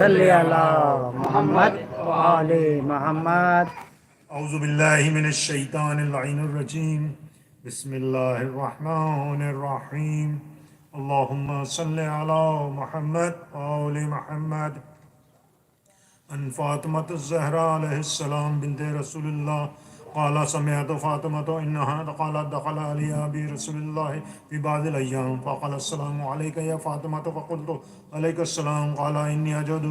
صلی علی محمد وآل محمد. اعوذ باللہ من الشیطان اللعین الرجیم. بسم اللہ الرحمن الرحیم. اللہم صلی علی محمد وآل محمد. ان فاطمۃ الزہرا علیہ السلام بنت رسول اللہ قال سمعت فاطمۃ انها قالت دخل علی ابی رسول اللہ فی بعض الایام فقال السلام علیک یا فاطمۃ فقلت علیک السلام قال انی اجد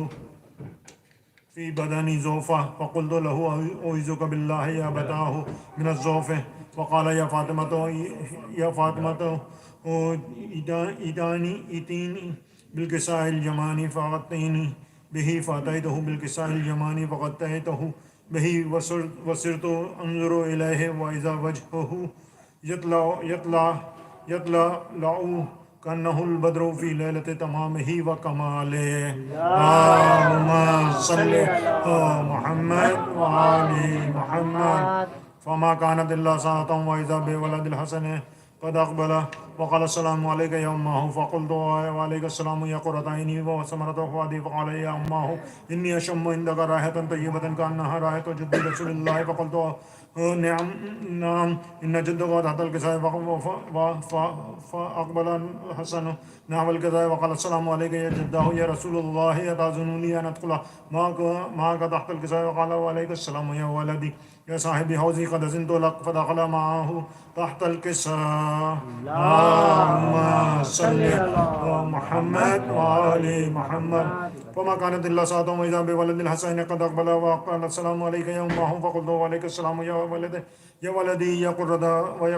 فی بدنی ضعفہ فقلت له اعوذک باللہ یا بتاہ من الضعف فقال یا فاطمۃ ایتینی بالکساء الجمانی فغطینی به فاتیتہ بالکساء الجمانی فغطیتہ به وصرت انظر الیہ واذا وجهه یطلع کأنہ البدر فی لیلۃ تمامہ وکمالہ. اللہم صلی علی محمد وآل محمد. فما كانت الا ساعة واذا بولد الحسن قد اقبل وقال السلام عليك يا امه فقلت وعليك السلام يا قرة عيني وثمرة فؤادي فقال يا امه اني اشم عندك رائحة طيبة كأنها رائحة جد رسول الله فقلت نعم ان جدك تحت الكساء فاقبل الحسن نحو الكساء وقال السلام عليك يا جداه يا رسول الله اتأذنني ان ادخل معك تحت الكساء وقال وعليك السلام يا ولدي يا صاحب حوزي قد أذنت لك فدخل معه تحت الكساء. اللهم صل على محمد وآل محمد. فما كانت إلا ساعة وإذا بولد الحسين قد أقبل وقال السلام عليك يا أمه فقلت وعليك السلام يا ولدي يا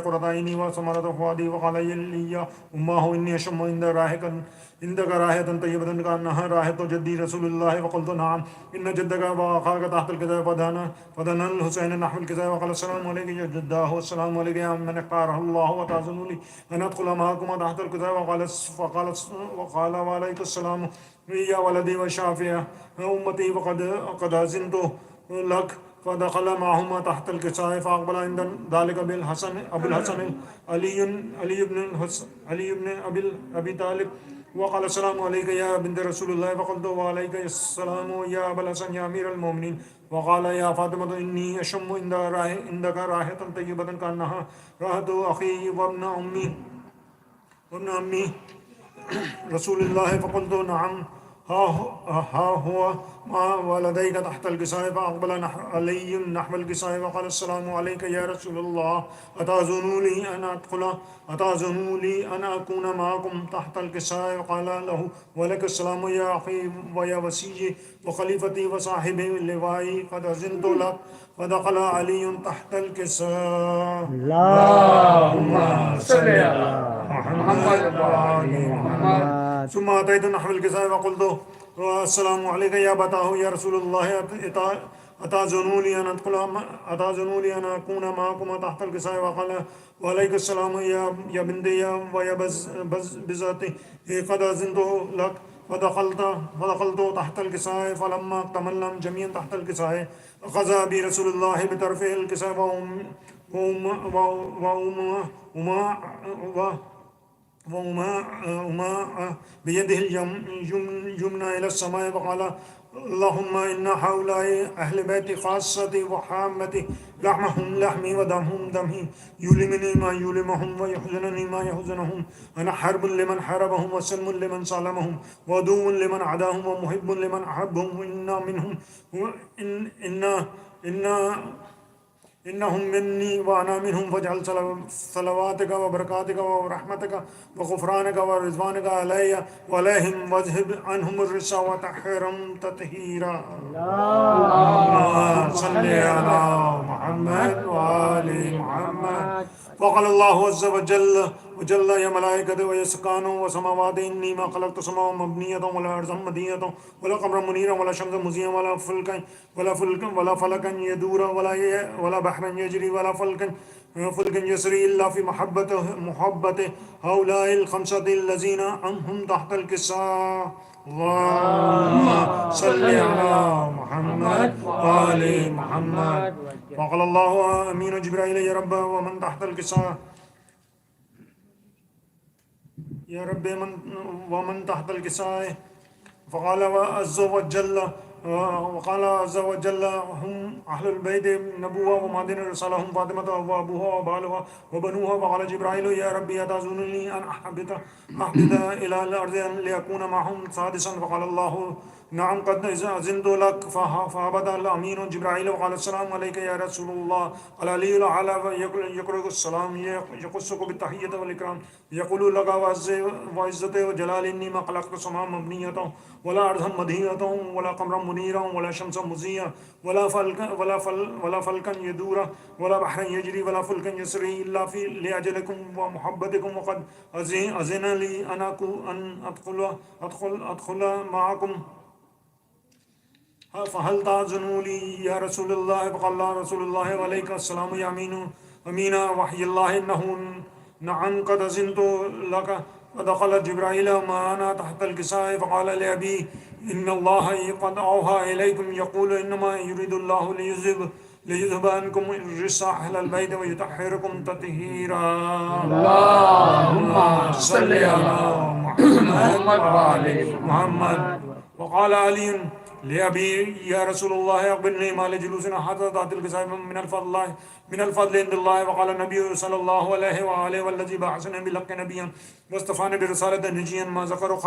قرة عيني وثمرة فؤادي وقال لي يا أمه إني أشم عندك رائحة طيبة كأنها رائحة جدي رسول الله فقلت نعم إن جدك وأخاك تحت الكساء فدنا الحسين نحو الكساء وقال السلام عليك يا جداه والسلام عليك يا من اختاره الله وتأذن لي أن أدخل معكما تحت الكساء وقال وعليك السلام يا ولدي وشافية أمتي وقد أذنت لك فدخل معهما تحت الكساء فأقبل عند ذلك أبو الحسن علي بن أبي طالب وقال السلام عليك يا بنت رسول الله فقلت وعليك السلام يا أبا الحسن يا أمير المؤمنين وقال يا فاطمة إني أشم عندك رائحة طيبة كأنها رائحة أخي وابن عمي رسول الله فقلت نعم ها هو ما ولديك تحت الكساء فأقبل علي نحو الكساء وقال السلام عليك يا رسول الله أتأذن لي أن أكون معكم تحت الكساء وقال له ولك السلام يا أخي ويا وصي وخليفتي وصاحبي اللواء قد أذنت لك فدخل علي تحت الكساء. اللهم صل على محمد وآل محمد. ثم أتيت نحو الكساء وقلت السلام عليك يا بتاه يا رسول الله أتأذنوا لي أن أكون معكم تحت الكساء وقال وعليك السلام يا بنتي ويا بزاتي قد أذنت لك فدخلت تحت الكساء فلما اكتملنا جميعا تحت الكساء أخذ بي رسول الله بطرفه الكساء وما بيده اليمنى إلى السماء وقال اللهم إن هؤلاء أهل بيت خاصتي وحامتي لحمهم لحمي ودمهم دمي يؤلمني ما يؤلمهم ويحزنني ما يحزنهم أنا حرب لمن حاربهم وسلم لمن سالمهم وعدو لمن عداهم ومحب لمن أحبهم وإنا منهم إنهم مني وأنا منهم فاجعل صلواتك وبركاتك ورحمتك وغفرانك ورضوانك علي وعليهم واذهب عنهم الرجس وطهرهم تطهيرا. اللهم صل على محمد وآل محمد. وقال الله عز وجل يا ملائكة ويا سكانه وسماوات إني ما خلقت سماء مبنية ولا أرضا مدية ولا قمرا منيرا ولا شمسا مزيا ولا فلكا يدور ولا بحرا يجري ولا فلكا يسري إلا في محبته هؤلاء الخمسة الذين هم تحت الكساء. اللهم صل على محمد وآل محمد. وقال الله أمين جبرائيل يا رب ومن تحت الكساء يا رب ومن تحت الكساء فقال عز وجل هم أهل البيت نبوة ومعدن رسالهم فاطمة وأبوها وبالها وبنوها. فقال جبرائيل يا ربي أتأذنني أن أهبط إلى الأرض لأكون معهم سادسا؟ فقال الله نعم قد أذنت لك. فهبط الأمين جبرائيل وقال السلام عليك يا رسول الله. العلي الأعلى يقرأ السلام يقصك بالتحية والإكرام يقول لك وعزته وجلال إني ما خلقت السماء مبنية ولا أرضا مدهية ولا قمرا منيرا ولا شمسا مضيا ولا فلكا يدور ولا بحرا يجري ولا فلكا يسري إلا في لأجلكم ومحبتكم. وقد أذن لي أن أدخل معكم فهل تأذن لي يا رسول الله؟ فقال رسول الله وعليك السلام يا أمين وحي الله إنه نعم قد أذنت لك. فدخل جبرائيل معنا تحت الكساء فقال لأبي إن الله قد أوحى إليكم يقول إنما يريد الله ليذهب عنكم الرجس أهل البيت ويطهركم تطهيرا. اللهم صل على محمد وعلى محمد. وقال علي لأبي يا رسول الله أخبرني ما لجلوسنا حتى تحت الكساء من الفضل عند الله. وقال النبي صلى الله عليه وآله والذي بعثنا بالحق نبيا واصطفانا برسالة نجيا ما ذكر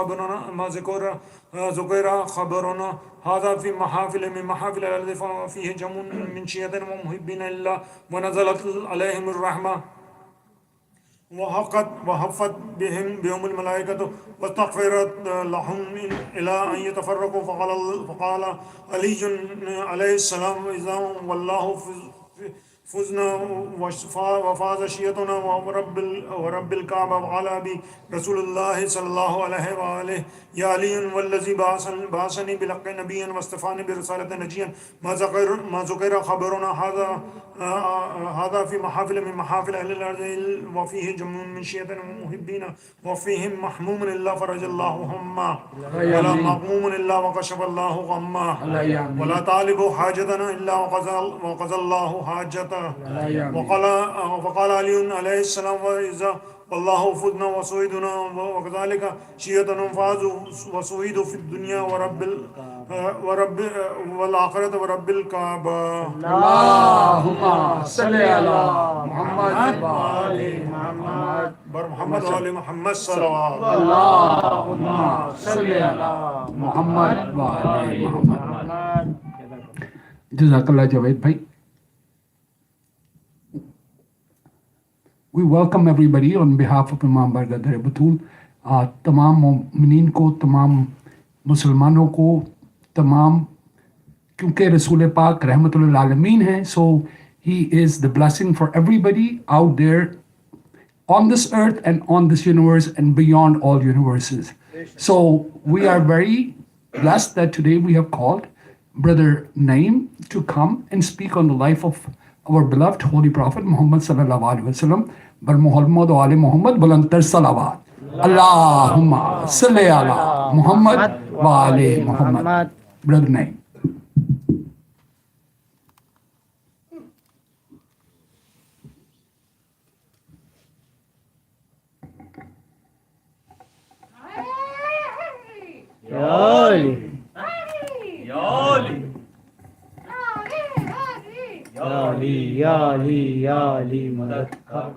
خبرنا هذا في محافل من محافل الذي فيه جم من شيعة ومحبين الله ونزلت عليهم الرحمة وحفت بهم الملائكة واستغفرت لهم إلى أن يتفرقوا. فقال علي عليه السلام إذا والله فزنا وفاز شيعتنا ورب الكعبة. وقال أبي رسول الله صلى الله عليه وآله يا علي والذي بعثني بالحق نبيا واصطفاني برسالة نجيا ما ذكر خبرنا هذا في محافل من محافل أهل الأرض وفيه جمع من شيعة محبين وفيهم محموم إلا فرج الله هما ولا مغموم إلا وكشف الله غما ولا طالب حاجتنا إلا وقضى الله حاجته. وقال علي عليه السلام وإذا والله فدنا وسويدنا وكذلك شيعتنا فازوا وسويدوا في الدنيا ورب والآخرة ورب الكعبة. اللهم صل على محمد وعلى محمد محمد وعلى محمد صلوات. اللهم صل على محمد وعلى محمد. Jazakallah Javed bhai. We welcome everybody on behalf of Imam Bargadar Batool. تمام مومنین کو, تمام مسلمانوں کو, تمام کیونکہ رسول پاک رحمت للعالمین ہیں, so he is the blessing for everybody out there on this earth and on this universe and beyond all universes. So we are very blessed that today we have called Brother Naeem to come and speak on the life of our beloved Holy Prophet Muhammad sallallahu alaihi wasallam. Bar Muhammad wa ali Muhammad bulantar salawat. Allahumma salli ala Muhammad wa ali Muhammad. Brother Naeem. یا علی مدد کر.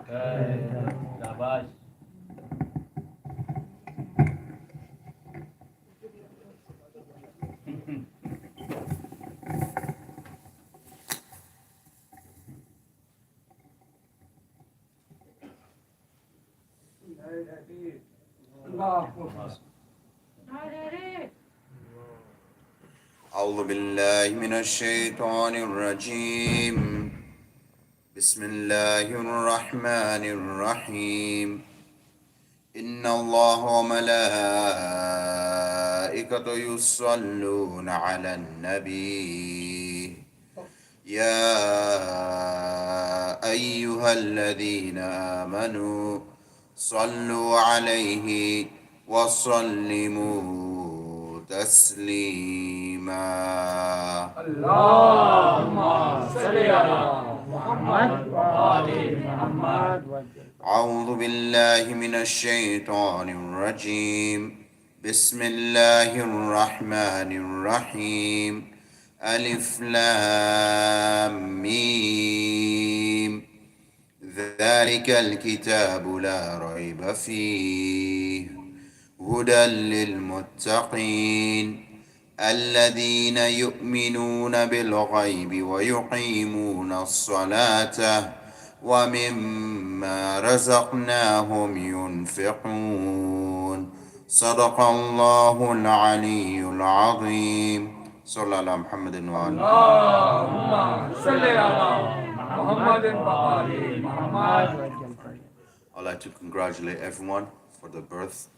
أعوذ بالله من الشيطان الرجيم. بسم الله الرحمن الرحيم. إن الله وملائكته يصلون على النبي يا أيها الذين آمنوا صلوا عليه وسلموا تسليما. اللهم صل على محمد وآل محمد. أعوذ بالله من الشيطان الرجيم. بسم الله الرحمن الرحيم ألف لام ميم ذلك الكتاب لا ريب فيه هدى للمتقين الذين يؤمنون بالغيب ويقيمون الصلاة ومما رزقناهم ينفقون صدق الله العلي العظيم صلى الله على محمد وعلى اللهم صل على محمد وآل محمد. I'd like to congratulate everyone for the birth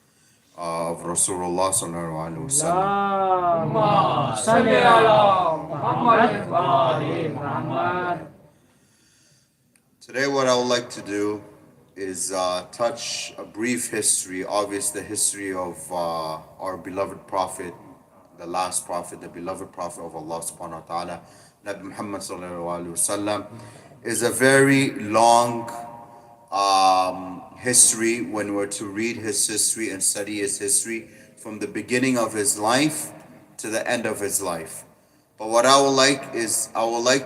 of Rasulullah sallallahu alaihi wasallam. اللهم صل على محمد وآل محمد. Today what I would like to do is touch a brief history, obviously the history of our beloved Prophet, the last Prophet, the beloved Prophet of Allah subhanahu wa ta'ala, Nabi Muhammad sallallahu alaihi wasallam, is a very long history when we're to read his history and study his history from the beginning of his life to the end of his life. But what I would like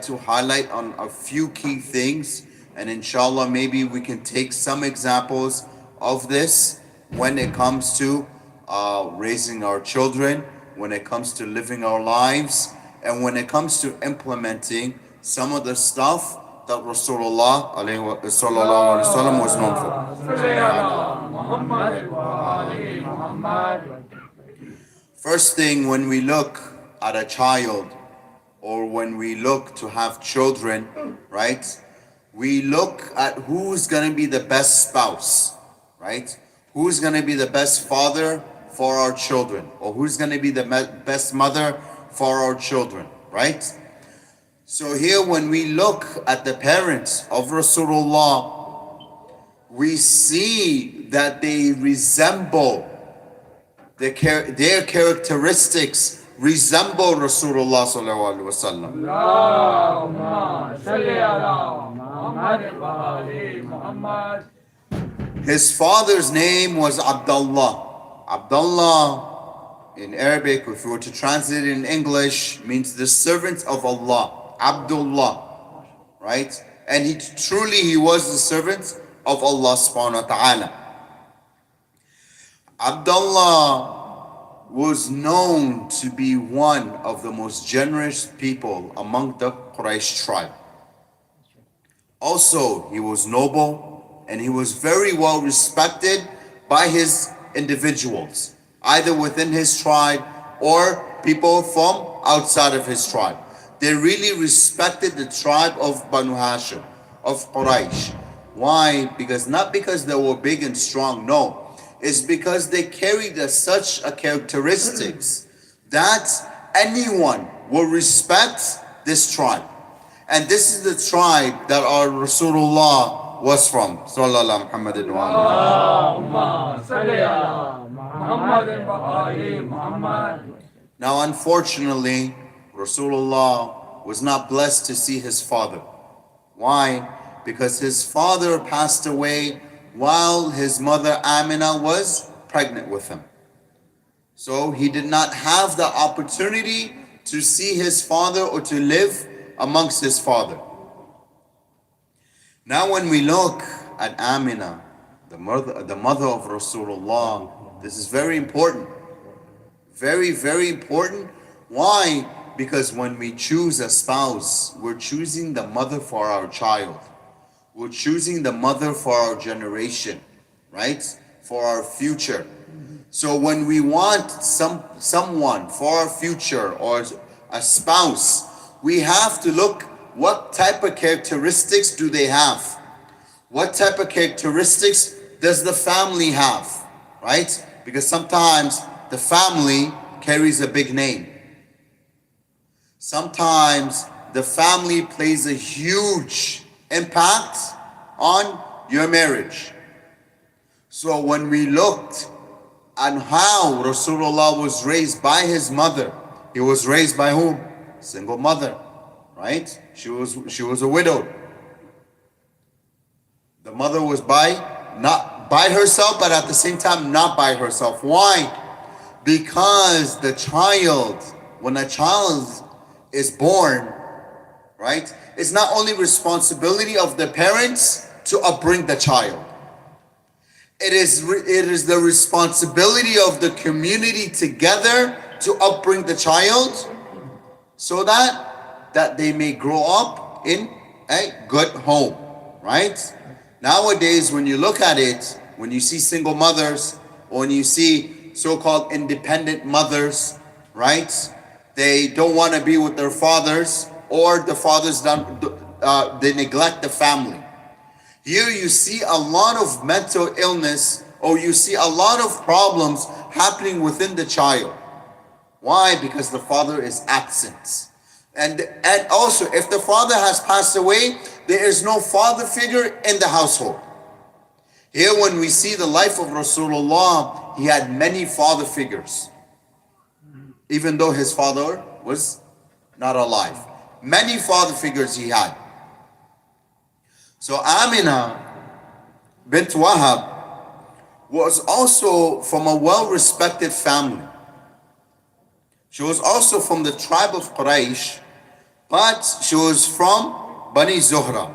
to highlight on a few key things, and inshallah maybe we can take some examples of this when it comes to raising our children, when it comes to living our lives, and when it comes to implementing some of the stuff that Rasulullah sallallahu alaihi wasallam was known for. First thing, when we look at a child or when we look to have children, right? We look at who's going to be the best spouse, right? Who's going to be the best father for our children, or who's going to be the best mother for our children, right? So here when we look at the parents of Rasulullah, we see that they resemble, their characteristics resemble Rasulullah sallallahu alaihi wasallam. اللهم صل على محمد وآل محمد. His father's name was Abdullah. Abdullah in Arabic, if we were to translate it in English, means the servant of Allah. Abdullah, right? And he was the servant of Allah subhanahu wa ta'ala. Abdullah was known to be one of the most generous people among the Quraysh tribe. Also, he was noble and he was very well respected by his individuals, either within his tribe or people from outside of his tribe. They really respected the tribe of Banu Hashim, of Quraysh. Why? Not because they were big and strong, no. It's because they carried such a characteristics that anyone will respect this tribe. And this is the tribe that our Rasulullah was from. Sallallahu Alaihi Wasallam. Now unfortunately, Rasulullah was not blessed to see his father. Why? Because his father passed away while his mother Amina was pregnant with him. So he did not have the opportunity to see his father or to live amongst his father. Now when we look at Amina, the mother of Rasulullah, this is very important. Very, very important. Why? Because when we choose a spouse, we're choosing the mother for our child. We're choosing the mother for our generation, right? For our future. So when we want someone for our future or a spouse, we have to look what type of characteristics do they have? What type of characteristics does the family have, right? Because sometimes the family carries a big name. Sometimes the family plays a huge impact on your marriage. So when we looked at how Rasulullah was raised by his mother, he was raised by whom? Single mother, right? She was a widow. The mother was not by herself, but at the same time not by herself. Why? Because when a child is born, right, it's not only responsibility of the parents to upbring the child. It is the responsibility of the community together to upbring the child so that they may grow up in a good home, right? Nowadays, when you look at it, when you see single mothers, or when you see so-called independent mothers, right? They don't want to be with their fathers, or the fathers they neglect the family. Here you see a lot of mental illness, or you see a lot of problems happening within the child. Why? Because the father is absent. And also, if the father has passed away, there is no father figure in the household. Here when we see the life of Rasulullah, he had many father figures. Even though his father was not alive. Many father figures he had. So Amina bint Wahab was also from a well-respected family. She was also from the tribe of Quraysh, but she was from Bani Zuhra.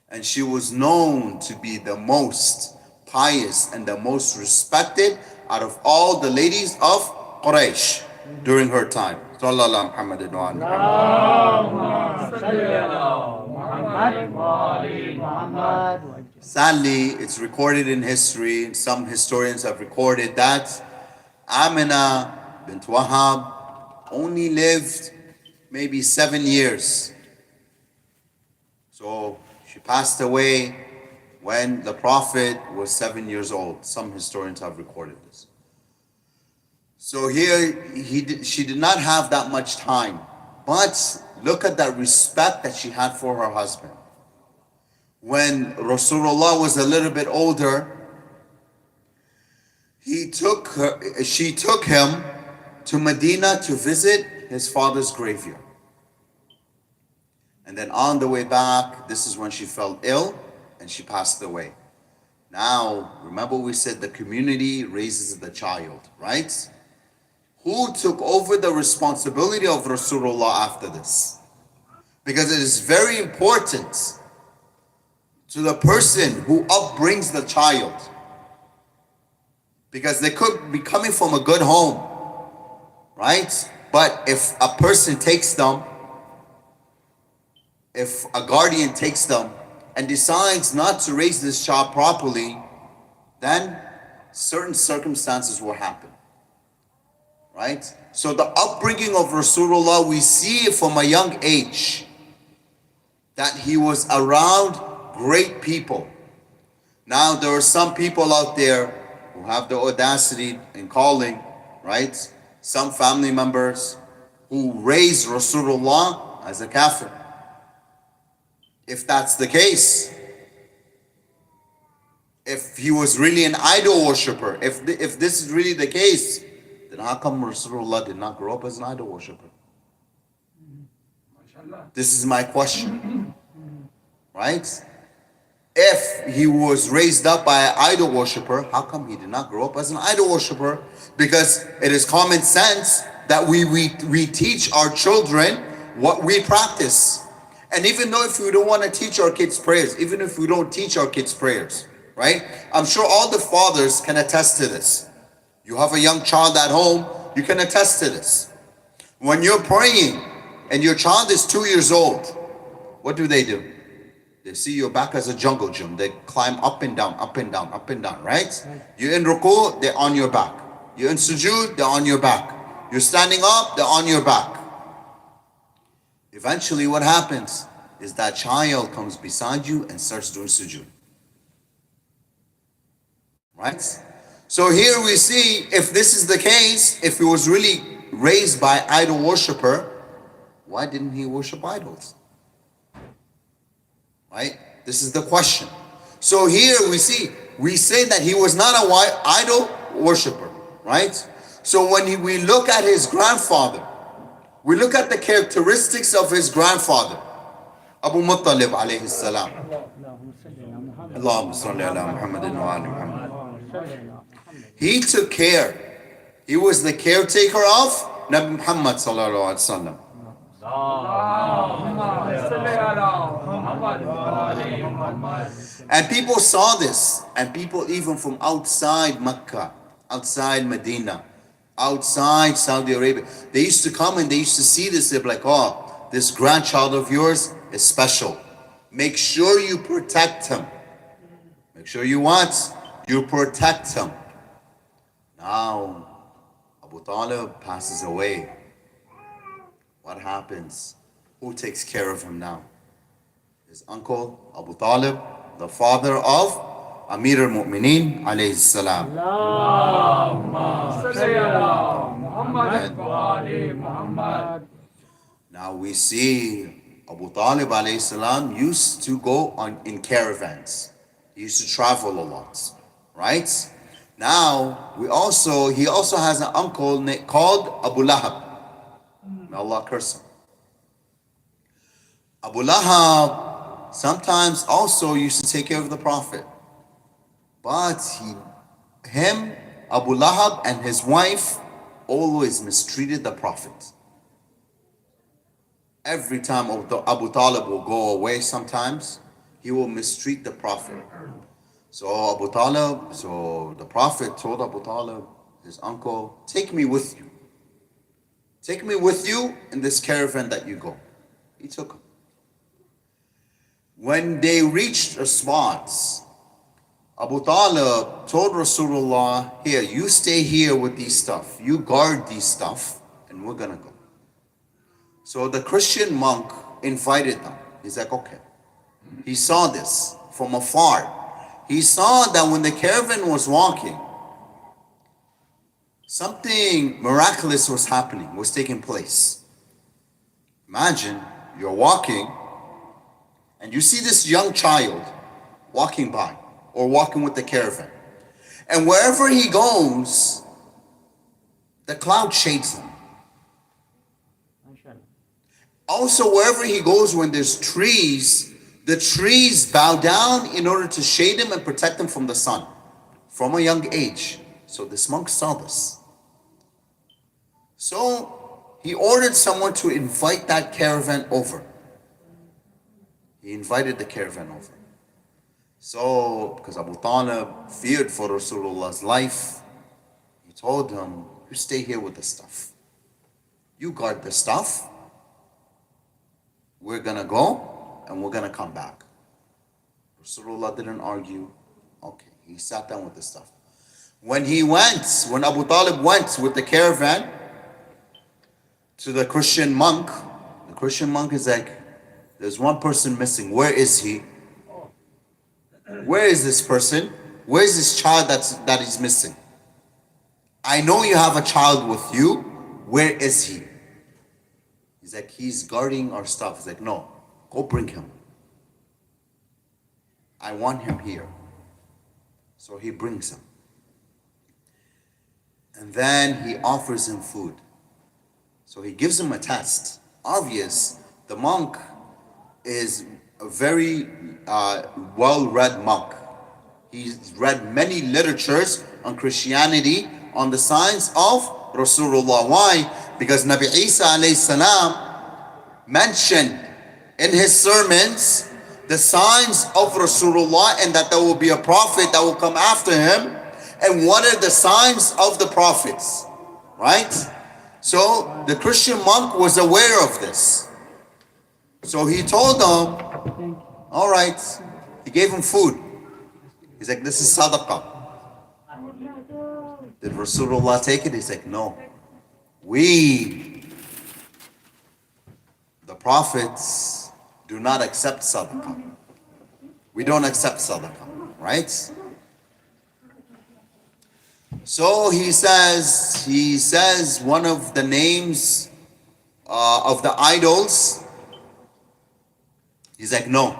And she was known to be the most pious and the most respected out of all the ladies of Quraysh during her time. Sallallahu Muhammadin wa alihi. Allahumma salli ala Muhammad wa ali Muhammad. Sadly, it's recorded in history, and some historians have recorded that Amina bint Wahab only lived maybe 7 years. So she passed away when the Prophet was 7 years old. Some historians have recorded this. So here she did not have that much time. But look at that respect that she had for her husband. When Rasulullah was a little bit older, she took him to Medina to visit his father's graveyard. And then on the way back, this is when she fell ill and she passed away. Now, remember we said the community raises the child, right? Who took over the responsibility of Rasulullah after this? Because it is very important to the person who upbrings the child. Because they could be coming from a good home, right? But if a person takes them, if a guardian takes them and decides not to raise this child properly, then certain circumstances will happen, right? So the upbringing of Rasulullah, we see from a young age that he was around great people. Now there are some people out there who have the audacity in calling, right, some family members who raised Rasulullah as a kafir. If that's the case, if he was really an idol worshipper, if this is really the case, then how come Rasulullah did not grow up as an idol worshipper? This is my question, right? If he was raised up by an idol worshipper, how come he did not grow up as an idol worshipper? Because it is common sense that we teach our children what we practice. And even though if we don't want to teach our kids prayers, even if we don't teach our kids prayers, right? I'm sure all the fathers can attest to this. You have a young child at home, you can attest to this. When you're praying and your child is 2 years old, what do? They see your back as a jungle gym. They climb up and down, up and down, up and down, right? You're in ruku, they're on your back. You're in sujood, they're on your back. You're standing up, they're on your back. Eventually what happens is that child comes beside you and starts doing sujood. Right? So here we see, if this is the case, if he was really raised by idol worshiper, why didn't he worship idols? Right? This is the question. So here we say that he was not an idol worshiper, right? So when we look at his grandfather, we look at the characteristics of his grandfather, Abu Muttalib alayhi salam. Allahumma salli ala Muhammadin wa ali Muhammad. He took care He was the caretaker of Nabi Muhammad sallallahu alaihi wasallam. And people saw this, and people even from outside Mecca, outside Medina, outside Saudi Arabia, they used to come and they used to see this. They'd be like, oh, this grandchild of yours is special. Make sure you protect him. Make sure you what? You protect him. Now, Abu Talib passes away. What happens? Who takes care of him now? His uncle, Abu Talib, the father of Amir al-Mu'mineen alayhi salam. Now we see Abu Talib alayhi salam used to go in caravans. He used to travel a lot, right? Now he also has an uncle called Abu Lahab. May Allah curse him. Abu Lahab sometimes also used to take care of the Prophet. But Abu Lahab and his wife always mistreated the Prophet. Every time Abu Talib will go away sometimes, he will mistreat the Prophet. So the Prophet told Abu Talib, his uncle, take me with you. Take me with you in this caravan that you go. He took him. When they reached a spot, Abu Talib told Rasulullah, here, you stay here with these stuff. You guard these stuff, and we're gonna go. So the Christian monk invited them. He's like, okay. He saw this from afar. He saw that when the caravan was walking, something miraculous was happening, was taking place. Imagine you're walking and you see this young child walking by or walking with the caravan. And wherever he goes, the cloud shades him. Also, wherever he goes, when there's trees, the trees bow down in order to shade him and protect him from the sun from a young age. So this monk saw this. So he ordered someone to invite that caravan over. He invited the caravan over. So, because Abu Talib feared for Rasulullah's life, he told him, you stay here with the stuff. You guard the stuff. We're gonna go and we're gonna come back. Rasulullah didn't argue. Okay, he sat down with the stuff. When Abu Talib went with the caravan to the Christian monk is like, there's one person missing. Where is he? Where is this person? Where is this child that is missing? I know you have a child with you. Where is he? He's like, he's guarding our stuff. He's like, no, go bring him. I want him here. So he brings him. And then he offers him food. So he gives him a test. Obvious, the monk is a very well-read monk. He's read many literatures on Christianity, on the signs of Rasulullah. Why? Because Nabi Isa alayhi salam mentioned in his sermons the signs of Rasulullah and that there will be a prophet that will come after him. And what are the signs of the prophets? Right? So the Christian monk was aware of this. So he told them, all right, he gave him food. He's like, this is sadaqah. Did Rasulullah take it? He's like, no. We, the prophets, do not accept sadaqah. We don't accept sadaqah, right? So he says one of the names of the idols. He's like, no,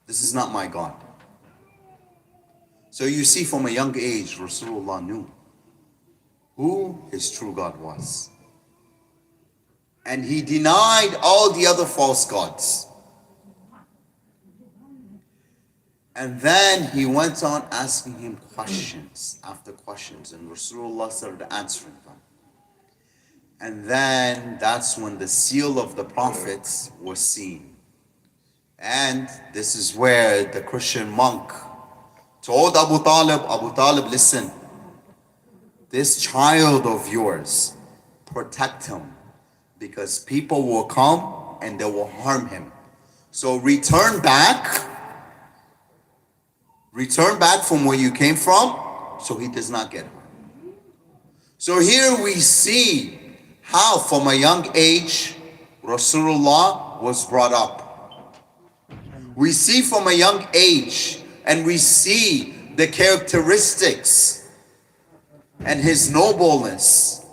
this is not my God. So you see, from a young age, Rasulullah knew who his true God was. And he denied all the other false gods. And then he went on asking him questions after questions, and Rasulullah started answering them. And then that's when the seal of the prophets was seen. And this is where the Christian monk told Abu Talib, listen, this child of yours, protect him, because people will come and they will harm him. So return back from where you came from, so he does not get harmed. So here we see how from a young age Rasulullah was brought up. We see from a young age, and we see the characteristics and his nobleness,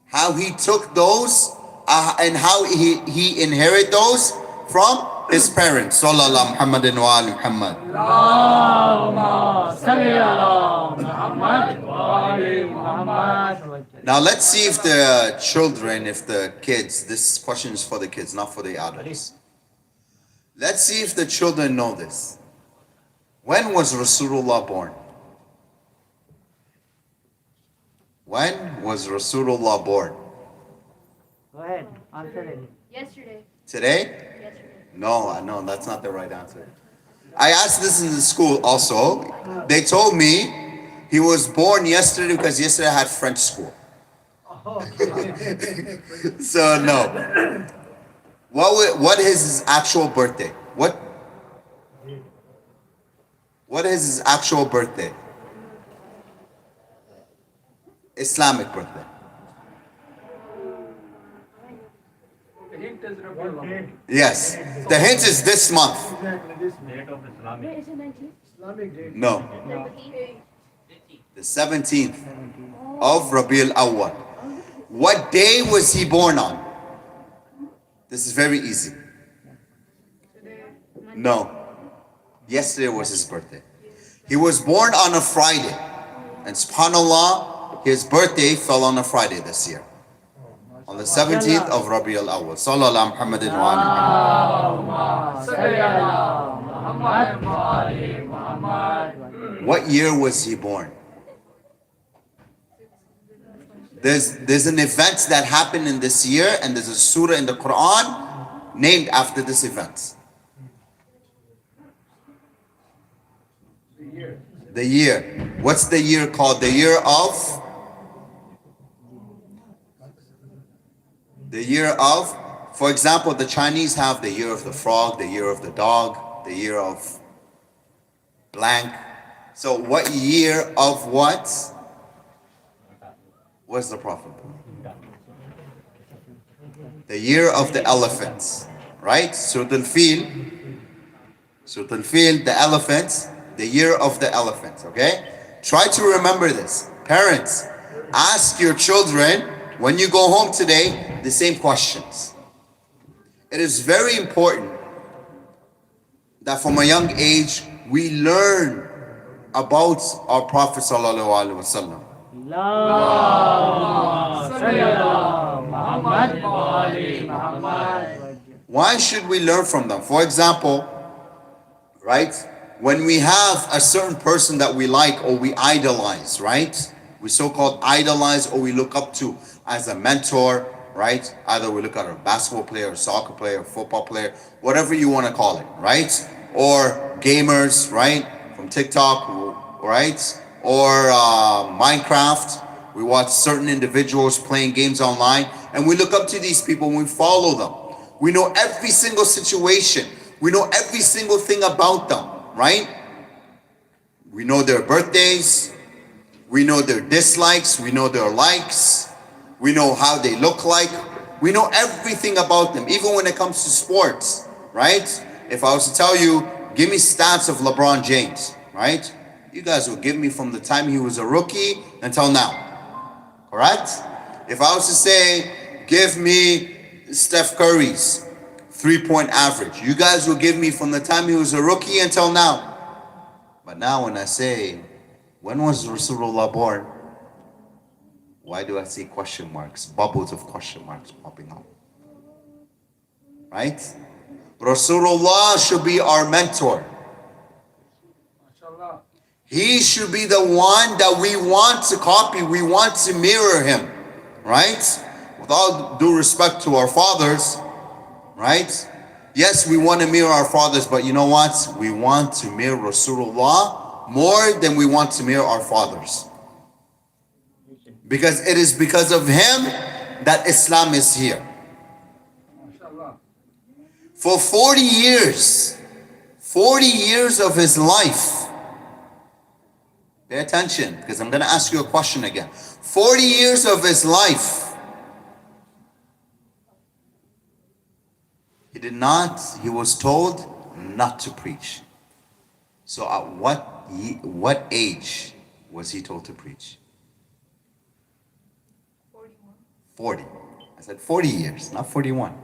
how he took those and how he inherited those from his parents. Sallallahu Muhammadin wa ali Muhammad. Allahumma salli ala Muhammad wa ali Muhammad. Now let's see if the children, if the kids, this question is for the kids, not for the adults. Let's see if the children know this. When was Rasulullah born? When was Rasulullah born? Go ahead, answer it. Yesterday. Today? Yesterday. No, that's not the right answer. I asked this in the school also. They told me he was born yesterday because yesterday I had French school. So no. What is his actual birthday? What is his actual birthday? Islamic birthday. Yes. The hint is this month. Wait, is it 19th? No. The 17th of Rabiul Awwal. What day was he born on? This is very easy. No. Yesterday was his birthday. He was born on a Friday. And subhanAllah, his birthday fell on a Friday this year. On the 17th of Rabiul Awwal. Sallallahu Muhammadin wa ali Muhammad. Allahumma salli ala Muhammad wa ali Muhammad. What year was he born? There's an event that happened in this year, and there's a surah in the Quran named after this event. The year. What's the year called? The year of, for example, the Chinese have the year of the frog, the year of the dog, the year of blank. So what year of what was the Prophet born? The year of the elephants, right? Surah Al-Fil, the elephants, the year of the elephants, okay? Try to remember this. Parents, ask your children when you go home today the same questions. It is very important that from a young age we learn about our Prophet sallallahu alaihi wasallam. Allahumma salli ala Muhammad wa ali Muhammad. Why should we learn from them? For example, right? When we have a certain person that we like or we idolize, right? We so-called idolize or we look up to as a mentor, right? Either we look at a basketball player, a soccer player, a football player, whatever you want to call it, right? Or gamers, right? From TikTok, right? Or Minecraft. We watch certain individuals playing games online and we look up to these people and we follow them. We know every single situation. We know every single thing about them, right? We know their birthdays. We know their dislikes. We know their likes. We know how they look like. We know everything about them, even when it comes to sports, right? If I was to tell you, give me stats of LeBron James, right? You guys will give me from the time he was a rookie until now, correct? If I was to say, give me Steph Curry's 3-point average, you guys will give me from the time he was a rookie until now. But now when I say, when was Rasulullah born? Why do I see question marks, bubbles of question marks popping up? Right? Rasulullah should be our mentor. He should be the one that we want to copy, we want to mirror him, right? With all due respect to our fathers, right? Yes, we want to mirror our fathers, but you know what? We want to mirror Rasulullah more than we want to mirror our fathers. Because it is because of him that Islam is here. For 40 years of his life, pay attention, because I'm going to ask you a question again. 40 years of his life, he was told not to preach. So at what age was he told to preach? 40. I said 40 years, not 41.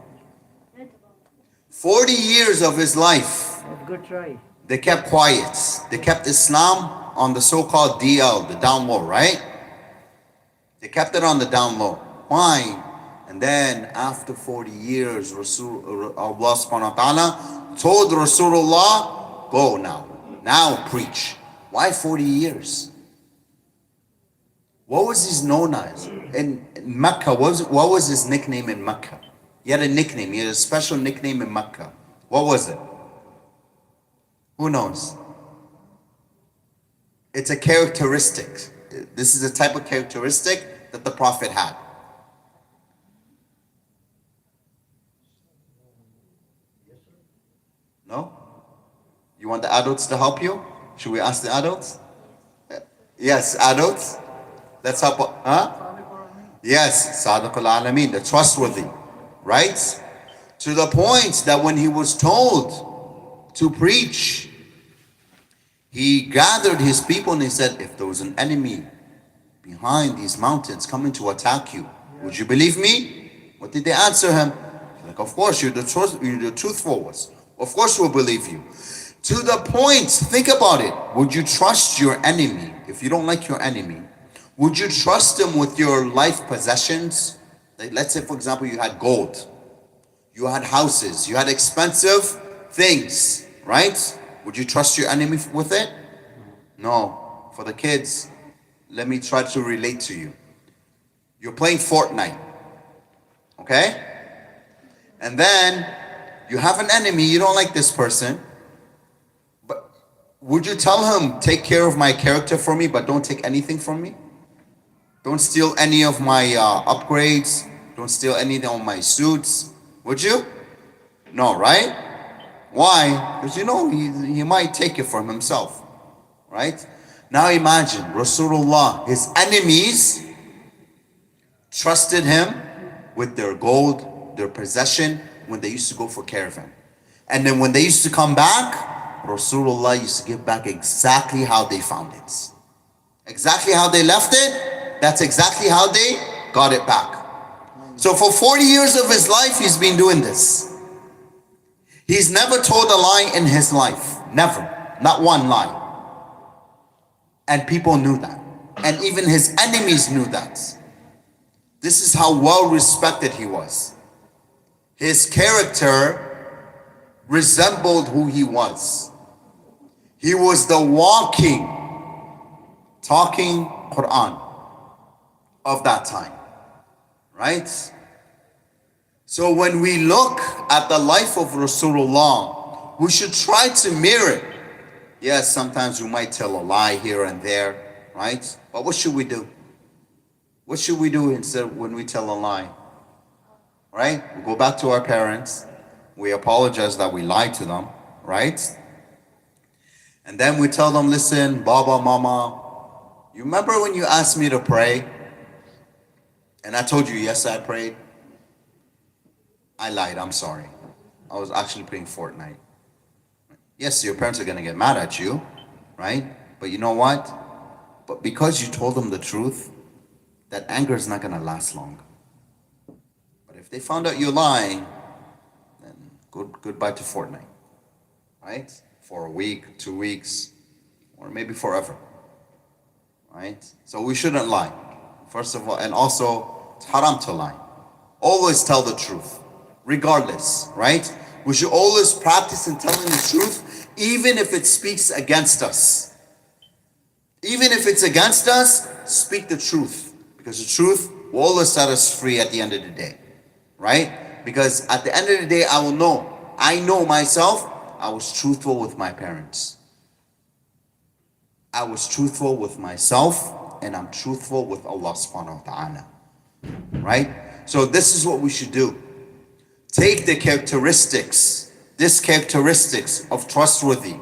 40 years of his life. Good try. They kept quiet. They kept Islam on the so-called DL, the down low, right? They kept it on the down low. Why? And then after 40 years, Allah subhanahu wa ta'ala told Rasulullah, go now preach. Why 40 years? What was his known as? In Mecca, what was his nickname in Mecca? He had a nickname, he had a special nickname in Mecca. What was it? Who knows? It's a characteristic. This is a type of characteristic that the Prophet had. No? You want the adults to help you? Should we ask the adults? Yes, adults. Let's help. Yes, Sadiqul Alameen, the trustworthy. Right? To the point that when he was told to preach, he gathered his people and he said, if there was an enemy behind these mountains coming to attack you, would you believe me? What did they answer him? Like, of course, you're the truthful ones. Of course we'll believe you. To the point, think about it. Would you trust your enemy? If you don't like your enemy, would you trust him with your life possessions? Like, let's say, for example, you had gold, you had houses, you had expensive things, right? Would you trust your enemy with it? No. For the kids, let me try to relate to you. You're playing Fortnite, okay? And then you have an enemy, you don't like this person, but would you tell him, take care of my character for me, but don't take anything from me? Don't steal any of my upgrades. Don't steal any of my suits. Would you? No, right? Why? Because you know he might take it from himself. Right? Now imagine Rasulullah, his enemies trusted him with their gold, their possession, when they used to go for caravan. And then when they used to come back, Rasulullah used to give back exactly how they found it. Exactly how they left it, that's exactly how they got it back. So for 40 years of his life, he's been doing this. He's never told a lie in his life. Never. Not one lie. And people knew that. And even his enemies knew that. This is how well respected he was. His character resembled who he was. He was the walking, talking Quran of that time, right? So when we look at the life of Rasulullah, we should try to mirror it. Yes, sometimes we might tell a lie here and there, right? But what should we do? What should we do instead when we tell a lie? Right? We go back to our parents. We apologize that we lied to them, right? And then we tell them, listen, Baba, Mama, you remember when you asked me to pray? And I told you, yes, I prayed. I lied, I'm sorry. I was actually playing Fortnite. Yes, your parents are going to get mad at you, right? But you know what? But because you told them the truth, that anger is not going to last long. But if they found out you're lying, then goodbye to Fortnite, right? For a week, 2 weeks, or maybe forever, right? So we shouldn't lie, first of all. And also, it's haram to lie. Always tell the truth, regardless, right? We should always practice in telling the truth, even if it speaks against us. Even if it's against us, speak the truth. Because the truth will always set us free at the end of the day. Right? Because at the end of the day, I will know. I know myself, I was truthful with my parents. I was truthful with myself, and I'm truthful with Allah subhanahu wa ta'ala. Right? So this is what we should do. Take the characteristics of trustworthy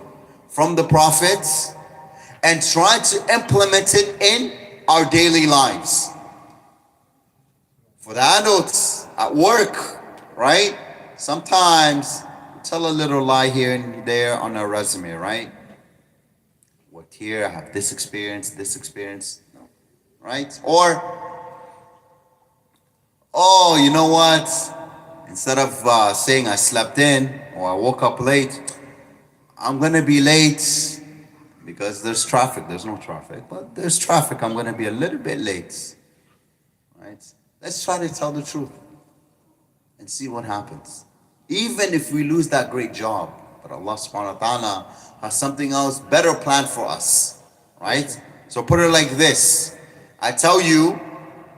from the prophets and try to implement it in our daily lives. For the adults at work, right? Sometimes tell a little lie here and there on our resume, right? Worked here, I have this experience, no, right? Or, oh, you know what? Instead of saying I slept in or I woke up late, I'm gonna be late because there's traffic. There's no traffic, but there's traffic. I'm gonna be a little bit late, right? Let's try to tell the truth and see what happens. Even if we lose that great job, but Allah subhanahu wa ta'ala has something else better planned for us, right? So put it like this. I tell you,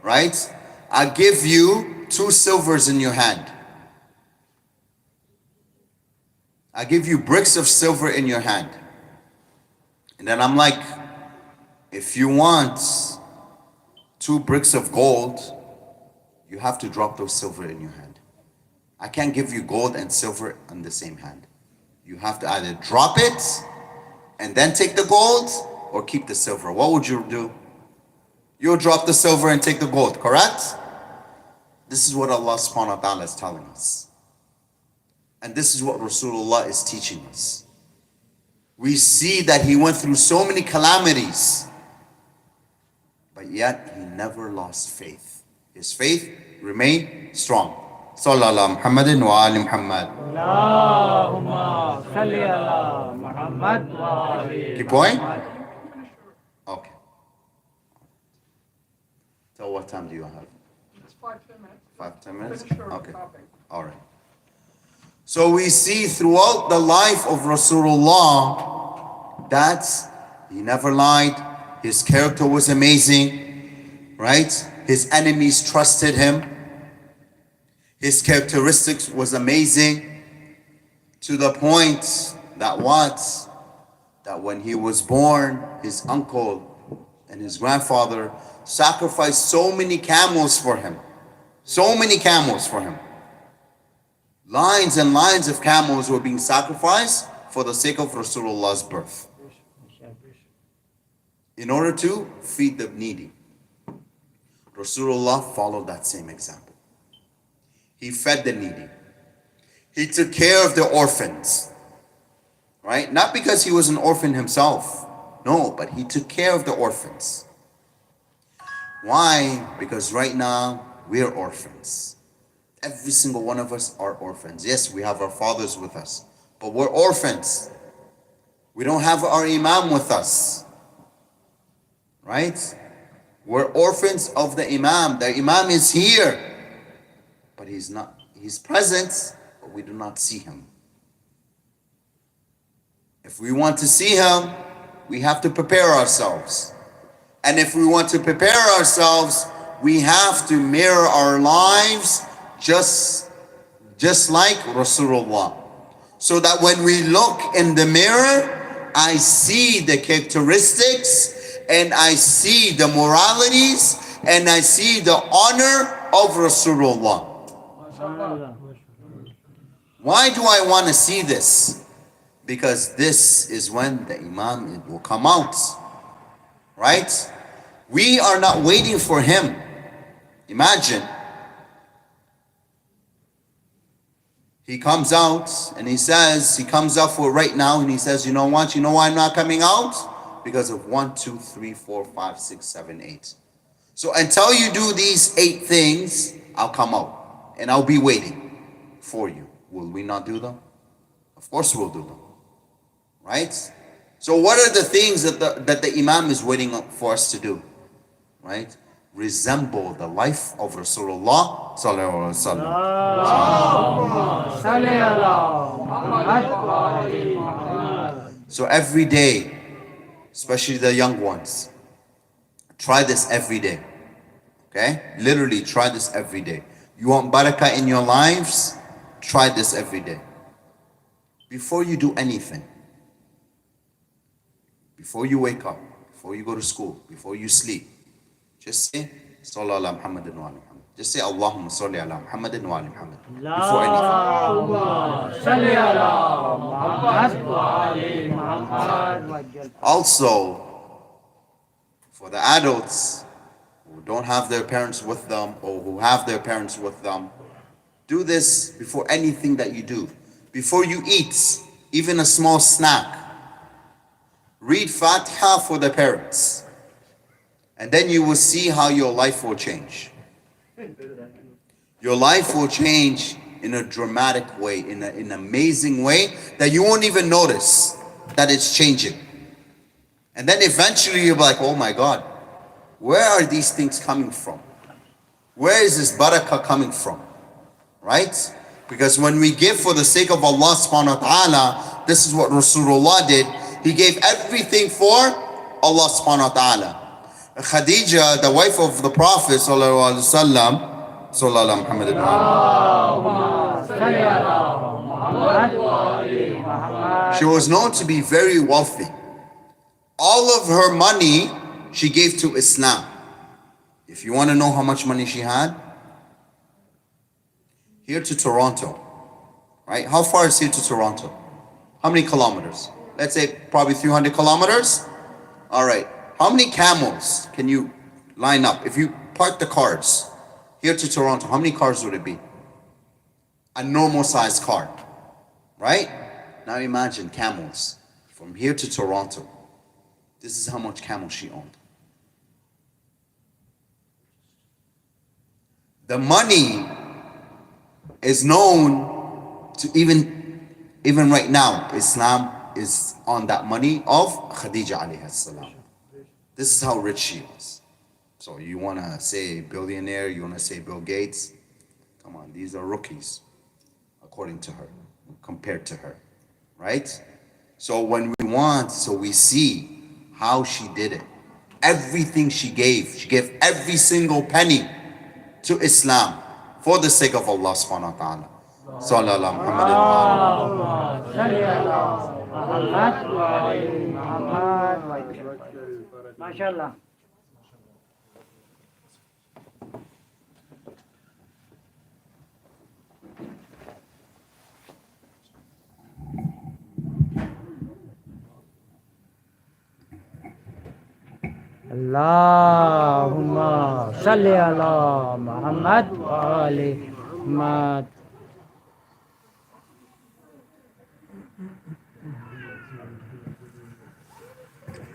right? I give you 2 silvers in your hand. I give you bricks of silver in your hand. And then I'm like, if you want 2 bricks of gold, you have to drop those silver in your hand. I can't give you gold and silver in the same hand. You have to either drop it and then take the gold or keep the silver. What would you do? You'll drop the silver and take the gold, correct? This is what Allah subhanahu wa ta'ala is telling us. And this is what Rasulullah is teaching us. We see that he went through so many calamities, but yet he never lost faith. His faith remained strong. Sallallahu Muhammadin wa ali Muhammad. Allahumma salli ala Muhammad wa ali Keep going? Muhammad. Okay. Till what time do you have? It's 5-10 minutes. 5-10 minutes? Finish your Okay. topic. All right. So we see throughout the life of Rasulullah that he never lied. His character was amazing, right? His enemies trusted him. His characteristics was amazing to the point that that when he was born, his uncle and his grandfather sacrificed so many camels for him. So many camels for him. Lines and lines of camels were being sacrificed for the sake of Rasulullah's birth, in order to feed the needy. Rasulullah followed that same example. He fed the needy. He took care of the orphans, right? Not because he was an orphan himself, no, but he took care of the orphans. Why? Because right now we're orphans. Every single one of us are orphans. Yes, we have our fathers with us, but we're orphans. We don't have our imam with us, right? We're orphans of the imam. The imam is here, but he's not. He's present, but we do not see him. If we want to see him, we have to prepare ourselves. And if we want to prepare ourselves, we have to mirror our lives just like Rasulullah. So that when we look in the mirror, I see the characteristics and I see the moralities and I see the honor of Rasulullah. Why do I want to see this? Because this is when the Imam will come out, right? We are not waiting for him. Imagine. He comes out and he comes out for right now and he says, you know what? You know why I'm not coming out? Because of 1, 2, 3, 4, 5, 6, 7, 8. So until you do these 8 things, I'll come out and I'll be waiting for you. Will we not do them? Of course we'll do them, right? So what are the things that the Imam is waiting for us to do, right? Resemble the life of Rasulullah sallallahu alaihi wasallam. Allahumma salli ala Muhammad wa ali Muhammad. So every day, especially the young ones. Try this every day. Okay? Literally try this every day. You want barakah in your lives? Try this every day. Before you do anything, before you wake up, before you go to school, before you sleep, just say Sallallahu ala Muhammadin wa ala Muhammad. Just say Allahumma salli ala Muhammadin wa ala Muhammad. Before anything. salli ala Muhammad wa ali Muhammad. Also, for the adults who don't have their parents with them or who have their parents with them, do this before anything that you do. Before you eat, even a small snack, read Fatiha for the parents. And then you will see how your life will change. Your life will change in a dramatic way, in an amazing way that you won't even notice that it's changing. And then eventually you'll be like, oh my God, where are these things coming from? Where is this barakah coming from? Right? Because when we give for the sake of Allah subhanahu wa ta'ala, this is what Rasulullah did. He gave everything for Allah subhanahu wa ta'ala. Khadija, the wife of the Prophet sallallahu alaihi wasallam, sallallahu alaihi wasallam, she was known to be very wealthy. All of her money she gave to Islam. If you want to know how much money she had, here to Toronto, right? How far is here to Toronto? How many kilometers? Let's say probably 300 kilometers. All right. How many camels can you line up? If you park the cars here to Toronto, how many cars would it be? A normal sized car, right? Now imagine camels from here to Toronto. This is how much camels she owned. The money is known to even right now, Islam is on that money of Khadija alayhi salam. This is how rich she was. So you want to say billionaire, you want to say Bill Gates? Come on, these are rookies, according to her, compared to her, right? So when we see how she did it. Everything she gave every single penny to Islam for the sake of Allah subhanahu wa ta'ala. Sallallahu alaihi wasallam. MashaAllah. Allahumma salli ala Muhammad wa ali Muhammad.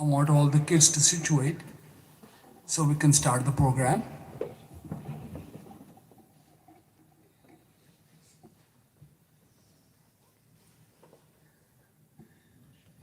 I want all the kids to situate so we can start the program.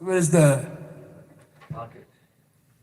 where is the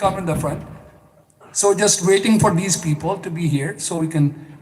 Come in the front. So just waiting for these people to be here so we can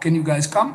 can you guys come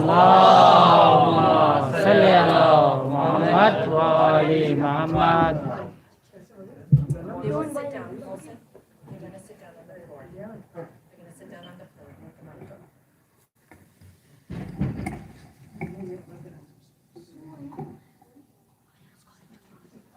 Allahumma salli ala Muhammad wa ali Muhammad. They won't sit down. They're gonna sit down on the floor. They're gonna sit down on the floor.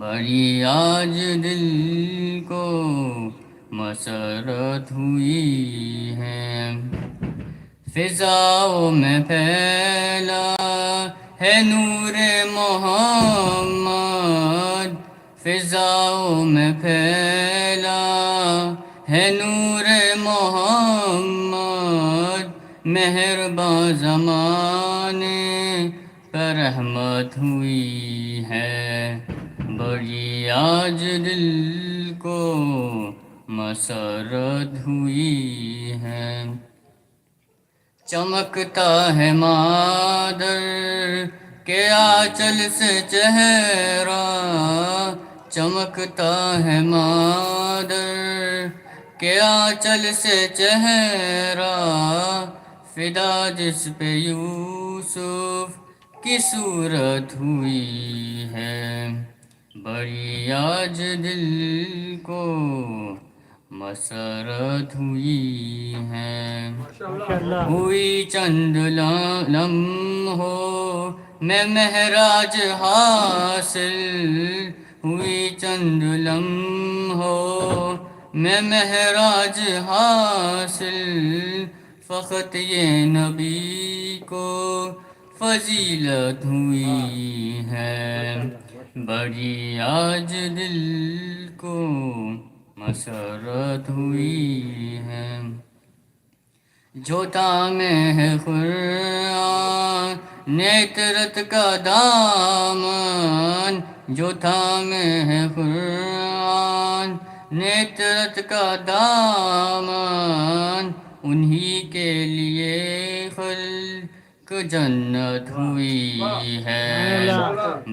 بڑی آج دل کو مسرت ہوئی ہے، فضاؤں میں پھیلا ہے نور محمد، فضاؤں میں پھیلا ہے نور محمد، مہرباں زمانے پر رحمت ہوئی ہے، بڑی آج دل کو مسرت ہوئی ہے، چمکتا ہے مادر کے آنچل سے چہرہ، چمکتا ہے مادر کے آنچل سے چہرہ، فدا جس پہ یوسف کی صورت ہوئی ہے، بڑی آج دل کو مسرت ہوئی ہے، ہوئی چند لمحوں میں معراج حاصل، ہوئی چند لمحوں میں معراج حاصل، فقط یہ نبی کو فضیلت ہوئی ہے، بڑی آج دل کو مسرت ہوئی ہے، جو تامے ہے قرآن نیترت کا دامن، جو تامے ہے قرآن نیترت کا دامن، انہی کے لیے خلق جنت ہوئی ہے،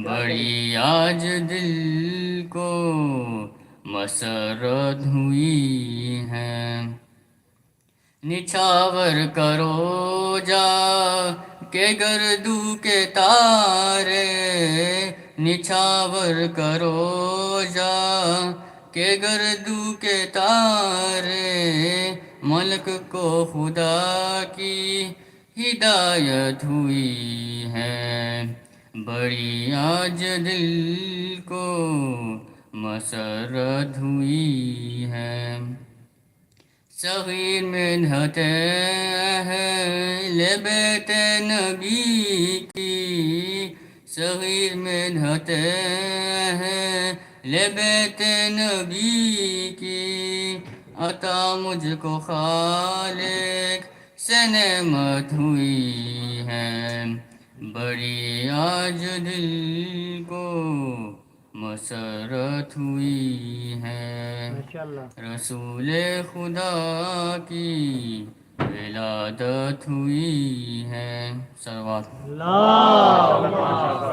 بڑی آج دل کو مسرت ہوئی ہے، نچھاور کرو جا کے گردو کے تارے، نچھاور کرو جا کے گردو کے تارے، ملک کو خدا کی ہدایت ہوئی ہے، بڑی آج دل کو مسرت ہوئی ہے، صغیر میں نہتے ہیں بیت نبی کی، صغیر میں نہتے ہیں بیت نبی کی، عطا مجھ کو خالق سے نعمت ہوئی ہے، بڑی آج دل کو مسرت ہوئی ہے، رسول خدا کی ولادت ہوئی ہے، صلوات اللهم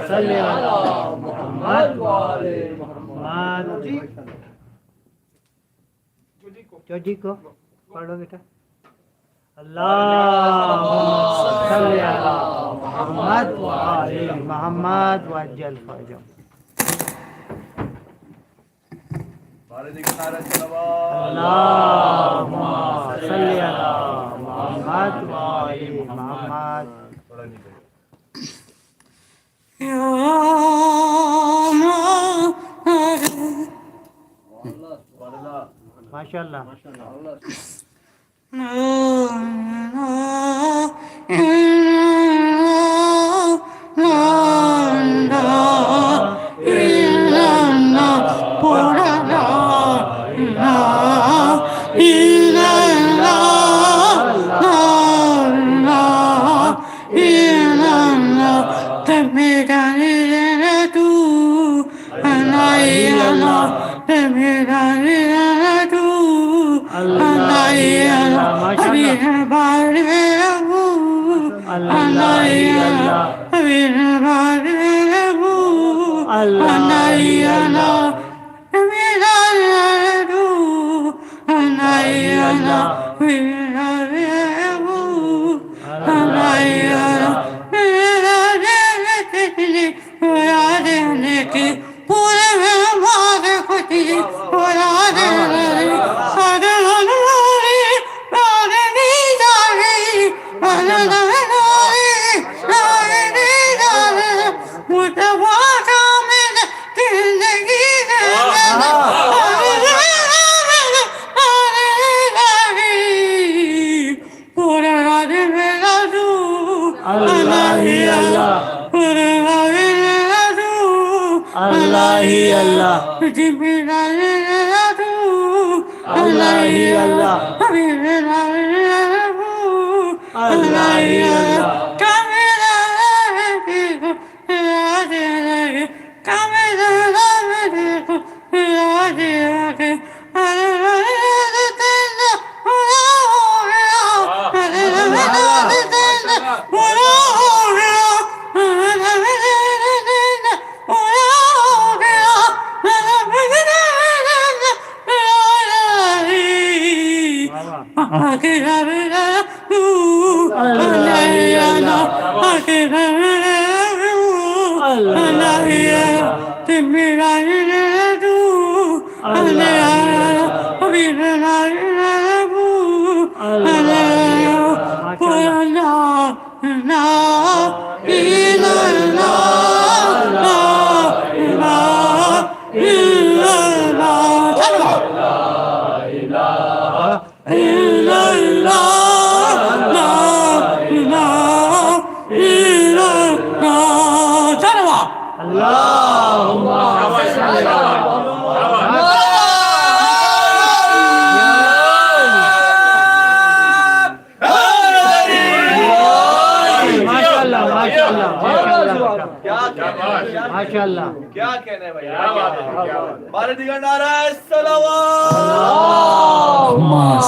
صل على محمد وآل محمد. جی کو پڑھو بیٹا، اللهم صل على محمد وآل محمد وعجل فرجهم. اللهم صل على محمد وآل محمد. ماشاء اللہ. زندگی اللہ ہی اللہ اللہ ہی اللہ اللہ ہی اللہ اللہ ہی اللہ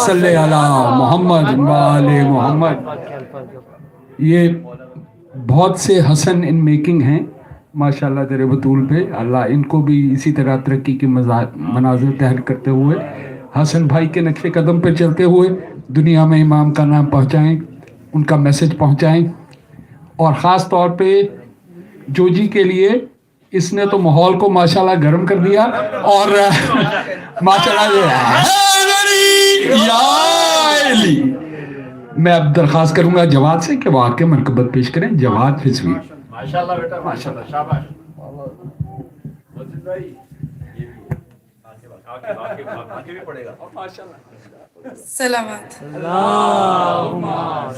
صلی علی محمد وآل محمد. یہ بہت سے حسن ان میکنگ ہیں ماشاءاللہ در بطول پہ. اللہ ان کو بھی اسی طرح ترقی کے مناظر تحریر کرتے ہوئے حسن بھائی کے نقش قدم پہ چلتے ہوئے دنیا میں امام کا نام پہنچائیں, ان کا میسج پہنچائیں. اور خاص طور پہ جوجی کے لیے اس نے تو ماحول کو ماشاءاللہ گرم کر دیا. اور ماشاءاللہ میں اب درخواست کروں گا جواد سے کہ وہ آ کے منقبت پیش کریں. جواد فضوی. ماشاءاللہ بیٹا ماشاءاللہ شاباش. سلامات. اللہم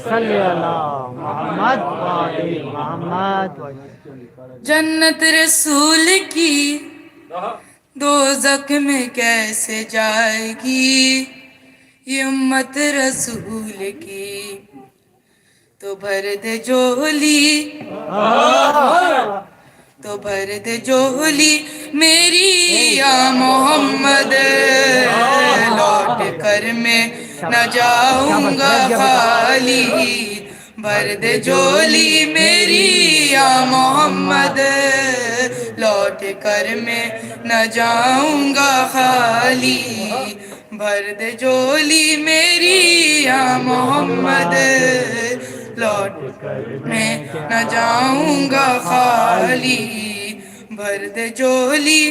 صلی علی محمد وآل محمد. جنت رسول کی دوزخ میں کیسے جائے گی یہ امت رسول کی, تو بھر دے جولی تو بھر دے جولی میری یا محمد, لوٹ کر میں نہ جاؤں گا خالی. بھر دے جولی میری یا محمد, لوٹ کر میں نہ جاؤں گا خالی. بھر دے جولی میری یا محمد, لوٹ کر میں نہ جاؤں گا خالی. بھر دے جولی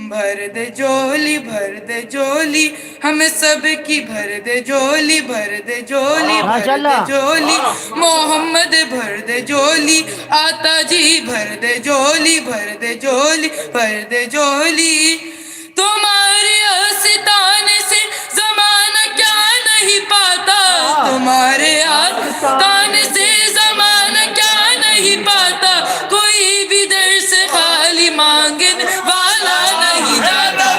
بھر دے جولی بھر دے جولی ہمیں سب کی بھر دے جولی. بھر دے جولی بھر دے جولی محمد بھر دے جولی. آتا جی بھر دے جولی بھر دے جولی بھر دے جولی. تمہارے آستانے سے زمانہ کیا نہیں پاتا, تمہارے آستانے سے زمانہ کیا نہیں پاتا. کوئی بھی در سے خالی مانگنے والا نہیں جاتا.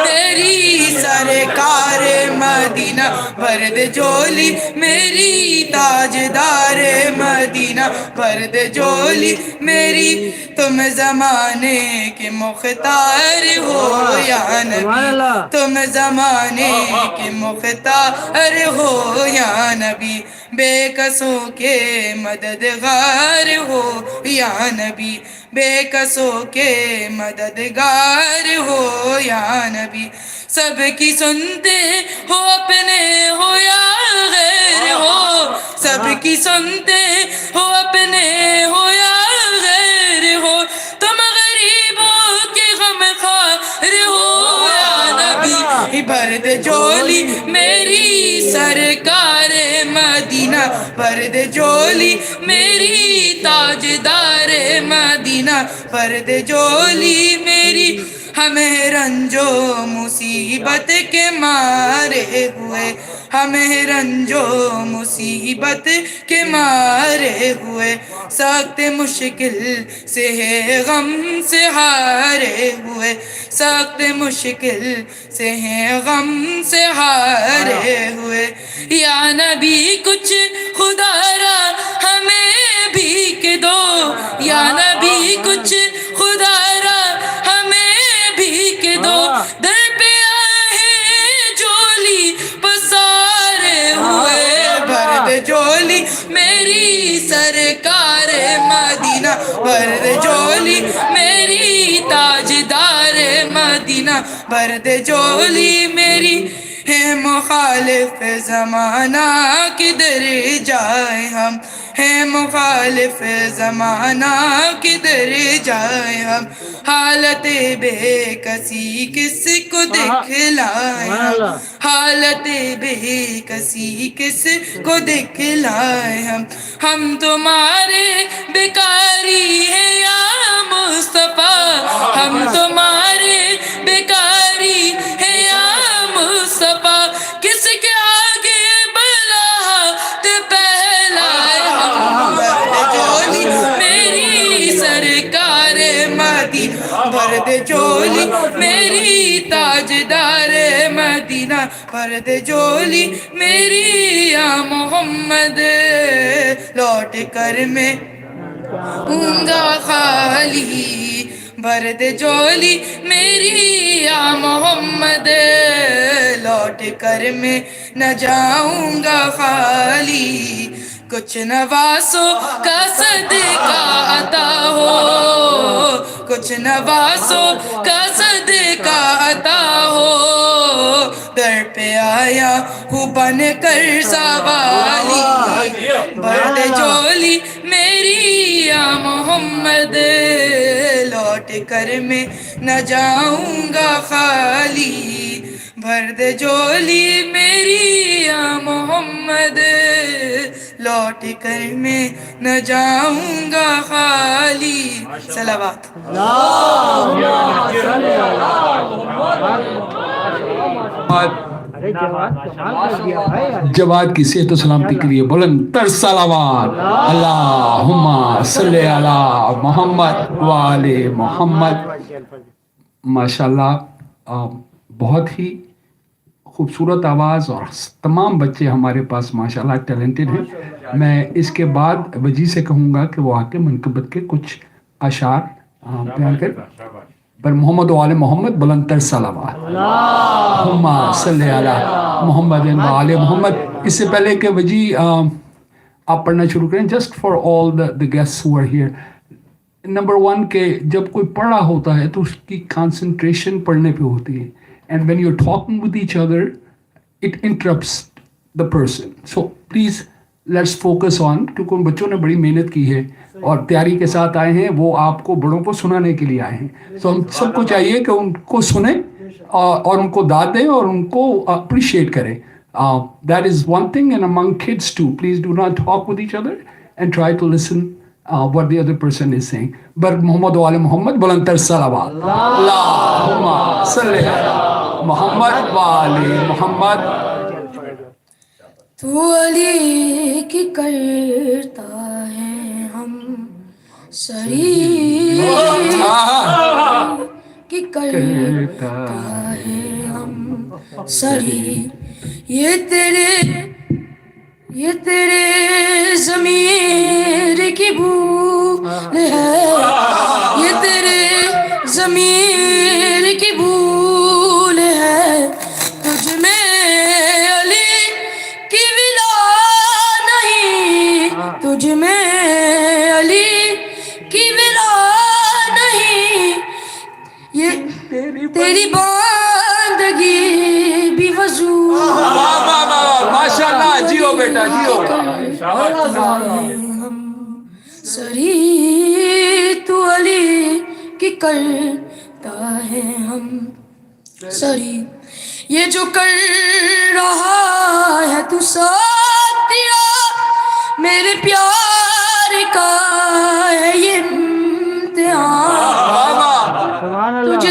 تیری سرکار مدینہ بھر دے جولی میری تاجدار مدینہ. بھر دے جولی میری تم زمانے کے مختار ہو یا نبی, تم زمانے کے مختار ہو یا نبی. بے کسوں کے مددگار ہو یا نبی, بے کسوں کے مددگار ہو یا نبی. سب کی سنتے ہو اپنے ہو یا غیر ہو, سب کی سنتے ہو اپنے ہو یا غیر ہو. تم غریبوں کے غم خوار ہو یا نبی. بھر دے جولی میری سرکار مدینہ, بھر دے جولی میری تاجدار مدینہ. بھر دے جولی میری ہمیں رنجو مصیبت کے مارے ہوئے، ہمیں رنجو مصیبت کے مارے ہوئے، سخت مشکل سے ہے غم سے ہارے ہوئے، سخت مشکل سے ہے غم سے ہارے ہوئے، یا نبی کچھ خدا را ہمیں بھیک دو، یا نبی کچھ خدا را ہمیں بھیک دو، در پہ آئے جولی پسارے ہوئے، بھر دے جولی میری سرکار مدینہ، بھر دے جولی میری تاجدار مدینہ، بھر دے جولی میری، ہے مخالف زمانہ کدھر جائے ہم، ہے مخالف زمانہ کدھر جائے ہم، حالت بے کسی کس کو دکھلائے ہم، حالت بے کسی کس کو دکھلائے ہم تمہارے بیکاری ہیں یا مصطفیٰ، ہم تمہارے بیکاری ہیں یا مصطفیٰ، کس کے آگے بلات پہلائے ہم، بھر جولی میری سرکار مدینہ، بھر دے جولی میری تاجدار مدینہ، بھر دے جولی میری یا محمد، لوٹ کر میں ہوں گا خالی، بھر دے جولی میری یا محمد، لوٹ کر میں نہ جاؤں گا خالی، کچھ نواسوں کا صدقہ عطا ہو، کچھ نواسوں کا صدقہ عطا ہو، در پہ آیا ہوں بن کر سوالی، بھر دے جولی میری یا محمد، لوٹ کر میں نہ جاؤں گا خالی، بھر دے جولی میری یا محمد، لوٹ کر میں نہ جاؤں گا خالی، صلوات۔ جواد کی صحت و سلامتی کے لیے بلند تر صلوات، اللہم صلی علی محمد وآل محمد۔ ماشاءاللہ بہت ہی خوبصورت آواز، اور تمام بچے ہمارے پاس ماشاءاللہ ٹیلنٹڈ ہیں۔ میں اس کے بعد وجی سے کہوں گا کہ وہ آ کے منقبت کے کچھ اشعار بیان کریں، پر محمد و آل محمد بلند تر صلوات، اللہم صلی علی محمد و آل محمد۔ اس سے پہلے کہ وجی آپ پڑھنا شروع کریں، just for all the guests who are here، number 1 کہ جب کوئی پڑھ رہا ہوتا ہے تو اس کی کانسنٹریشن پڑھنے پہ ہوتی ہے، and when you're talking with each other it interrupts the person, so please let's focus on، کیونکہ ان بچوں نے بڑی محنت کی ہے اور تیاری کے ساتھ آئے ہیں، وہ آپ کو بڑوں کو سنانے کے لیے آئے ہیں، تو ہم سب کو چاہیے کہ ان کو سنیں اور ان کو داد دیں اور ان کو اپریشیٹ کریں۔ That is one thing, and among kids too, please do not talk with each other and try to listen what the other person is saying. But Muhammad wa ali Muhammad بلند تر صلوات، اللہم صلی علی محمد و آل محمد۔ تو علی کی کرتا ہے ہم سری، کی کرتا ہے ہم سری، یہ تیرے ضمیر کی بھول ہے، یہ تیرے ضمیر کی بھول ہے، تجھ میں علی کی ولا نہیں، تجھ میں علی کی ولا نہیں، یہ تیری بندگی بھی وضو، ماشاءاللہ، جیو بیٹا جیو۔ سری تو علی کی کرتا ہے ہم سری، یہ جو کر رہا ہے تو ساتھیا میرے پیار کا ہے یہ امتحان، تجھ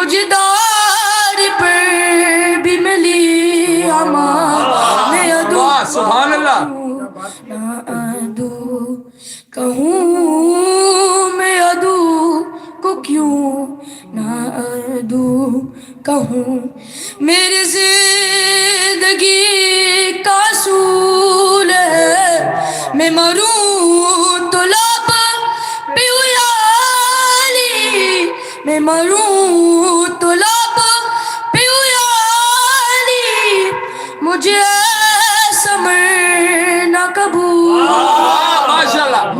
مجھے دار پر بھی ملی امان ادو واہ سبحان اللہ نہ ادو کہوں میں ادو کو کیوں نہ ادو کہوں میری زندگی کا اصول ہے میں مروں تو لب پیوں یا علی میں مروں تو لب پیوں یا علی مجھے سمرنا قبول ماشاء اللہ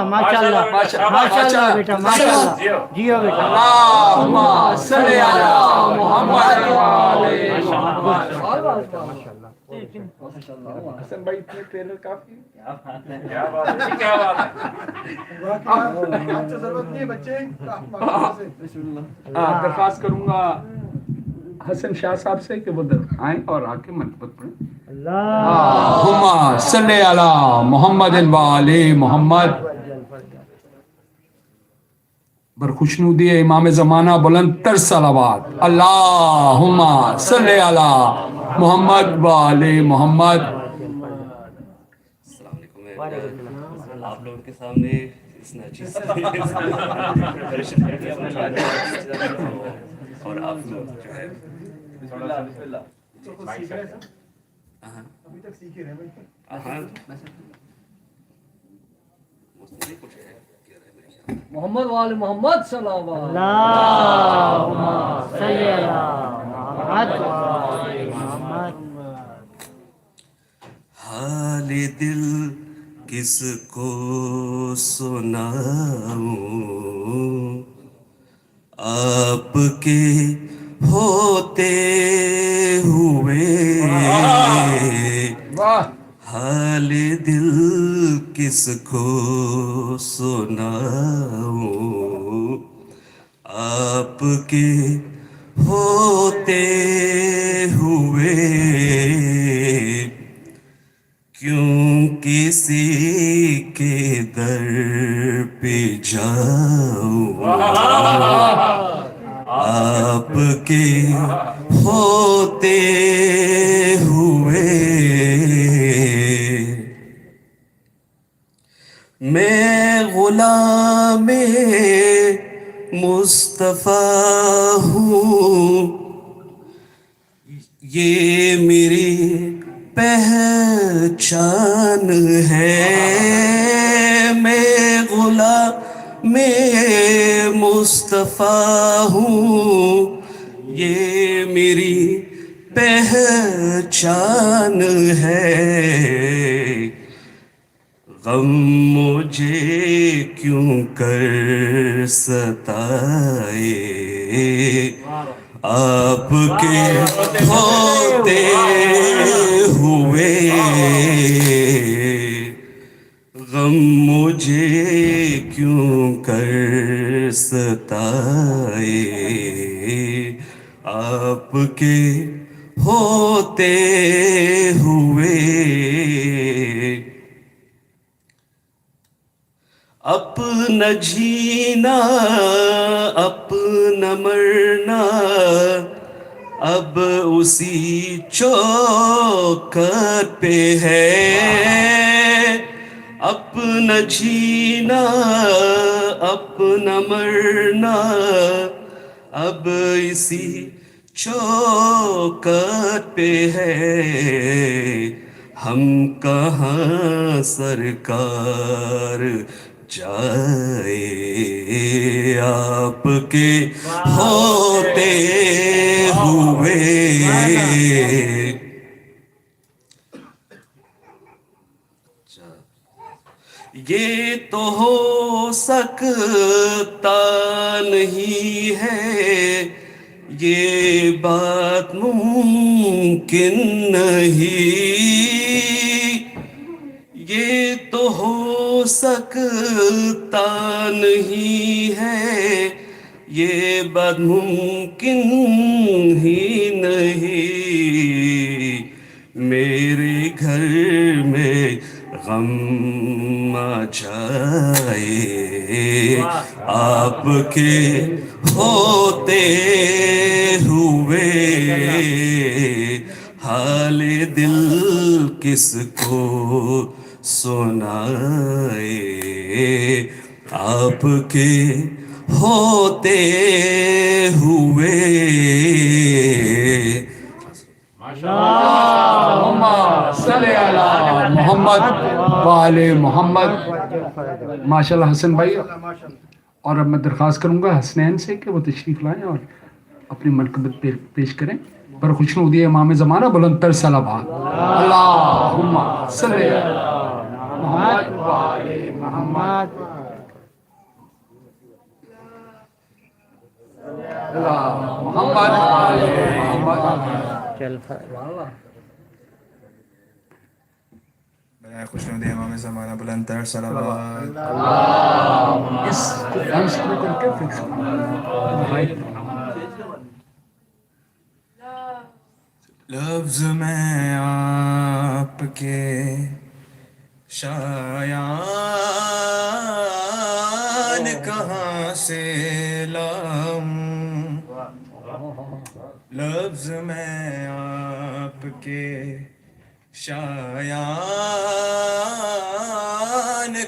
ماشاءاللہ ماشاءاللہ ماشاءاللہ بیٹا ماشاءاللہ جیو بیٹا اللہم صلی علی محمد وآلِ محمد حسن بھائی اتنے ٹریلر کافی درخواست کروں گا حسن شاہ صاحب سے کہ وہ آئیں اور آ کے منقبت پڑھیں اللہم صلی علی محمد وآلِ محمد برخوشنودی امام زمانہ بلند تر صلوات اللہم صلی علی محمد وآلِ محمد السلام علیکم آپ لوگوں کے سامنے اس ناچیز اور آپ لوگ جو ہے محمد وآل محمد صلی اللہ اللہم صلی اللہ محمد حال دل کس کو سناؤں آپ کے ہوتے ہوئے حال دل کس کو سناؤں آپ کے ہوتے ہوئے کیوں کسی کے در پہ جاؤں آپ کے ہوتے ہوئے میں غلام مصطفیٰ ہوں یہ میری پہچان ہے میں غلام مصطفیٰ ہوں یہ میری پہچان ہے غم مجھے کیوں کر ستائے آپ کے ہوتے ہوئے غم مجھے کیوں کر ستائے آپ کے ہوتے ہوئے اپنا جینا اپنا مرنا اب اسی چوکٹ پہ ہے اپنا جینا اپنا مرنا اب اسی چوکٹ پہ ہے ہم کہاں سرکار جائے آپ کے ہوتے ہوئے یہ تو ہو سکتا نہیں ہے یہ بات ممکن نہیں یہ تو ہو سکتا نہیں ہے یہ بات ممکن ہی نہیں میرے گھر میں غم جائے آپ کے ہوتے ہوئے حال دل کس کو سنائے آپ کے ہوتے ہوئے اللہم صلی علی محمد وآل محمد. ماشاءاللہ حسن بھائی. اور اب میں درخواست کروں گا حسنین سے کہ وہ تشریف لائیں اور اپنی منقبت پیش کریں. پر خوشنودی امام زمانہ بلند تر صلوات. اللہم صلی علی محمد وآل محمد. محمد وآل محمد. خوشنودی امام زمانہ بلند تر صلوات. اس کو ڈانس شروع کر کے فکس لفظ میں آپ کے شایان کہاں سے لاؤں لفظ میں آپ کے شایان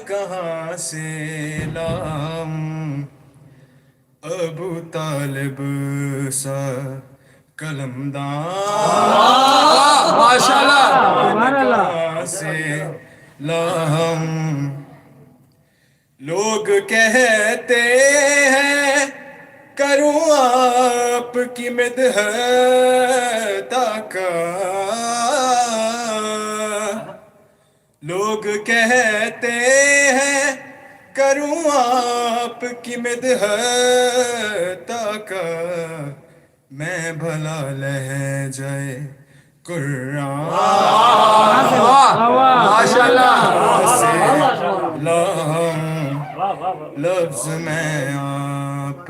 کہاں سے لاؤں ابو طالب سا قلمدان کہاں سے لاؤں لوگ کہتے ہیں کروں آپ کی مدحت آقا لوگ کہتے ہیں کروں آپ کی مدحت آقا میں بھلا لہجہ قرآن لاؤں لفظ میں آپ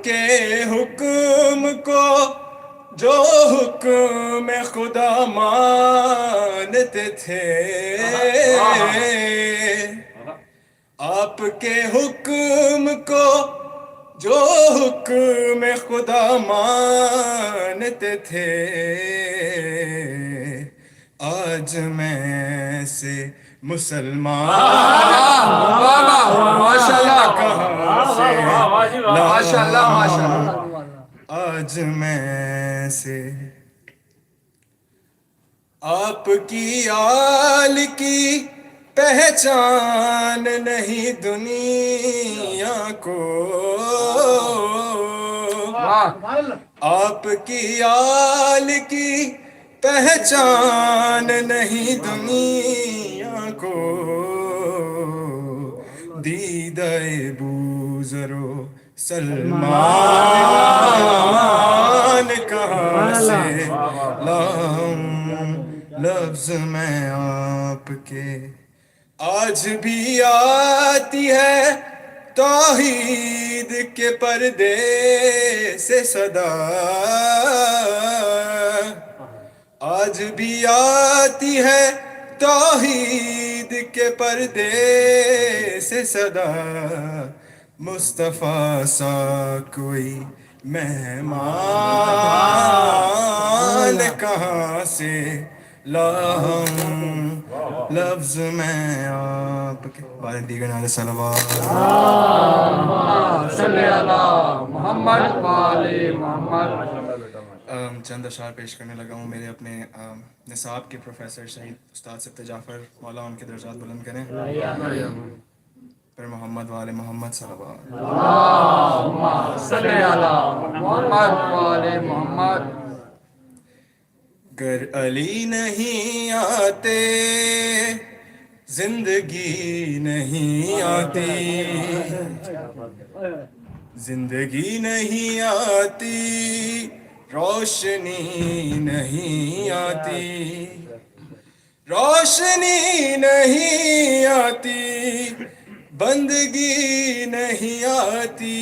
کے حکم کو جو حکم خدا مانتے تھے آپ کے حکم کو جو حکم خدا مانتے تھے آج میں سے مسلمان آج میں سے آپ کی آل کی پہچان نہیں دنیا کو آپ کی آل کی پہچان نہیں دنیا کو دیدہ بوذر و سلمان کہاں سے لاؤں لفظ میں آپ کے آج بھی آتی ہے توحید کے پردے سے صدا آج بھی آتی ہے توحید کے پردے سے صدا مصطفیٰ سا کوئی مہمان کہاں سے لاؤں لفظ میں آپ کے بارے دیگر نال صلوات صلی علی محمد وآل محمد. چند اشعار پیش کرنے لگا ہوں میرے اپنے نصاب کے پروفیسر شہید استاد سبت جعفر مولا ان کے درجات بلند کریں پھر محمد وآل محمد صلوات. اللہم صلی علی محمد وآل محمد. گر علی نہیں آتے زندگی نہیں آتی زندگی نہیں آتی روشنی نہیں آتی روشنی نہیں آتی بندگی نہیں آتی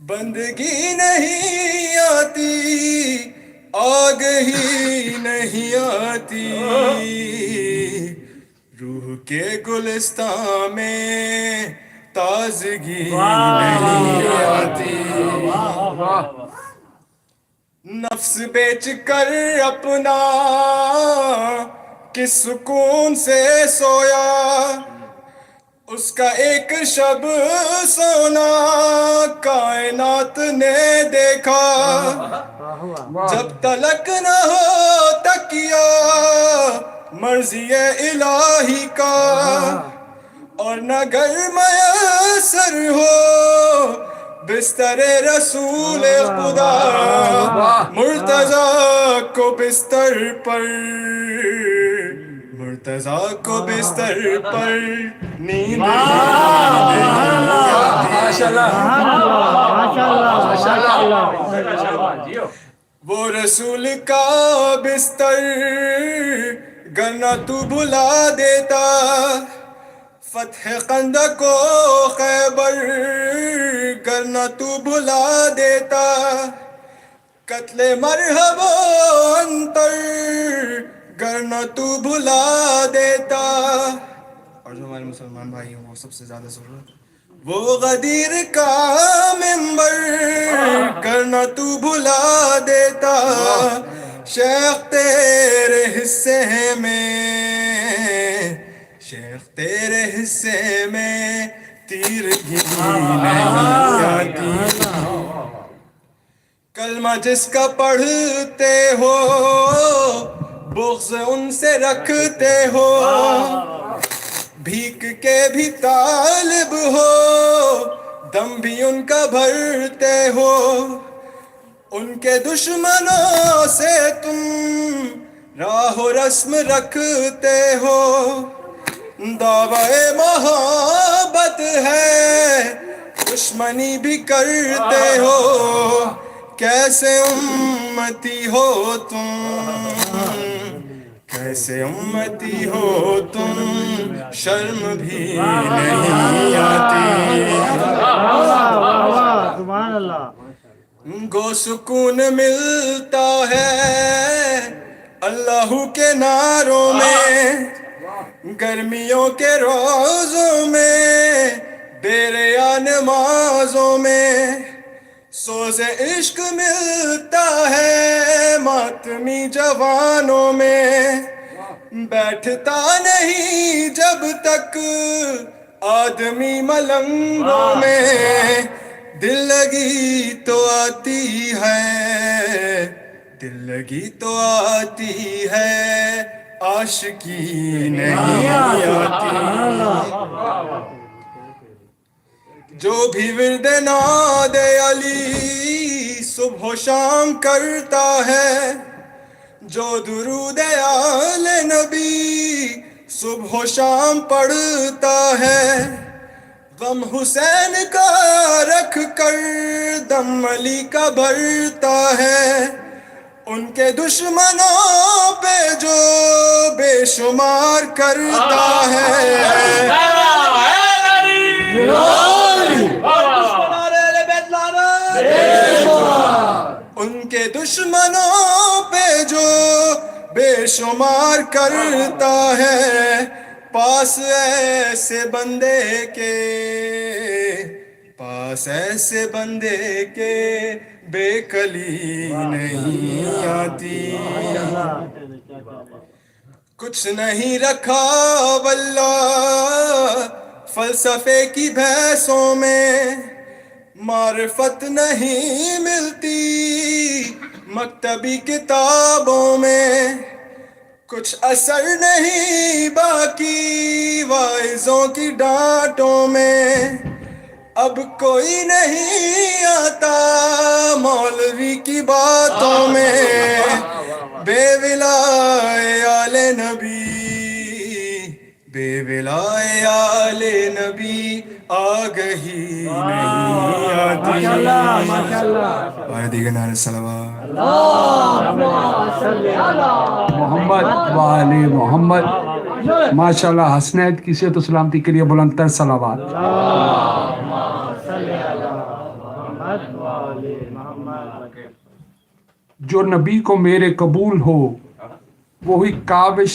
بندگی نہیں آتی آگہی نہیں آتی روح کے گلستان میں تازگی نہیں آتی، نفس بیچ کر اپنا کس سکون سے سویا، اس کا ایک شب سونا کائنات نے دیکھا، جب تلک نہ ہو تکیا مرضی الہی کا، اور نہ گھر میسر ہو بستر رسول خدا، مرتضیٰ کو بستر پر، مرتضیٰ کو بستر پر نیند وہ رسول کا بستر گرنا تو بھلا دیتا، فتح خندق و خیبر گرنا تو بھلا دیتا، قتل مرحب و انتر گرنا تو بھلا دیتا، اور جو ہمارے مسلمان بھائی ہیں وہ سب سے زیادہ ضرورت، وہ غدیر کا ممبر کرنا تو بھلا دیتا، شیخ تیرے حصے میں، شیخ تیرے حصے میں تیرگی نہیں آتی، کلمہ جس کا پڑھتے ہو بغض ان سے رکھتے ہو، بھیک کے بھی طالب ہو دم بھی ان کا بھرتے ہو، ان کے دشمنوں سے تم راہ و رسم رکھتے ہو، دعوی محبت ہے دشمنی بھی کرتے ہو، کیسے امتی ہو تم، کیسے امتی ہو تم، شرم بھی نہیں آتی، سبحان اللہ۔ گو سکون ملتا ہے اللہ کے ناروں میں، گرمیوں کے روزوں میں بیریا نمازوں میں، سوز عشق ملتا ہے ماتمی جوانوں میں، بیٹھتا نہیں جب تک آدمی ملنگوں میں، دل لگی تو آتی ہے، دل لگی تو آتی ہے، عاشقی نہیں آتی، جو بھی ورد ناد علی صبح و شام کرتا ہے، جو درود آل نبی صبح و شام پڑھتا ہے، غم حسین کا رکھ کر دم علی کا بھرتا ہے، ان کے دشمنوں پہ جو بے شمار کرتا ہے، ان کے دشمنوں پہ جو بے شمار کرتا ہے، پاس ایسے بندے کے، پاس ایسے بندے کے بے کلی نہیں آتی، کچھ نہیں رکھا واللہ فلسفے کی بحثوں میں، معرفت نہیں ملتی مکتبی کتابوں میں، کچھ اثر نہیں باقی واعظوں کی ڈانٹوں میں، اب کوئی نہیں آتا مولوی کی باتوں میں، بے ولائے آل نبی، بے ولائے آل نبی آگہی نہیں آتی، اور دیگر نعرہ صلوات، محمد وآل محمد، ماشاءاللہ حسنید کی صحت و سلامتی کے لیے بلند تر صلوات۔ جو نبی کو میرے قبول ہو وہی کاوش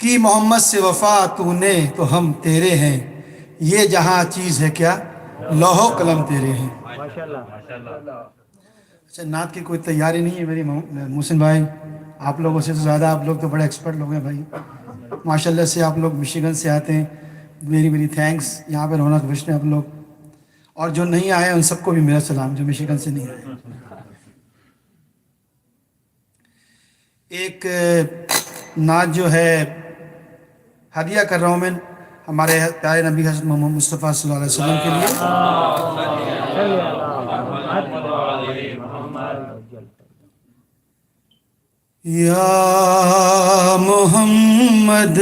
کی محمد سے وفا تو نے تو ہم تیرے ہیں، یہ جہاں چیز ہے کیا لوح و قلم تیرے ہیں۔ اچھا نعت کی کوئی تیاری نہیں ہے میری محسن بھائی، آپ لوگوں سے تو زیادہ، آپ لوگ تو بڑے ایکسپرٹ لوگ ہیں بھائی ماشاءاللہ سے، آپ لوگ مشیگن سے آتے ہیں، میری تھینکس، یہاں پہ رونق بخشتے ہیں آپ لوگ، اور جو نہیں آئے ان سب کو بھی میرا سلام جو مشیگن سے نہیں آئے۔ ایک نعت جو ہے ہدیہ کر رہا ہوں میں ہمارے پیارے نبی حضرت محمد مصطفیٰ صلی اللہ علیہ وسلم کے لیے۔ یا محمد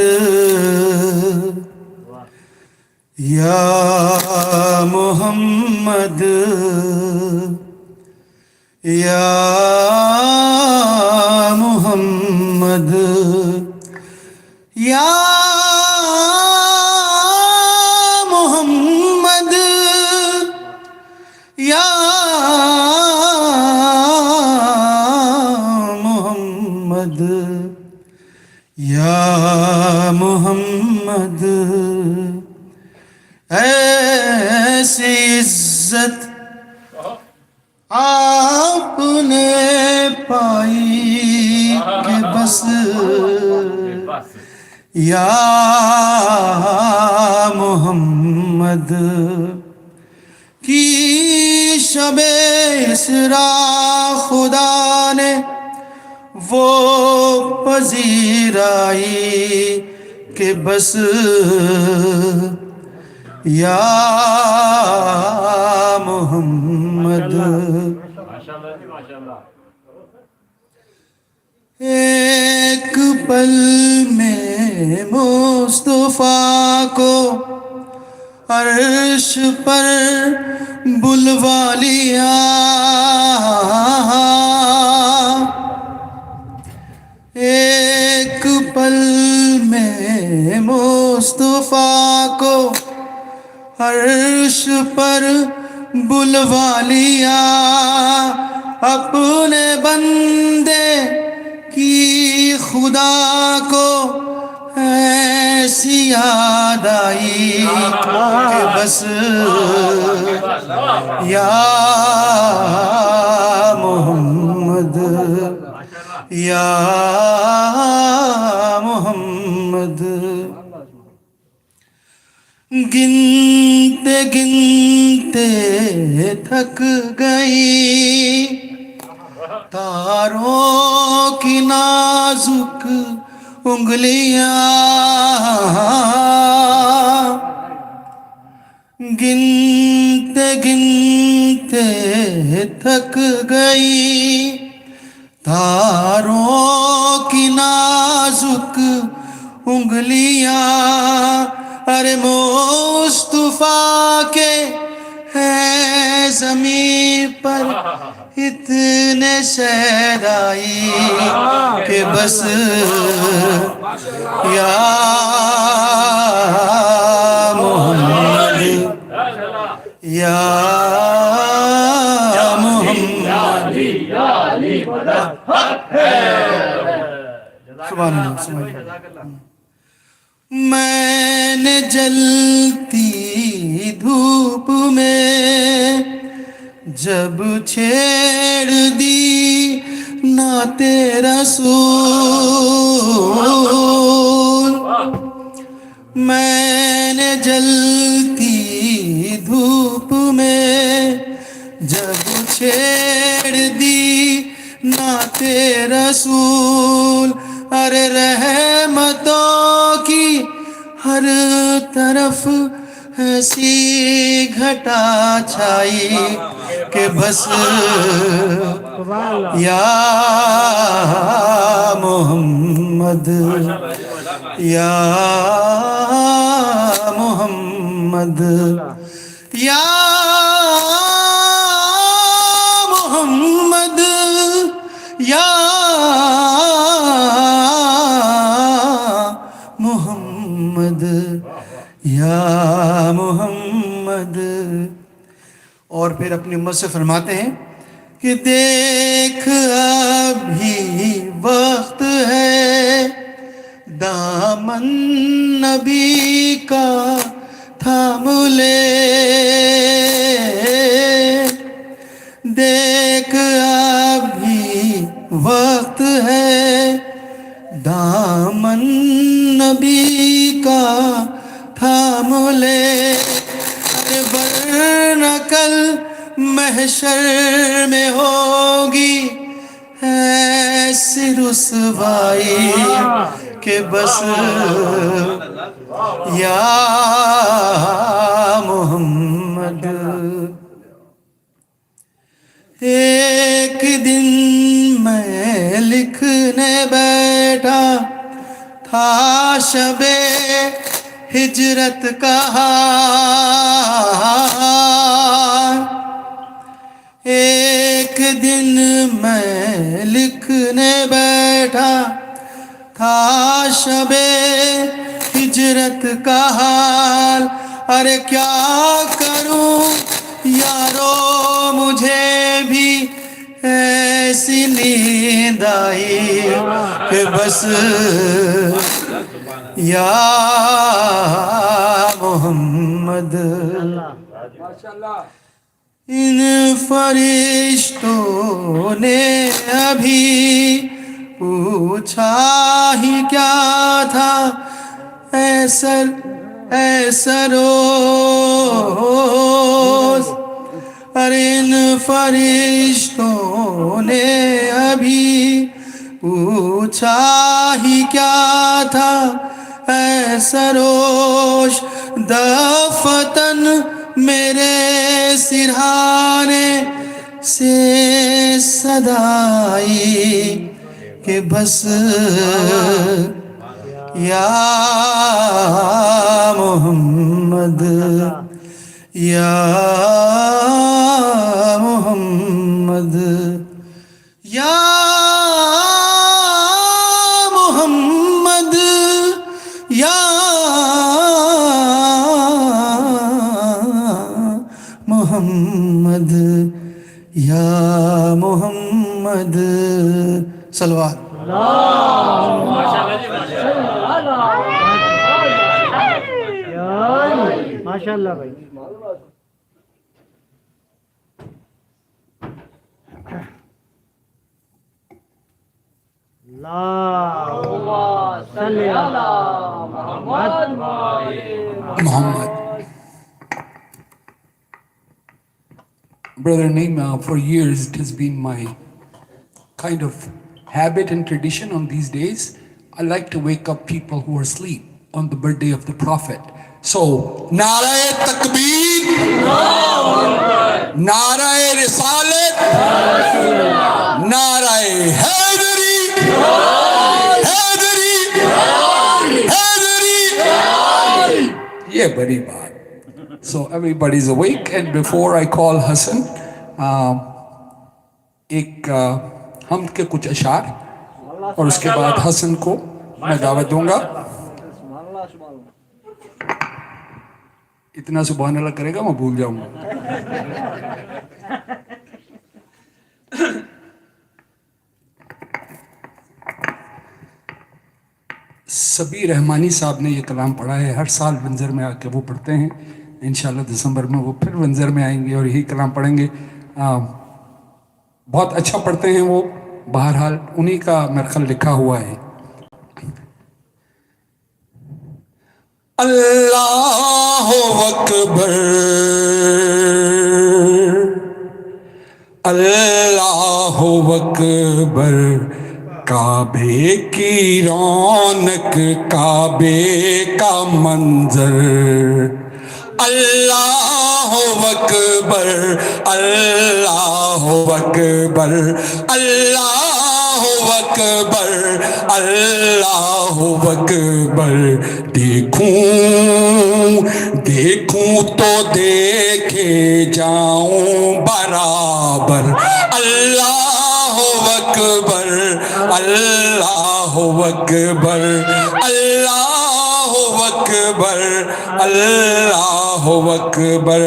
یا محمد یا محمد یا محمد یا محمد یا محمد، ایسی عزت آپ نے پائی کہ بس یا محمد کی شب اسراء خدا نے وہ پذیرائی کہ بس یا محمد، ایک پل میں مصطفیٰ کو عرش پر بلوا لیا، ایک پل میں مصطفیٰ کو عرش پر بلوا لیا، اپنے بندے کی خدا کو ایسی یاد آئی کہ بس یا محمد یا محمد، گنتے گنتے تھک گئی تاروں کی نازک انگلیاں، گنتے گنتے تھک گئی تاروں کی نازک انگلیاں، ارے مصطفیٰ کے ہے زمین پر اتنے شہدائی کہ بس یا محمد یا محمد، سبحان اللہ سبحان اللہ۔ میں نے جلتی دھوپ میں جب چھیڑ دی نعت رسول، میں نے جلتی دھوپ میں جب چھیڑ دی نعت رسول، ارے رحمتوں کی ہر طرف ایسی گھٹا چھائی کہ بس یا محمد یا محمد یا محمد یا محمد یا محمد، اور پھر اپنی امت سے فرماتے ہیں کہ دیکھ ابھی وقت ہے دامن نبی کا تھام لے، دیکھ اب بھی وقت ہے، دامن نبی کا تھام لے، ورنہ کل محشر میں ہوگی ایسی رسوائی کہ بس یا محمد۔ ایک دن میں لکھنے بیٹھا تھا شب ہجرت کا حال، ایک دن میں لکھنے بیٹھا تھا شب ہجرت کا حال، ارے کیا کروں یارو مجھے بھی ایسی نیند آئی کہ بس یا محمد۔ ان فرشتوں نے ابھی پوچھا ہی کیا تھا ایسا روز، ارے ان فرشتوں نے ابھی پوچھا ہی کیا تھا ایسا روز، دفتن میرے سرہانے سے صدائی کہ بس یا محمد، یا محمد، یا محمد، یا محمد، یا محمد، صلوات۔ ماشاء اللہ بھائی، اللہم صلی علی محمد۔ Brother Naim, for years it has been my kind of habit and tradition on these days. I like to wake up people who are asleep on the birthday of the Prophet. So, Narae Takbir, Narae Risalat, Narae Haidari, Haidari, Haidari. Yeah, badi baat. So everybody's awake, and before I call Hassan, ایک حمد کے کچھ اشعار اور اس کے بعد حسن کو میں دعوت دوں گا۔ اتنا سبحان اللہ کرے گا میں بھول جاؤں گا۔ سبی رحمانی صاحب نے یہ کلام پڑھا ہے، ہر سال ونزر میں آ کے وہ پڑھتے ہیں، انشاءاللہ دسمبر میں وہ پھر ونزر میں آئیں گے اور یہی کلام پڑھیں گے۔ بہت اچھا پڑھتے ہیں وہ، بہرحال انہی کا میرے خیال لکھا ہوا ہے۔ اللہ اکبر، اللہ اکبر، کعبے کی رونق، کعبے کا منظر، اللہ اکبر، اللہ اکبر، اللہ اکبر، اللہ اکبر، دیکھوں دیکھوں تو دیکھے جاؤں برابر، اللہ اکبر، اللہ اکبر، اللہ اکبر، اللہ اکبر۔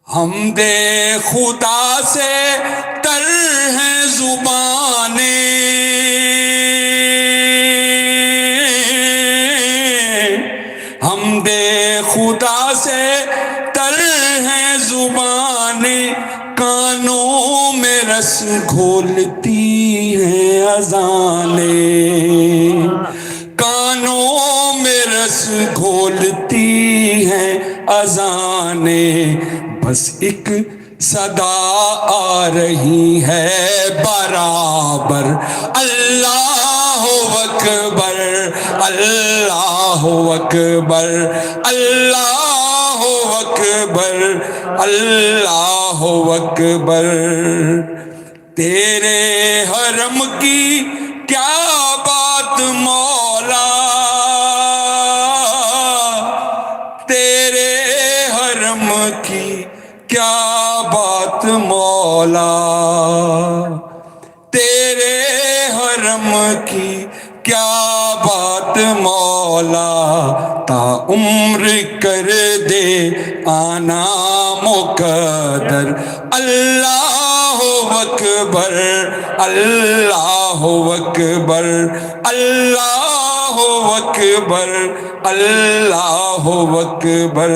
حمد خدا سے تر ہیں زبانیں، زبانیں کانوں میں رس گھولتی ہیں اذانیں، کانوں میں رس گھولتی ہیں اذانیں، بس ایک صدا آ رہی ہے برابر، اللہ اکبر اللہ اکبر اللہ اکبر اللہ اکبر، تیرے حرم کی کیا بات مولا، تیرے حرم کی کیا بات مولا، تیرے حرم کی کیا بات مولا، تا عمر کر دے آنا مقدر، اللہ اکبر اللہ اکبر اللہ اکبر اللہ اکبر،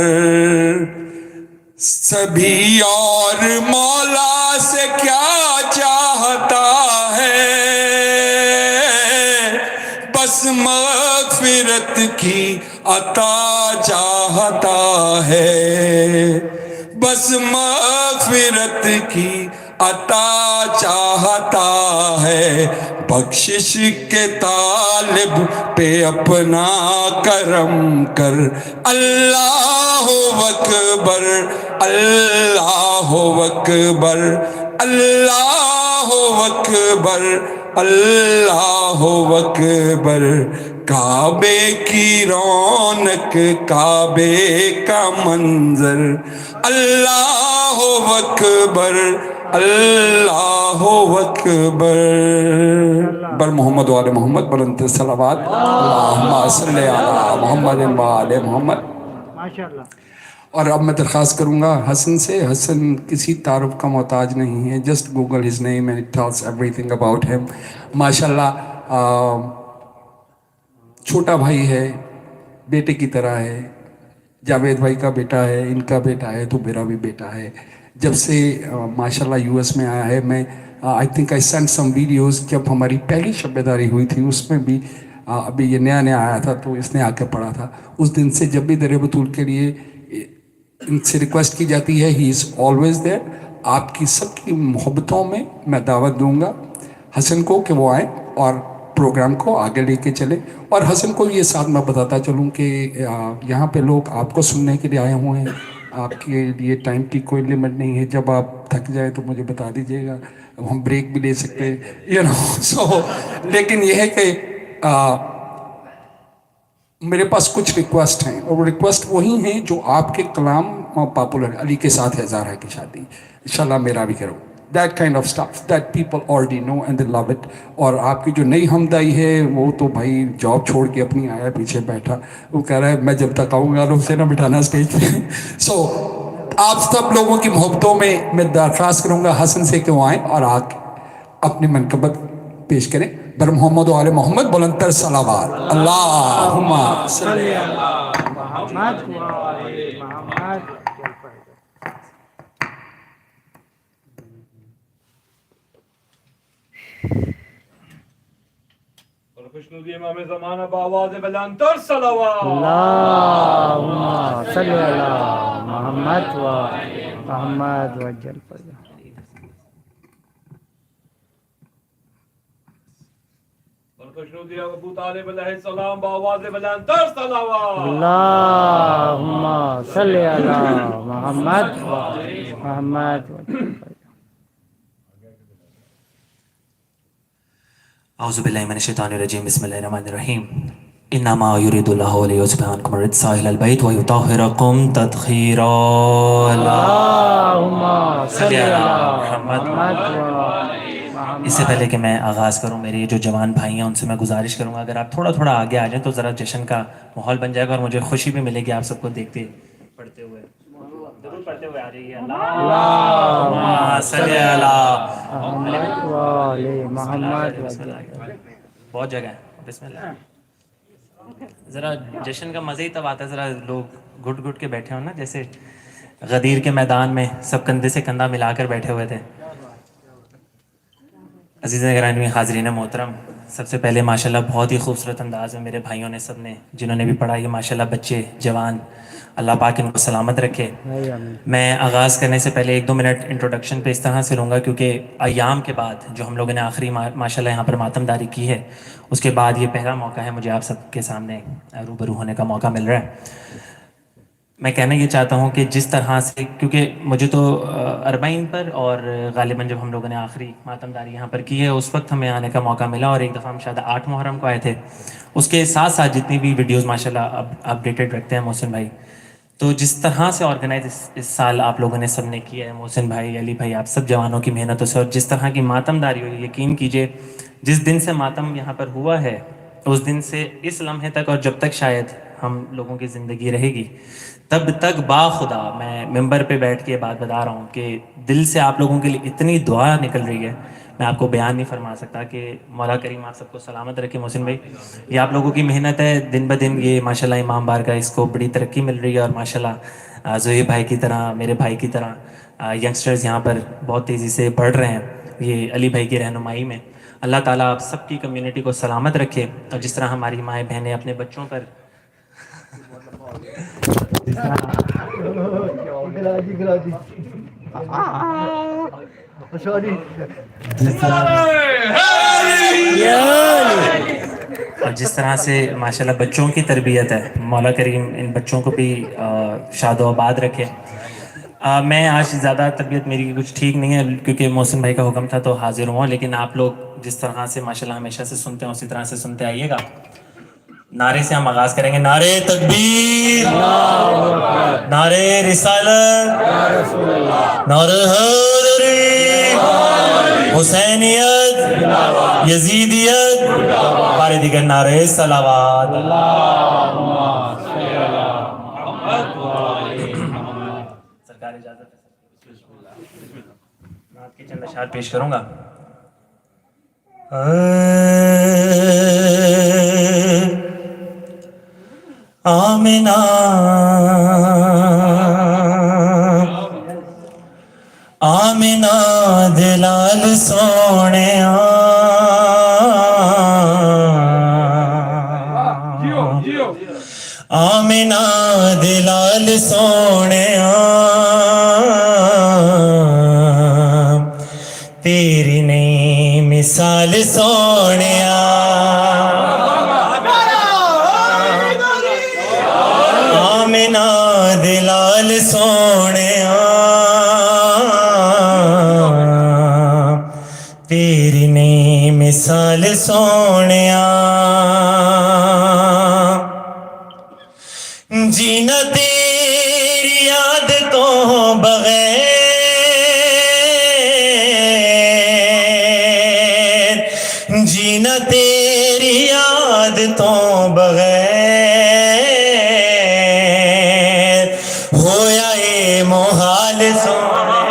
سبھی اور مولا سے کیا چاہتا ہے، بس مغفرت کی عطا چاہتا ہے، بس مغفرت کی عطا چاہتا ہے، بخشش کے طالب پہ اپنا کرم کر، اللہ اکبر اللہ اکبر اللہ اکبر اللہ اکبر، کعبے کی رونق کعبے کا منظر، اللہ اکبر اللہ اکبر، بر محمد و آل محمد بلند صلوات، اللہم صلی علی محمد و آل محمد۔ اور اب میں درخواست کروں گا حسن سے، حسن کسی تعارف کا محتاج نہیں ہے، just Google his name and it tells every thing about ہم، ماشاءاللہ چھوٹا بھائی ہے، بیٹے کی طرح ہے، جاوید بھائی کا بیٹا ہے، ان کا بیٹا ہے تو میرا بھی بیٹا ہے، جب سے ماشاءاللہ یو ایس میں آیا ہے، میں I think I send some videos, جب ہماری پہلی شب بیداری ہوئی تھی اس میں بھی ابھی یہ نیا نیا آیا تھا تو اس نے آ کے پڑھا تھا، اس دن سے جب بھی در بطول کے لیے ان سے ریکویسٹ کی جاتی ہے، ہی از آلویز دیر، آپ کی سب کی محبتوں میں دعوت دوں گا حسن کو کہ وہ آئیں اور پروگرام کو آگے لے کے چلے، اور حسن کو یہ ساتھ میں بتاتا چلوں کہ یہاں پہ لوگ آپ کو سننے کے لیے آئے ہوئے ہیں، آپ کے لیے ٹائم کی کوئی لمٹ نہیں ہے، جب آپ تھک جائے تو مجھے بتا دیجیے گا، ہم بریک بھی لے سکتے ہیں سو، لیکن یہ ہے کہ میرے پاس کچھ ریکویسٹ ہیں، اور وہ ریکویسٹ وہی ہیں جو آپ کے کلام پاپولر، علی کے ساتھ ہے زہرا کی شادی، انشاءاللہ میرا بھی کرو، that kind of stuff that people already know and they love it، اور آپ کی جو نئی حمدائی ہے وہ تو بھائی جاب چھوڑ کے اپنی آیا پیچھے بیٹھا، وہ کہہ رہا ہے میں جب تک آؤں گا اسے نہ بٹھانا اسٹیج پہ، سو آپ سب لوگوں کی محبتوں میں درخواست کروں گا حسن سے کہ وہ آئیں اور آ کے اپنی منقبت پیش کریں، بر محمد و آل محمد بلند تر صلوات، اللہم صلی علی محمد و آل محمد۔ اور خوشنودی امام زمانہ بآواز بلند تر صلوات، اللہم صلی علی محمد و آل محمد وجل فرجہ۔ خوشنودی ابو طالب علیہ السلام بآواز بلند تر صلوات، اللہم صلی علی محمد و آل محمد وجل فرجہ۔ اعوذ باللہ من الشیطان الرجیم، بسم اللہ الرحمن الرحیم، انما یرید اللہ لیذہب عنکم الرجس اہل البیت ویطہرکم تطہیرا، اللہم صلی علی محمد و آل محمد۔ اس سے پہلے کہ میں آغاز کروں، میرے جو جوان بھائی ہیں ان سے میں گزارش کروں گا اگر آپ تھوڑا تھوڑا آگے آ جائیں تو ذرا جشن کا ماحول بن جائے گا، اور مجھے خوشی بھی ملے گی آپ سب کو دیکھتے پڑھتے ہوئے، ضرور پڑھتے ہوئے آ جائیے، اللہم صلی علی محمد و آل محمد وجل۔ بہت جگہ ہے، بسم اللہ۔ ذرا جشن کا مزہ ہی تب آتا ہے ذرا لوگ گھٹ گھٹ کے بیٹھے ہوں نا، جیسے غدیر کے میدان میں سب کندھے سے کندھا ملا کر بیٹھے ہوئے تھے. عزیز گرامی حاضرین محترم، سب سے پہلے ماشاءاللہ بہت ہی خوبصورت انداز میں میرے بھائیوں نے سب نے جنہوں نے بھی پڑھا، یہ ماشاءاللہ بچے جوان، اللہ پاک ان کو سلامت رکھے. میں آغاز کرنے سے پہلے 1-2 منٹ انٹروڈکشن پہ اس طرح سے لوں گا کیونکہ ایام کے بعد جو ہم لوگوں نے آخری ماشاءاللہ یہاں پر ماتم داری کی ہے، اس کے بعد یہ پہلا موقع ہے مجھے آپ سب کے سامنے روبرو ہونے کا موقع مل رہا ہے. میں کہنا یہ چاہتا ہوں کہ جس طرح سے، کیونکہ مجھے تو اربعین پر اور غالباً جب ہم لوگوں نے آخری ماتم داری یہاں پر کی ہے اس وقت ہمیں آنے کا موقع ملا، اور ایک دفعہ ہم شاید 8 محرم کو آئے تھے. اس کے ساتھ ساتھ جتنی بھی ویڈیوز ماشاءاللہ اپڈیٹڈ رکھتے ہیں محسن بھائی، تو جس طرح سے آرگنائز اس سال آپ لوگوں نے سب نے کیا ہے، محسن بھائی، علی بھائی، آپ سب جوانوں کی محنتوں سے، اور جس طرح کی ماتم داری ہوئی، یقین کیجئے جس دن سے ماتم یہاں پر ہوا ہے اس دن سے اس لمحے تک، اور جب تک شاید ہم لوگوں کی زندگی رہے گی تب تک باخدا میں ممبر پہ بیٹھ کے بات بتا رہا ہوں کہ دل سے آپ لوگوں کے لیے اتنی دعا نکل رہی ہے، میں آپ کو بیان نہیں فرما سکتا کہ مولا کریم آپ سب کو سلامت رکھے. محسن بھائی، یہ آپ لوگوں کی محنت ہے، دن بدن یہ ماشاءاللہ امام بار کا اس کو بڑی ترقی مل رہی ہے، اور ماشاءاللہ زہیر بھائی کی طرح، میرے بھائی کی طرح ینگسٹرز یہاں پر بہت تیزی سے بڑھ رہے ہیں یہ علی بھائی کی رہنمائی میں. اللہ تعالیٰ آپ سب کی کمیونٹی کو سلامت رکھے، اور جس طرح ہماری مائیں بہنیں اپنے بچوں پر اور جس طرح سے ماشاءاللہ بچوں کی تربیت ہے، مولا کریم ان بچوں کو بھی شاد و آباد رکھے. میں آج زیادہ طبیعت میری کچھ ٹھیک نہیں ہے کیونکہ محسن بھائی کا حکم تھا تو حاضر ہوا، لیکن آپ لوگ جس طرح سے ماشاءاللہ ہمیشہ سے سنتے ہیں اسی طرح سے سنتے آئیے گا. نعرے سے ہم آغاز کریں گے. نعرے تکبیر، نعرے رسالت، نعرہ حیدری، حسینیت، یزیدیت، بارے دیگر نعرے صلوات. سرکار اجازت ہے نعت کے چند اشعار پیش کروں گا. آمنہ آمنہ دلال سونے آمنہ دلال سونے تیری نئی مثال سونے آمنہ دلال سونے تیری نئی مثال سونے جینا تیری عادتوں بغیر جینا تیری عادتوں بغیر ہویا اے محال سونے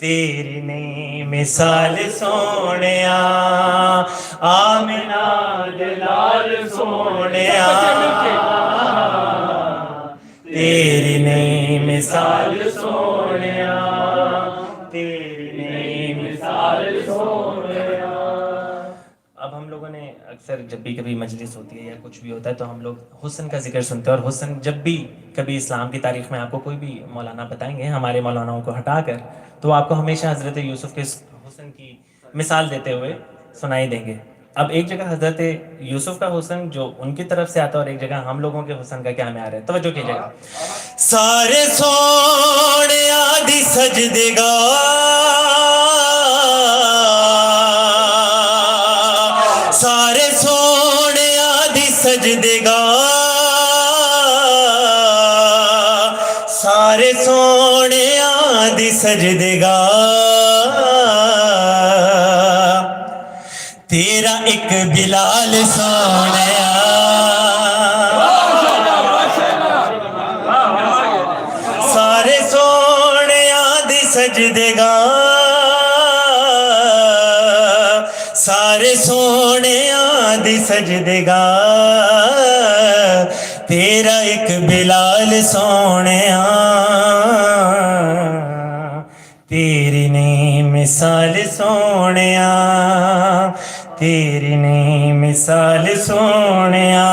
تیری نئی مثال سونے آمنہ دلال سونے تیری نئی مثال سونے تیری نئی مثال سونے. اب ہم لوگوں نے اکثر جب بھی کبھی مجلس ہوتی ہے یا کچھ بھی ہوتا ہے تو ہم لوگ حسن کا ذکر سنتے ہیں، اور حسن جب بھی کبھی اسلام کی تاریخ میں آپ کو کوئی بھی مولانا بتائیں گے ہمارے مولاناؤں کو ہٹا کر، تو آپ کو ہمیشہ حضرت یوسف کے حسن کی مثال دیتے ہوئے سنائی دیں گے. اب ایک جگہ حضرت یوسف کا حسن جو ان کی طرف سے آتا ہے اور ایک جگہ ہم لوگوں کے حسن کا کیا معیار ہے، توجہ کیجئے گا. سارے سونے آدھی سجدگار سارے سونے آدھی سجدگار سارے سونے آدھی سجدگار تیرا ایک بلال سونے سارے سونے آدھی سجدگار سارے سونے آدھی سجدگار تیرا ایک بلال سونیا تیری نہیں مثال سونیا تیری نہیں مثال سونیا.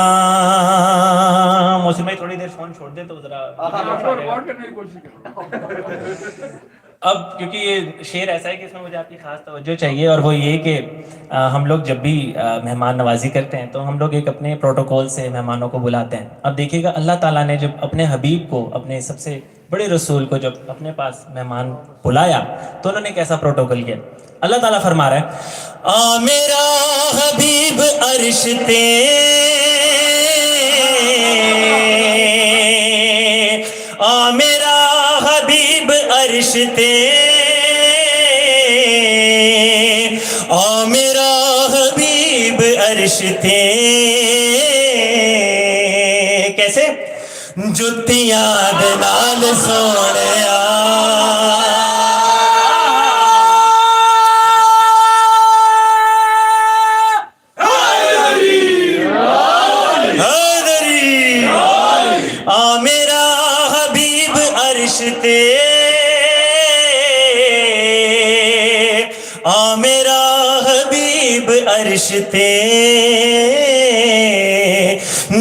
موسم بھائی تھوڑی دیر فون چھوڑ دے تو ذرا اب کیونکہ یہ شعر ایسا ہے کہ اس میں مجھے آپ کی خاص توجہ چاہیے، اور وہ یہ کہ ہم لوگ جب بھی مہمان نوازی کرتے ہیں تو ہم لوگ ایک اپنے پروٹوکول سے مہمانوں کو بلاتے ہیں. اب دیکھیے گا اللہ تعالیٰ نے جب اپنے حبیب کو، اپنے سب سے بڑے رسول کو جب اپنے پاس مہمان بلایا تو انہوں نے کیسا پروٹوکول کیا. اللہ تعالیٰ فرما رہا ہے آ میرا حبیب عرش تے آ میرا حبیب عرش تے آ میرا حبیب عرش تے. کیسے؟ جتیاں دے نال سونیا آ میرا حبیب عرش تے آ میرا حبیب عرش تے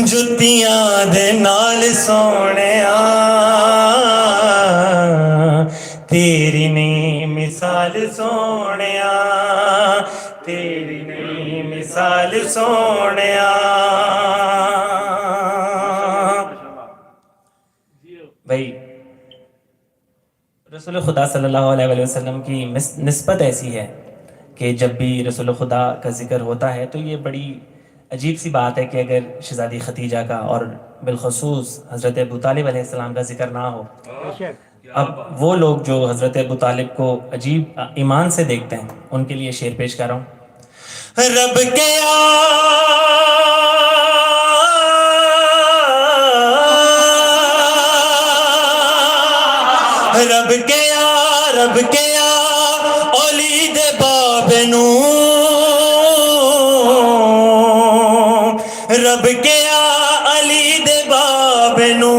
جتیاں دے نال سونیا تیری نہیں مثال سونیا تیری نہیں مثال سونیا. بھائی رسول خدا صلی اللہ علیہ وسلم کی نسبت ایسی ہے کہ جب بھی رسول خدا کا ذکر ہوتا ہے تو یہ بڑی عجیب سی بات ہے کہ اگر شہزادی ختیجہ کا اور بالخصوص حضرت ابو طالب علیہ السلام کا ذکر نہ ہو. اب وہ لوگ جو حضرت ابو طالب کو عجیب ایمان سے دیکھتے ہیں ان کے لیے شعر پیش کر رہا ہوں. رب کے رب کے رب کے اولی دے باب نو رب کے علی دے باب نو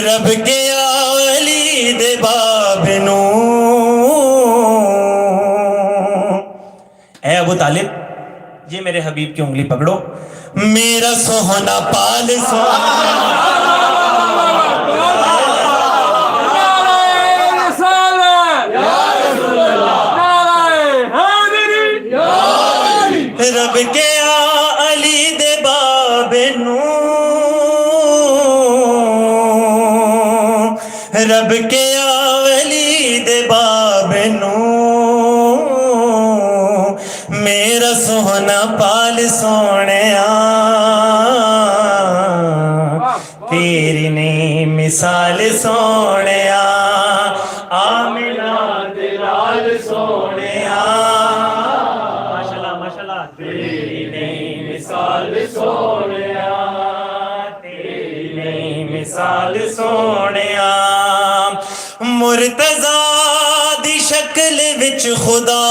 رب کے علی دے باب نو. اے ابو طالب یہ میرے حبیب کی انگلی پکڑو میرا سوہنا پال سوہنا رب کے علی دے باب نو رب کے علی دے باب نو میرا سوہنا پال سونیا تیری نہیں مثال سونیا آمنہ دے لال سونیا تیری نہیں مثال سونیا تیری نہیں مثال سونیا. مرتضیٰ دی شکل وچ خدا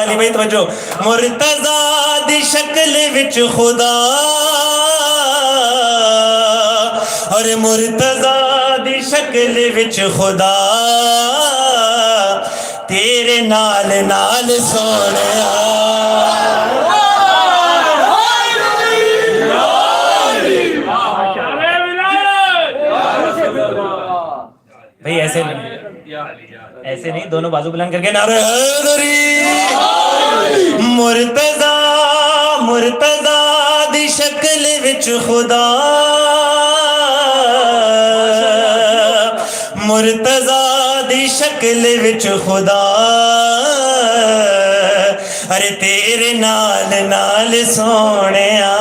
علی بھائی توجہ مرتضیٰ دی شکل وچ خدا اور مرتضیٰ دی شکل وچ خدا تیرے نال نال سونیا بھئی ایسے نہیں دونوں بازو بلند کر کے نعرہ حیدری. مرتضیٰ مرتضیٰ دی شکل وچ خدا مرتضیٰ دی شکل وچ خدا ارے تیرے نال نال سونیا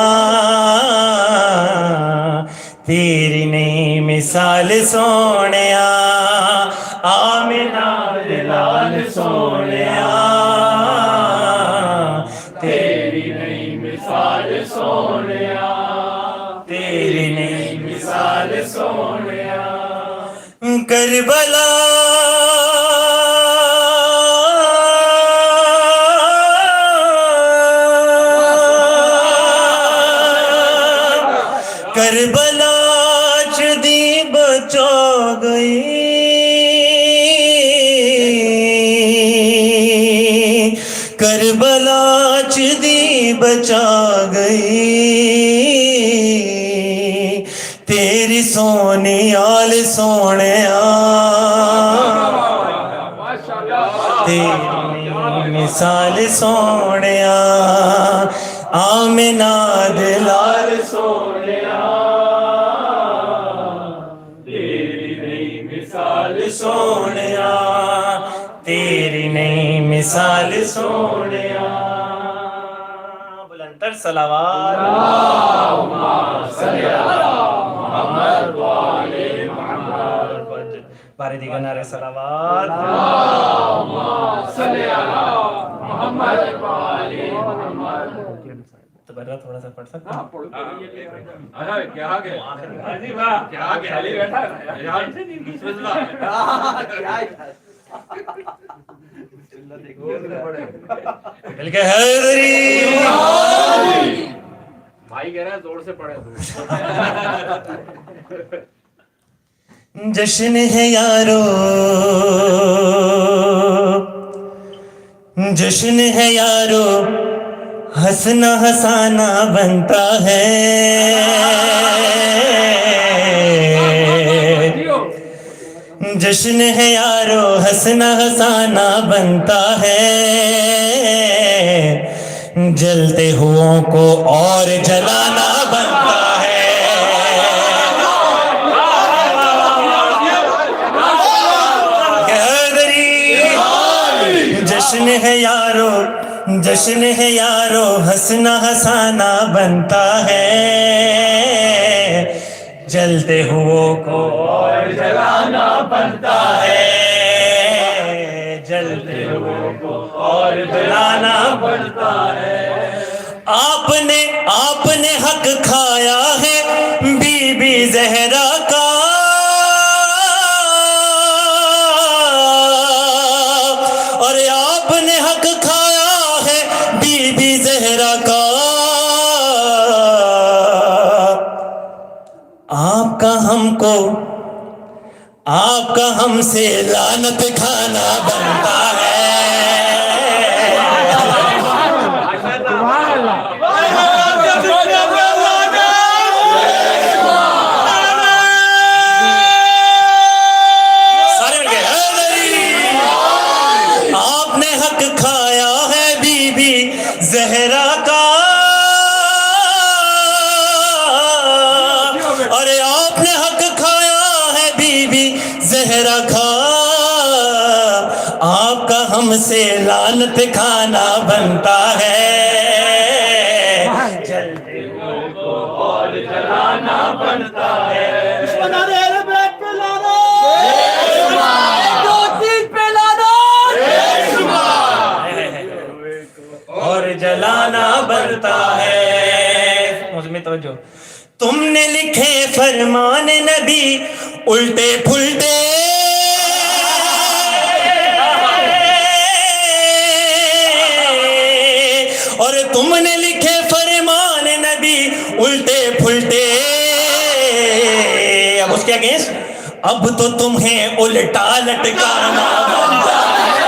تیری نہیں مثال سونیا آمنہ دے لال سونیا تیری نہیں مثال سونیا تیری نہیں مثال سونیا. کربلا کربلا چ دی بچا گئی کربلا چ دی بچا گئی تیری سونی آل سونیا تیری مثال سونیا آمنہ دلال سونیا تیری نئی مثال سونیا تیری نئی مثال سونیا بلندر صلوات بارے دیگر نعرے صلوات تبرہ تھوڑا سا پڑھ سکتا ہوں مل کے حیدری بھائی کہہ رہا ہے زور سے پڑھے جشن ہے یارو جشن ہے یارو ہنسنا ہنسانا بنتا ہے جشن ہے یارو ہنسنا ہنسانا بنتا ہے جلتے ہوں کو اور جلانا بنتا ہے جشن ہے یارو جشن ہے یارو ہنسنا ہنسانا بنتا ہے جلتے ہوئے کو اور جلانا بنتا ہے جلتے ہوئے کو اور جلانا بنتا ہے آپ نے حق کھایا ہے بی بی زہرا کا اور آپ نے حق کھایا ہے بی بی زہرا کا آپ کا ہم سے لعنت کھانا بنتا ہے آپ نے حق کھایا ہے بی بی زہرا کا اور آپ نے حق کھایا ہے بی بی زہرا کا آپ کا ہم سے لعنت کھانا بنتا ہے جلتے ہوئے کو اور جلانا بنتا ہے اور جلانا بنتا ہے مجھ توجہ تم نے لکھے فرمان نبی الٹے پھلٹے اور تم نے لکھے فرمان نبی الٹے پھلٹے اب اس کے اگینسٹ اب تو تمہیں الٹا لٹکانا بنتا ہے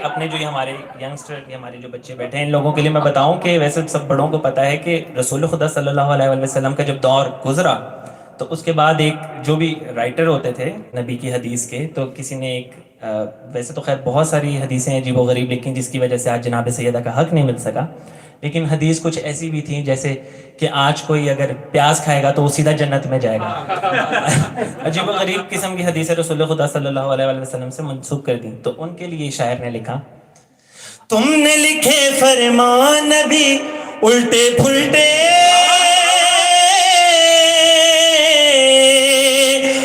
اپنے جو ہمارے ینگسٹر ہمارے جو بچے بیٹھے ہیں ان لوگوں کے لیے میں بتاؤں کہ ویسے سب بڑوں کو پتا ہے کہ رسول خدا صلی اللہ علیہ وسلم کا جب دور گزرا تو اس کے بعد ایک جو بھی رائٹر ہوتے تھے نبی کی حدیث کے تو کسی نے ایک ویسے تو خیر بہت ساری حدیثیں عجیب و غریب لکھی جس کی وجہ سے آج جناب سیدہ کا حق نہیں مل سکا لیکن حدیث کچھ ایسی بھی تھیں جیسے کہ آج کوئی اگر پیاز کھائے گا تو وہ سیدھا جنت میں جائے گا عجیب و غریب قسم کی حدیث رسول خدا صلی اللہ علیہ وسلم سے منسوخ کر دی تو ان کے لیے شاعر نے لکھا تم نے لکھے فرمان نبی الٹے پھلٹے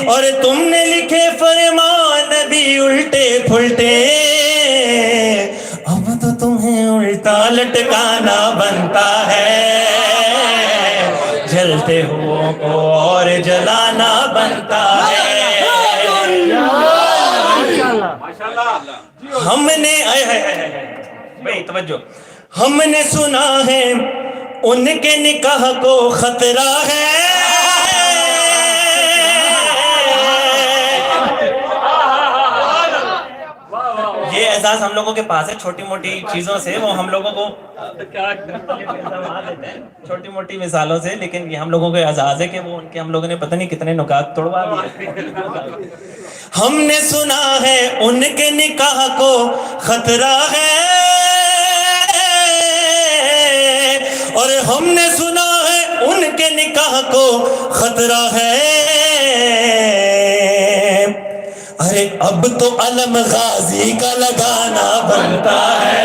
اور تم نے لکھے فرمان نبی الٹے پھلٹے اب تو تمہیں الٹا لٹکانا بنتا ہے جلتے ہوئوں کو اور جلانا بنتا ہے. ہم نے بھائی توجہ, ہم نے سنا ہے ان کے نکاح کو خطرہ ہے. یہ اعزاز ہم لوگوں کے پاس ہے, چھوٹی موٹی چیزوں سے وہ ہم لوگوں کو چھوٹی موٹی مثالوں سے, لیکن یہ ہم لوگوں کو اعزاز ہے کہ وہ ان کے ہم لوگوں نے پتہ نہیں کتنے نکات توڑوا دیے. ہم نے سنا ہے ان کے نکاح کو خطرہ ہے, اور ہم نے سنا ہے ان کے نکاح کو خطرہ ہے. ارے اب تو علم غازی کا لگانا بنتا ہے.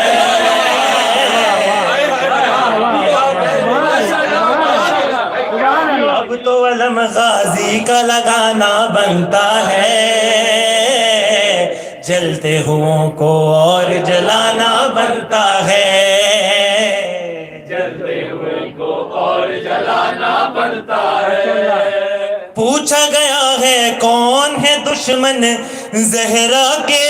اب تو علم غازی کا لگانا بنتا ہے. جلتے ہوئوں کو اور جلانا بنتا ہے. جلتے ہوئے کو اور جلانا بنتا ہے. پوچھا گیا ہے کون ہے دشمن زہرا کے,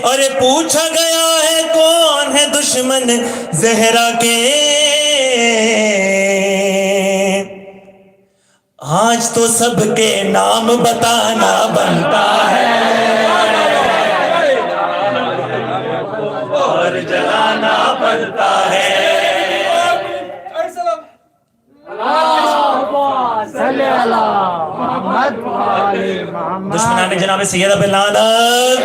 اور پوچھا گیا ہے کون ہے دشمن زہرا کے. آج تو سب کے نام بتانا بنتا ہے اور جلانا بنتا ہے. دشمنان جناب سید ابن لعنت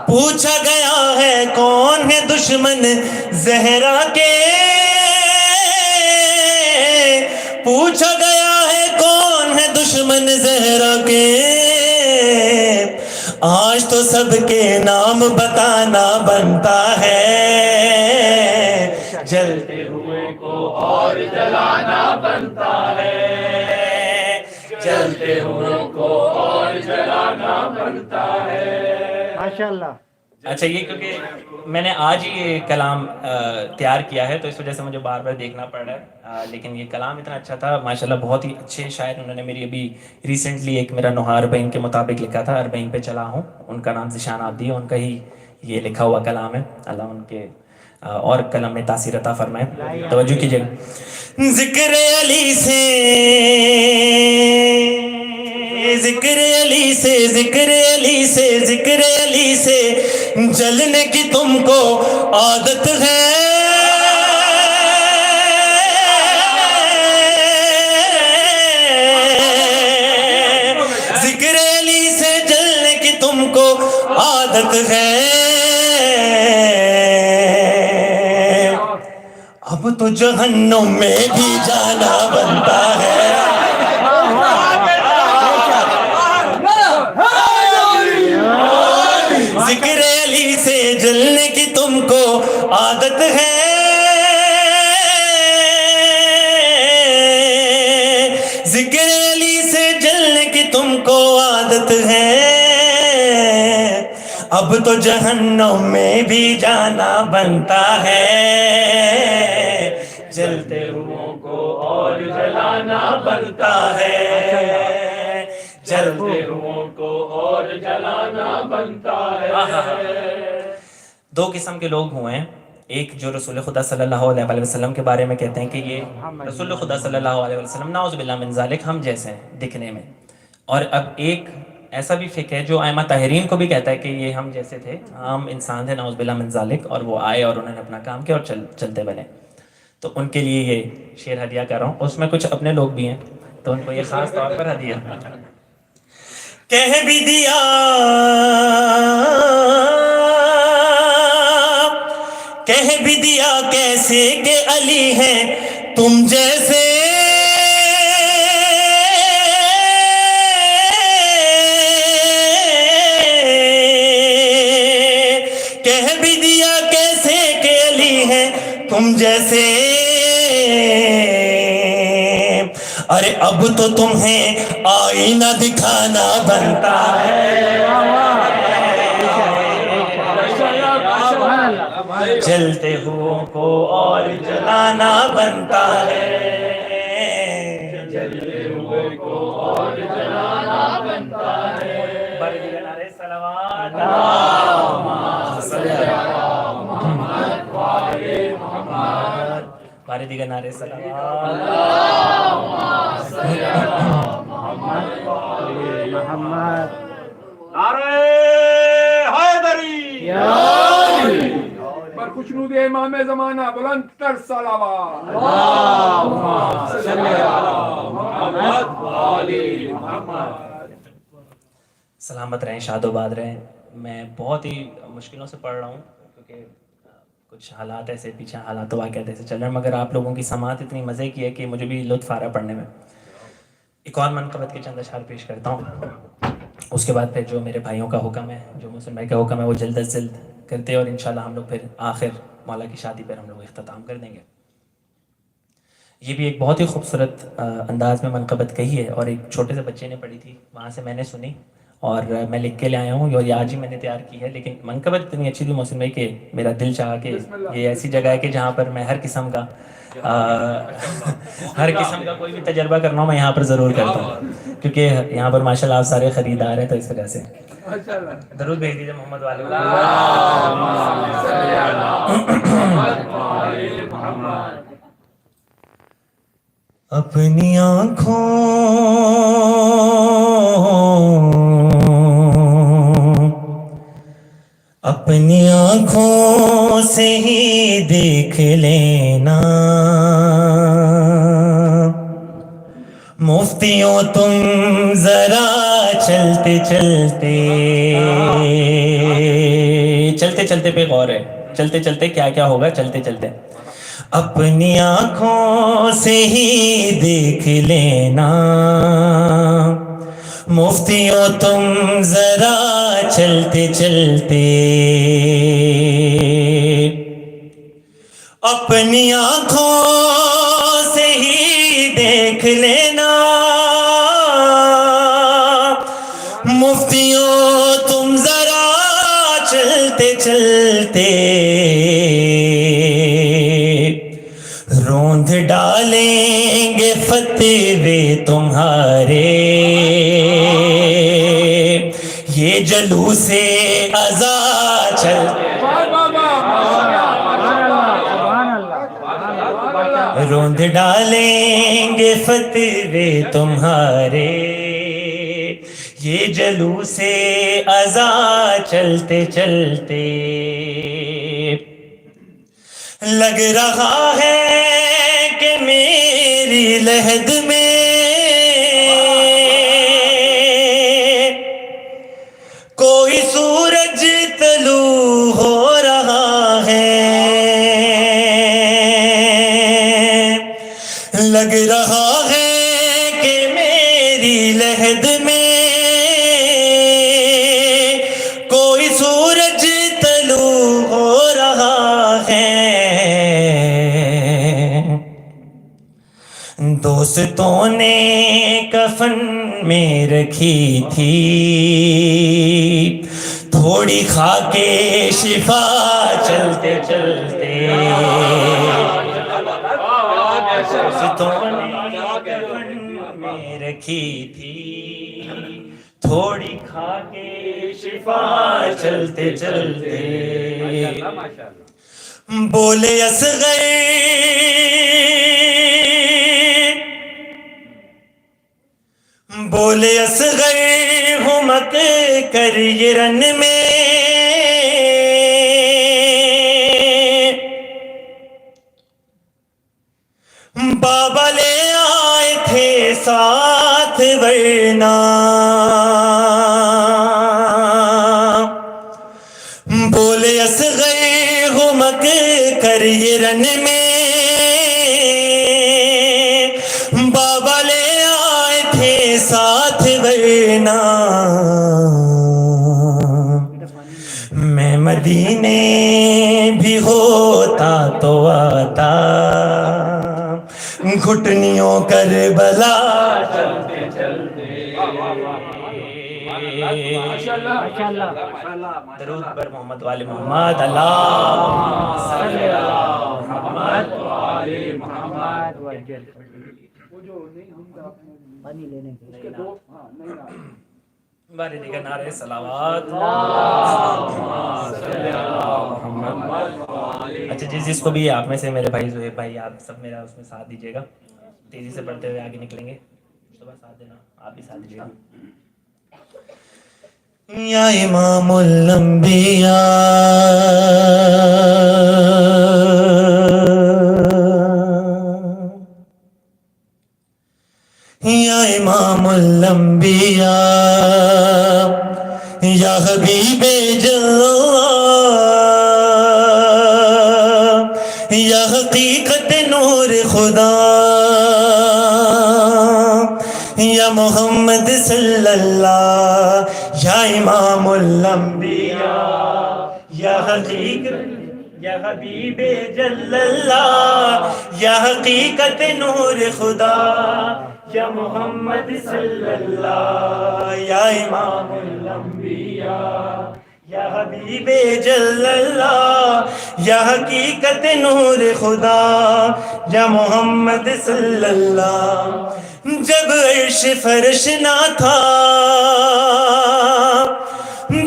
پوچھا گیا ہے کون ہے دشمن زہرا کے, پوچھا گیا ہے کون ہے دشمن زہرا کے. آج تو سب کے نام بتانا بنتا ہے. جلتے ہوئے کو اور جلانا بنتا ہے. جلتے ہوئے کو اور جلانا بنتا ہے. ماشاءاللہ. اچھا یہ کیونکہ میں نے آج ہی یہ کلام تیار کیا ہے تو اس وجہ سے مجھے بار بار دیکھنا پڑ رہا ہے, لیکن یہ کلام اتنا اچھا تھا ماشاءاللہ, بہت ہی اچھے شاعر. انہوں نے میری ابھی ریسنٹلی ایک میرا نوحہ اربعین کے مطابق لکھا تھا, اربعین پہ چلا ہوں, ان کا نام ذیشان عابدی ہے, ان کا ہی یہ لکھا ہوا کلام ہے. اللہ ان کے اور قلم میں تاثیر عطا فرمائے. توجہ کیجئے, ذکر علی سے ذکر علی سے ذکر علی سے ذکر علی سے جلنے کی تم کو عادت ہے. ذکر علی سے جلنے کی تم کو عادت ہے. اب تو جہنم میں بھی جانا بنتا ہے. ذکر علی سے جلنے کی تم کو عادت ہے. ذکر علی سے جلنے کی تم کو عادت ہے. اب تو جہنم میں بھی جانا بنتا ہے. جلتے ہوئوں کو اور جلانا بنتا ہے. جلتے ہوئوں کو اور جلانا بنتا ہے. دو قسم کے لوگ ہوئے ہیں, ایک جو رسول خدا صلی اللہ علیہ وسلم کے بارے میں کہتے ہیں کہ یہ رسول خدا صلی اللہ علیہ وسلم نعوذ باللہ من ذالک ہم جیسے ہیں دکھنے میں, اور اب ایک ایسا بھی فقہ ہے جو ائمہ طاہرین کو بھی کہتا ہے کہ یہ ہم جیسے تھے, عام انسان تھے نعوذ باللہ من ذالک, اور وہ آئے اور انہوں نے اپنا کام کیا اور چلتے بنے. تو ان کے لیے یہ شعر ہدیہ کر رہا ہوں. اس میں کچھ اپنے لوگ بھی ہیں تو ان کو یہ خاص طور پر ہدیہ. کہہ بھی دیا کہہ بھی دیا کیسے کہ علی ہیں تم جیسے. کہہ بھی دیا کیسے کہ علی ہیں تم جیسے. ارے اب تو تمہیں آئینہ دکھانا بنتا ہے. جلتے ہوئوں کو اور جلانا بنتا ہے، جلتے ہوئے کو اور جلانا بنتا ہے. بار دیگر نعرے صلوات. اللہم صلی علی محمد و آل محمد. بار دیگر نعرے صلوات. اللہم صلی علی محمد و آل محمد. نعرہ حیدری. بر خوشنود امام زمانہ بلند تر صلوات. اللہم صلی علی محمد و آل محمد. سلامت رہیں، شاد و آباد رہیں. میں بہت ہی مشکلوں سے پڑھ رہا ہوں کیونکہ کچھ حالات ایسے پیچھے حالات و واقعات ایسے چل رہے ہیں، مگر آپ لوگوں کی سماعت اتنی مزے کی ہے کہ مجھے بھی لطف آ رہا ہے پڑھنے میں. ایک اور منقبت کے چند اشعار پیش کرتا ہوں، اس کے بعد پھر جو میرے بھائیوں کا حکم ہے، جو محسن بھائی کا حکم ہے، وہ جلد از جلد کرتے ہیں اور انشاءاللہ ہم لوگ پھر آخر مولا کی شادی پر ہم لوگ اختتام کر دیں گے. یہ بھی ایک بہت ہی خوبصورت انداز میں منقبت کہی ہے اور ایک چھوٹے سے بچے نے پڑھی تھی، وہاں سے میں نے سنی اور میں لکھ کے لے آیا ہوں، یہ آج ہی میں نے تیار کی ہے. لیکن منقبت اتنی اچھی تھی محسن بھائی کہ میرا دل چاہا کہ یہ ایسی جگہ ہے کہ جہاں پر میں ہر قسم کا کوئی بھی تجربہ کرنا ہوں میں یہاں پر ضرور کرتا ہوں، کیونکہ یہاں پر ماشاءاللہ آپ سارے خریدار ہیں تو اس وجہ سے. درود بھیج دیجیے محمد والے. اپنی آنکھوں سے ہی دیکھ لینا، مفتیوں تم ذرا چلتے چلتے پہ غور ہے، چلتے چلتے کیا کیا ہوگا چلتے چلتے. اپنی آنکھوں سے ہی دیکھ لینا، مفتیوں تم ذرا چلتے چلتے، اپنی آنکھوں سے ہی دیکھ لینا، مفتیوں تم ذرا چلتے چلتے، روند ڈالیں گے فتوے تمہارے، یہ جلوس ازا چلتے، روند ڈالیں گے فتوے تمہارے، یہ جلوس ازا چلتے چلتے. لگ رہا ہے کہ میری لحد میں کوئی سورج طلوع ہو رہا ہے، لگ رہا ہے کہ میری لحد میں کوئی سورج طلوع ہو رہا ہے. دوستوں نے کفن میں رکھی تھی تھوڑی کھا کے شفا چلتے چلتے، دوستوں نے کفن میں رکھی تھی تھوڑی کھا کے شفا چلتے چلتے. بولے اصغر ہمک کر یہ رن میں، بابا لے آئے تھے ساتھ ورنہ، بولے اصغر ہمک کر یہ رن میں، بابا لے آئے تھے ساتھ ورنہ، میں مدینے بھی ہوتا تو آتا، گھٹنیوں کربلا چلتے چلتے، درود پر محمد والے محمد اللہ صلی اللہ محمد بارے دیگر نعرے صلوات. اچھا جس کو بھی آپ میں سے میرے بھائی زہیب بھائی آپ سب میرا اس میں ساتھ دیجیے گا, تیزی سے پڑھتے ہوئے آگے نکلیں گے. صبح ساتھ دینا, آپ بھی ساتھ دیجیے گا. یا امام الانبیاء یا امام الانبیاء یا حبیب جلوہ یا حقیقت نور خدا یا محمد صلی اللہ یا امام الانبیاء یا حقیقت یا حبیب جل اللہ یا حقیقت نور خدا یا محمد صلی اللہ یا امام الانبیاء یا حبیب جل اللہ یا حقیقت نور خدا یا محمد صلی اللہ. جب عرش فرش نہ تھا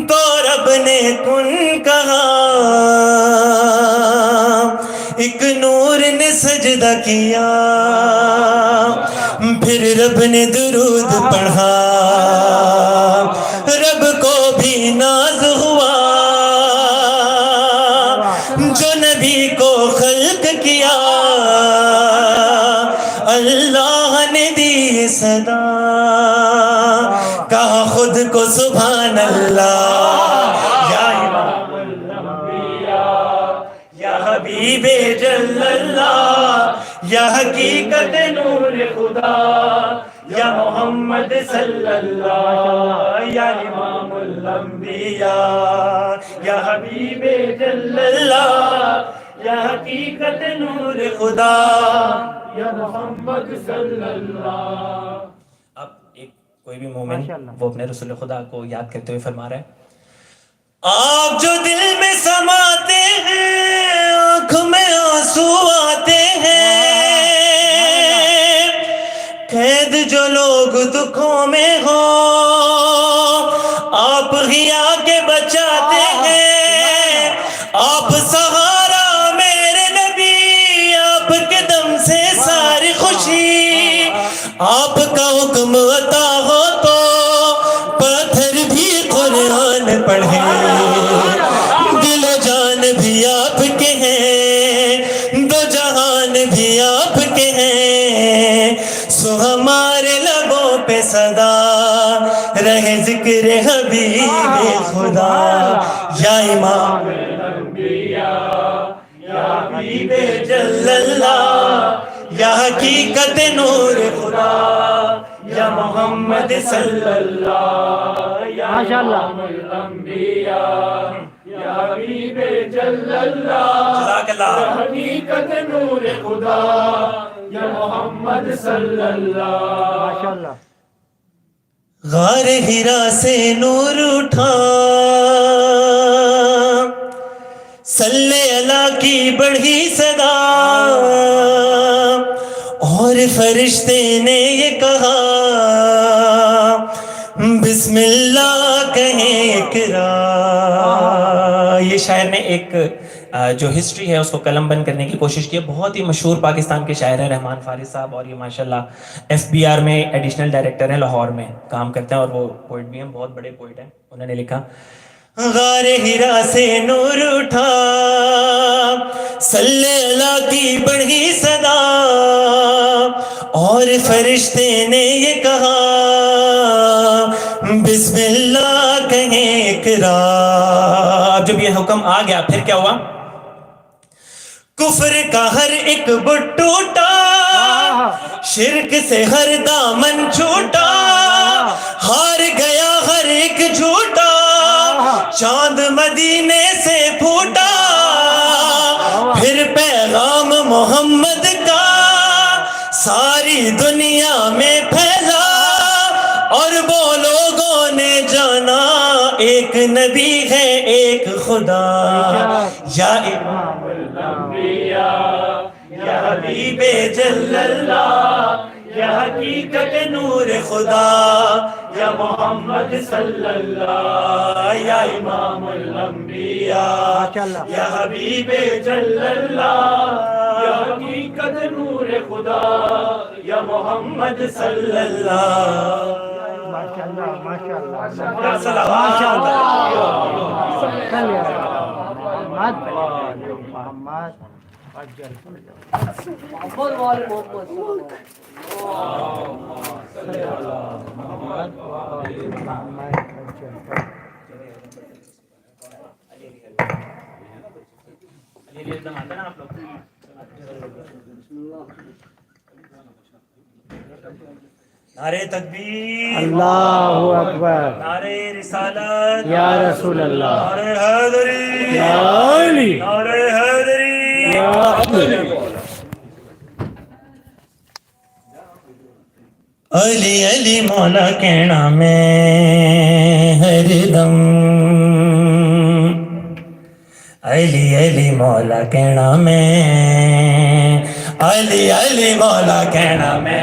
تو رب نے کن کہا, ایک نور نے سجدہ کیا, پھر رب نے درود پڑھا, رب کو بھی ناز ہوا جو نبی کو خلق کیا, اللہ نے دی صدا کہا خود کو سبحان اللہ. یا امام الانبیاء یا حبیب جل اللہ یا حقیقت نور خدا یا محمد صلی اللہ یا امام الانبیاء یا حبیب جل اللہ یا حقیقت نور خدا یا محمد صلی اللہ. اب ایک کوئی بھی مومن وہ اپنے رسول خدا کو یاد کرتے ہوئے فرما رہا ہے, آپ جو دل میں سماتے ہیں آنکھ میں آنسو آتے ہیں, قید جو لوگ دکھوں میں ہو آپ ہی آگے بچاتے ہیں, آپ سہارا میرے نبی, آپ کے دم سے ساری خوشی, آپ کا حکم عطا ہو تو پتھر بھی قرآن پڑھے, دل و جان بھی آپ کے ہیں, دو جہان بھی آپ کے ہیں, سو ہمارے لبوں پہ صدا رہے ذکر حبیب خدا یا امام الانبیاء یا حبیب جل اللہ یا حقیقت نور خدا یا محمد صلی اللہ یا امام الانبیاء یا حبیب جل اللہ یا حقیقت نور خدا یا محمد صلی اللہ. غار ہرا سے نور اٹھا, صلی اللہ کی بڑھی صدا, اور فرشتے نے یہ کہا بسم اللہ کہیں اقرا. یہ شاعر نے ایک جو ہسٹری ہے اس کو قلم بند کرنے کی کوشش کی ہے. بہت ہی مشہور پاکستان کے شاعر ہیں رحمان فارس صاحب, اور یہ ماشاءاللہ FBR میں ایڈیشنل ڈائریکٹر ہیں, لاہور میں کام کرتے ہیں, اور وہ پوئٹ بھی ہیں, بہت بڑے پوئٹ ہیں. انہوں نے لکھا غار ہرا سے نور اٹھا, صلی اللہ کی بڑھی صدا, اور فرشتے نے یہ کہا بسم اللہ کہیں اقرا. جب یہ حکم آ گیا پھر کیا ہوا, کفر کا ہر ایک بت ٹوٹا, شرک سے ہر دامن چھوٹا, ہار گیا ہر ایک جھوٹا, چاند مدینے سے پھوٹا, پھر پیغام محمد کا ساری دنیا میں پھیلا, اور وہ لوگوں نے ایک نبی ہے ایک خدا یا امام الانبیاء یا حبیب جل اللہ یا حقیقت نور خدا یا محمد صلی اللہ یا امام الانبیاء یا حبیب جل اللہ یا حقیقت نور خدا یا محمد صلی اللہ نعرے تکبیر اللہ اکبر نعرے رسالت یا رسول اللہ نعرے حیدری یا علی نعرے حیدری یا علی علی مولا کہنا میں ہر دم علی علی مولا کہنا میں علی علی مولا کہنا میں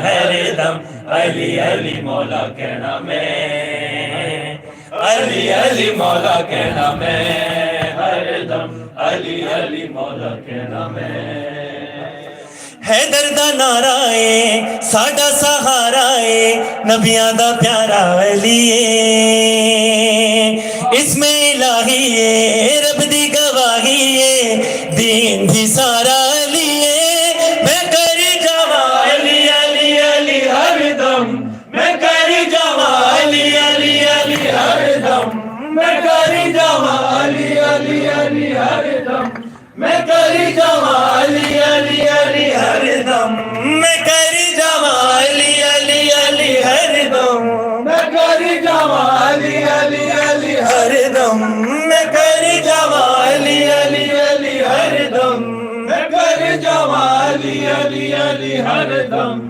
ہر دم علی علی مولا کہنا میں علی علی مولا کہنا میں ہر دم علی علی مولا کہنا میں حیدر دا نعرہ ہے ساڈا سہارا ہے نبیاں دا پیارا علی ہے اس میں الہی ہے رب دی گواہی ہے دین بھی سارا علی ہے میں کری جاواں علی علی علی ہر دم میں کری جاواں علی علی علی ہر دم میں کری جاواں علی علی علی ہر دم میں کری جاواں علی علی علی ہر دم میں کری جاواں علی علی علی ہر دم میں کری جاواں علی علی علی ہر دم میں کری جاواں علی علی علی ہر دم میں کری جاواں علی علی علی ہر دم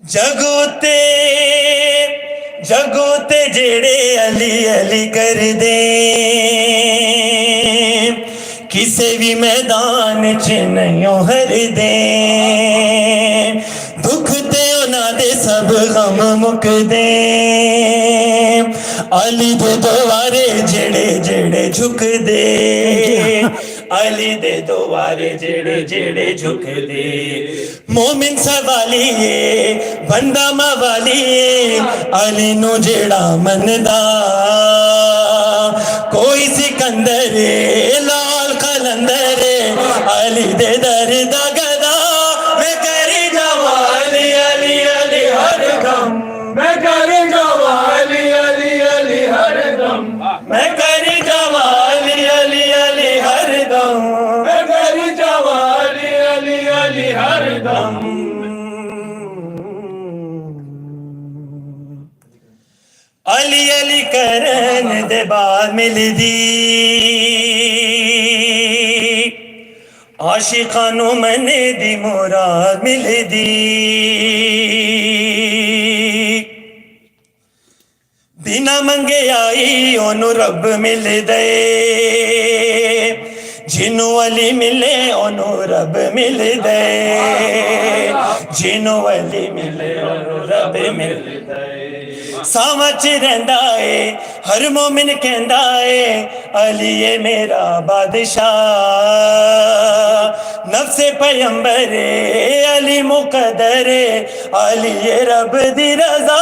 جگو تے جڑے علی علی کر دے کسے بھی میدان چ نہیں ہر دے دکھ تے انہاں دے سب غم مک دے علی دے دوارے جڑے جڑے جھک دے علی دے دوارے جڑے جڑے جھک دے مومن سوالی ہے بندہ موالی ہے علی نو جڑا مندا کوئی سکندر لال قلندر علی دے در دا گدا میں کری جاواں علی علی علی ہر دم میں کری جاواں علی علی علی ہر دم میں کری جاواں علی علی علی ہر دم میں کری جاواں علی علی علی ہر دم علی علی کرن دے بعد ملدی عاشقانو من دی مراد ملدی بنا منگے آئی اونو رب مل دے جنو علی ملے اونو رب مل دے جنو علی ملے اونو رب مل دے سامچ رہندا ہے ہر مومن کہندا ہے علی ہے میرا بادشاہ نفس پیمبر علی مقدر علی ہے رب دی رضا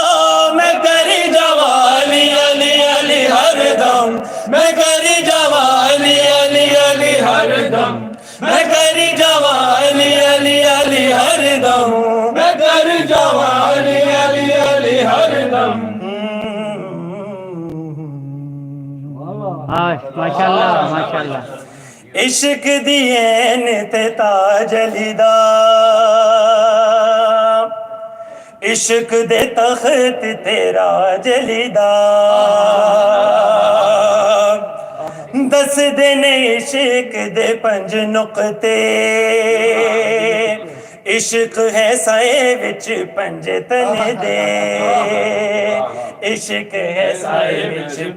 میں کری جاواں علی علی علی ہر دم میں کری جاواں علی علی علی ہر دم میں کری جاواں علی علی علی ہر دم میں کری جاواں علی علی علی ہر دم ماشاءاللہ ماشاءاللہ عشق دی عین تے تاج علی دا عشق دے تخت تیرا جلی دا دس دن عشق دے پنج نقطے عشق ہے سائے وچ پنج تن دے عشق ہے سائے وچ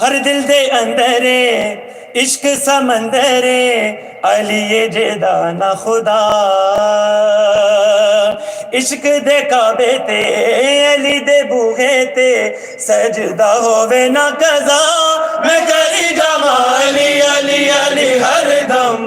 ہر دل دے اندر عشق سمندر علی جدانا خدا عشق دے کعبے تے علی دے بوہے تے سجدہ ہووے نہ قضا میں کری جاواں علی علی علی ہر دم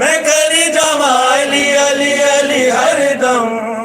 میں کری جاواں علی علی علی ہر دم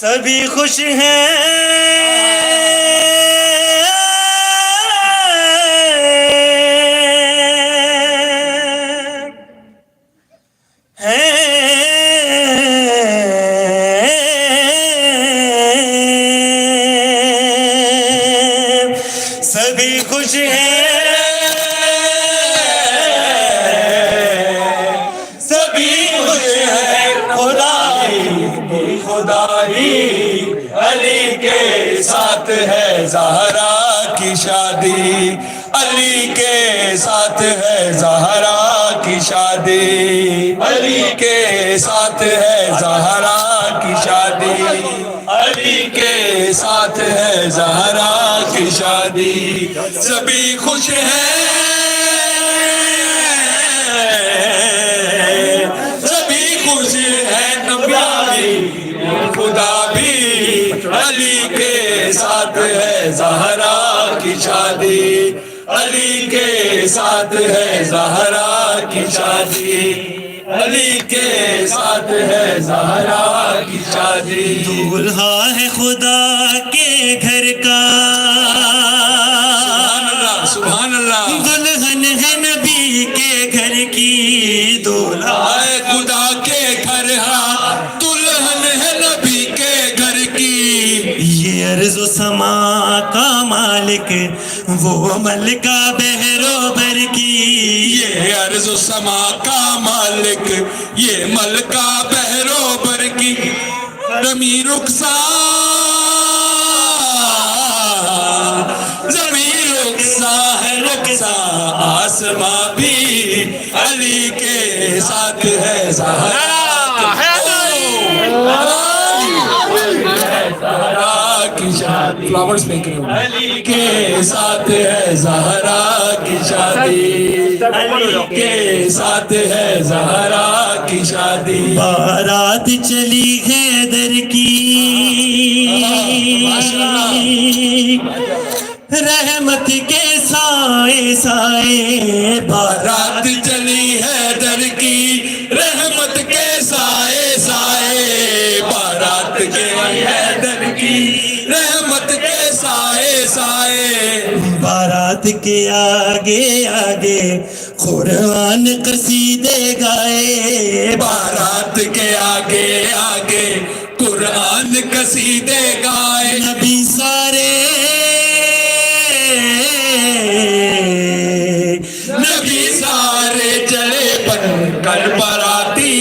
سبھی خوش سبھی خوش ہیں سبھی خوش ہیں خدائی خدائی علی کے ساتھ ہے زہرا کی شادی علی کے ساتھ ہے زہرا کی شادی علی کے ساتھ ہے زہرا کی شادی علی کے ساتھ ہے زہرا کی شادی سبھی خوش ہیں سبھی خوش ہیں نبی خدا بھی علی کے ساتھ ہے زہرا کی شادی علی کے ساتھ ہے زہرا کی شادی علی کے ساتھ ہے زہرا کی شادی دولہا ہے خدا کے گھر کا سبحان اللہ دلہن ہے نبی کے گھر کی دولہا ہے خدا کے گھر دلہن ہے نبی کے گھر کی یہ ارض و سما کا مالک وہ ملکہ بحر و بر کی یہ ارض و سما کا مالک یہ ملکہ بحر و بر کی زمین رخصا زمین رخصا ہے رخصا آسماں بھی علی کے ساتھ ہے زہرا کی شادی فلاورز دیکھ رہے ہو علی کے ساتھ ہے زہرا کی شادی علی کے ساتھ ہے زہرا کی شادی بارات چلی حیدر کی رحمت کے سائے سائے بارات چلی حیدر کی رحمت کے سائے سائے بارات کے حیدر کی رحمت کے سائے سائے بارات کے آگے آگے قرآن قصیدے گائے بارات کے آگے آگے قرآن قصیدے گائے نبی سارے نبی سارے چلے بن کر باراتی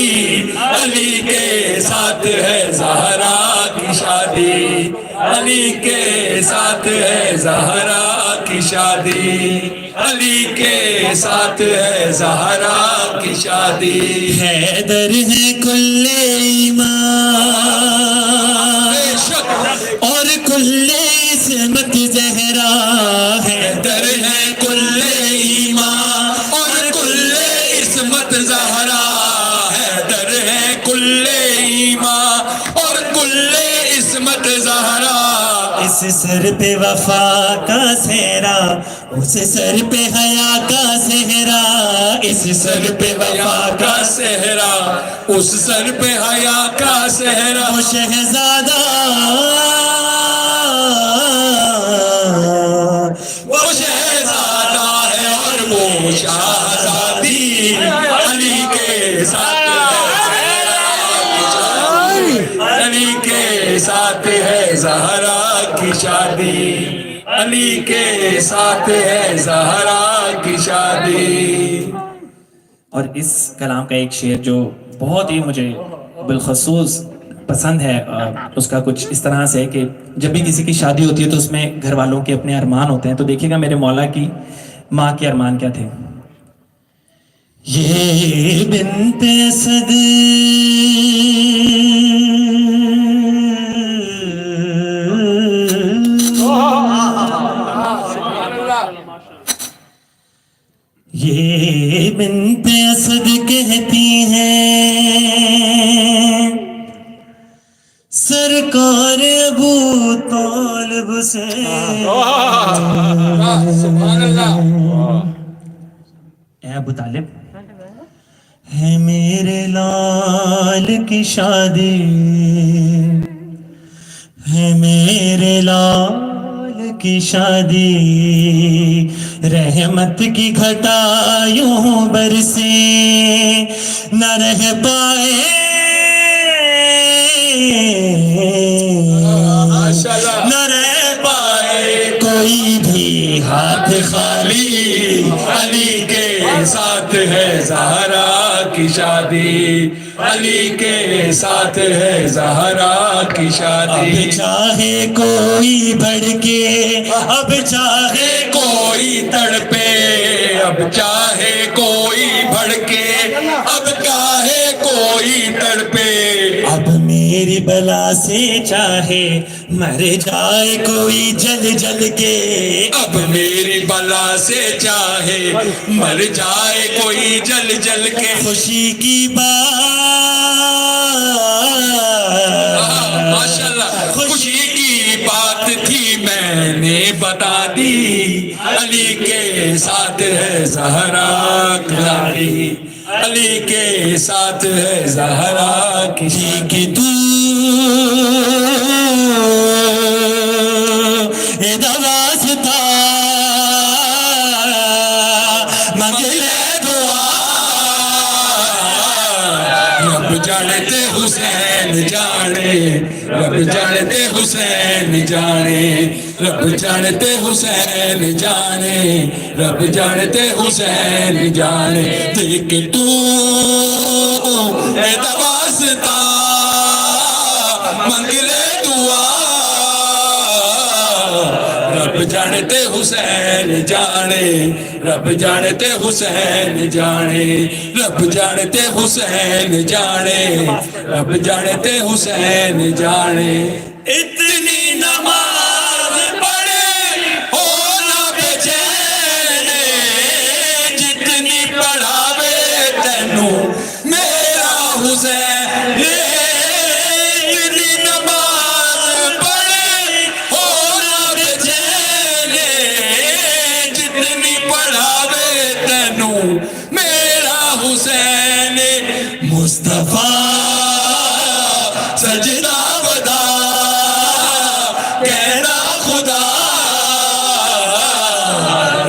علی کے ساتھ ہے زہرا کی شادی علی کے ساتھ ہے زہرا کی شادی علی کے ساتھ ہے زہرا کی شادی حیدر ہے کل ایمان اور کل عصمت زہرا حیدر ہے کل ایمان اور کل عصمت زہرا حیدر ہے کل ایمان اور کل عصمت زہرا اس سر پہ وفا کا سہرا اس سر پہ حیا کا سہرا اس سر پہ وفا کا صحرا اس سر پہ حیا کا صحرا وہ شہزادہ وہ شہزادہ ہے اور وہ شہزادی علی کے ساتھ علی کے ساتھ ہے زہرا کی شادی علی کے ساتھ ہے زہرا کی شادی. اور اس کلام کا ایک شعر جو بہت ہی مجھے بالخصوص پسند ہے، اس کا کچھ اس طرح سے کہ جب بھی کسی کی شادی ہوتی ہے تو اس میں گھر والوں کے اپنے ارمان ہوتے ہیں. تو دیکھیے گا میرے مولا کی ماں کے ارمان کیا تھے. یہ بنت اسد یہ بنت اسد کہتی ہیں سرکار ابو طالب سے اے ابو طالب ہے میرے لال کی شادی ہے میرے لال کی شادی رحمت کی گھٹا یوں برسے نہ رہ پائے نہ رہ پائے کوئی بھی ہاتھ خالی علی کے ساتھ ہے زہرا کی شادی علی کے ساتھ ہے زہرا کی شادی اب چاہے کوئی بھڑکے اب چاہے کوئی تڑپے اب چاہے کوئی بھڑکے اب چاہے کوئی تڑپے اب میری بلا سے چاہے مر جائے کوئی جل جل کے اب میری بلا سے چاہے مر جائے کوئی جل جل کے خوشی کی بات ماشاءاللہ خوشی کی بات تھی میں نے بتا دی علی کے ساتھ ہے زہرا کی علی کے ساتھ ہے زہرا کی تو واسطہ مانگ لے دعا رب جانتے حسین جانے رب جانتے حسین جانے رب جانتے حسین جانے رب جانتے حسین جانے دیکھ تو اے واسطہ مانگ لے دعا رب جانتے حسین جانے رب جانتے حسین جانے رب جانتے حسین جانے رب جانتے حسین جانے اتنی نماز پڑھے ہو نہ بے چین جتنی پڑھاوے تینوں میرا حسین اتنی نماز پڑھے ہو نہ بے چین جتنی پڑھاوے تینوں میرا حسین مصطفیٰ سجدہ ودا کہنا خدا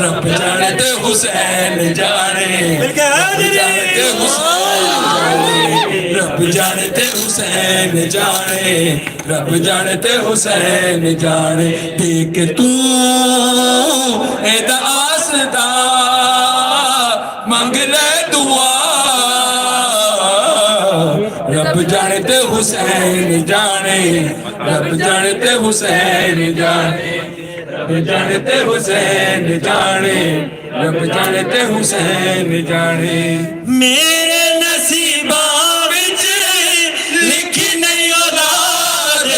رب جانتے حسین جانے رب جانتے حسین جانے رب جانتے حسین جانے رب جانتے حسین جانے دیکھ تو اے آسدا مانگ لے دعا رب جانتے حسین جانے رب جانتے حسین جانے رب جانتے حسین جانے رب جانتے حسین جانے میرے نصیباں وچ لکھی نہیں اولاد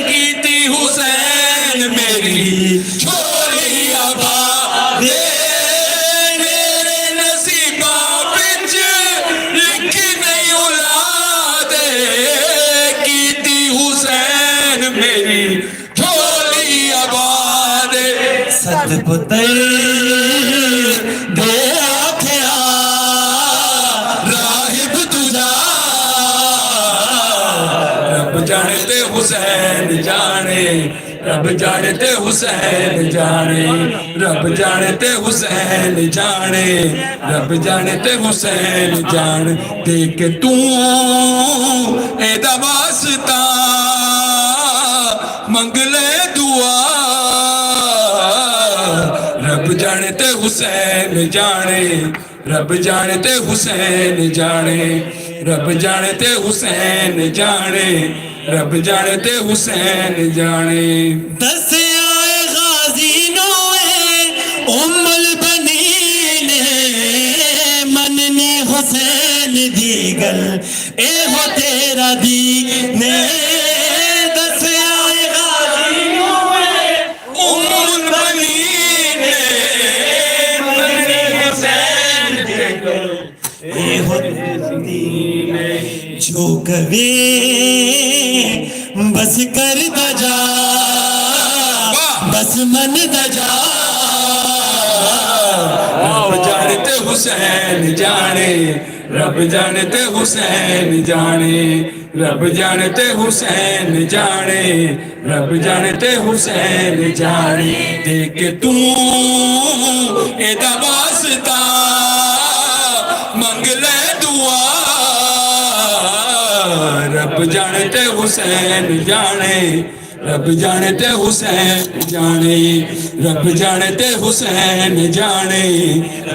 کیتی حسین میری چھوڑی آباد میرے نصیباں وچ لکھی نہیں اولاد کیتی حسین میری چھوڑی آباد ست پتر دے آکھیا راہب تجا رب جانتے حسین جانے رب جانتے حسین جانے رب جانتے حسین جانے رب جانتے حسین جانے دیکھ تو اے واسطہ منگ لے دعا رب جانتے حسین جانے رب جانتے حسین جانے رب جانتے حسین جانے رب جانتے حسین جانے دس آئے غازی نوے ام البنین حسین دیگل اے ہو تیرا دینے دس آئے غازیوں میں ام بنی حسین دیگل اے ہو دینے جو کبھی بس کر دجا بس من دجا رب جانتے حسین جانے رب جانتے حسین جانے رب جانتے حسین جانے رب جانتے حسین جانے دیکھ تو ایدہ واسطہ منگ لے دعا رب جانتے حسین جانے رب جانتے حسین جانے رب جانتے حسین جانے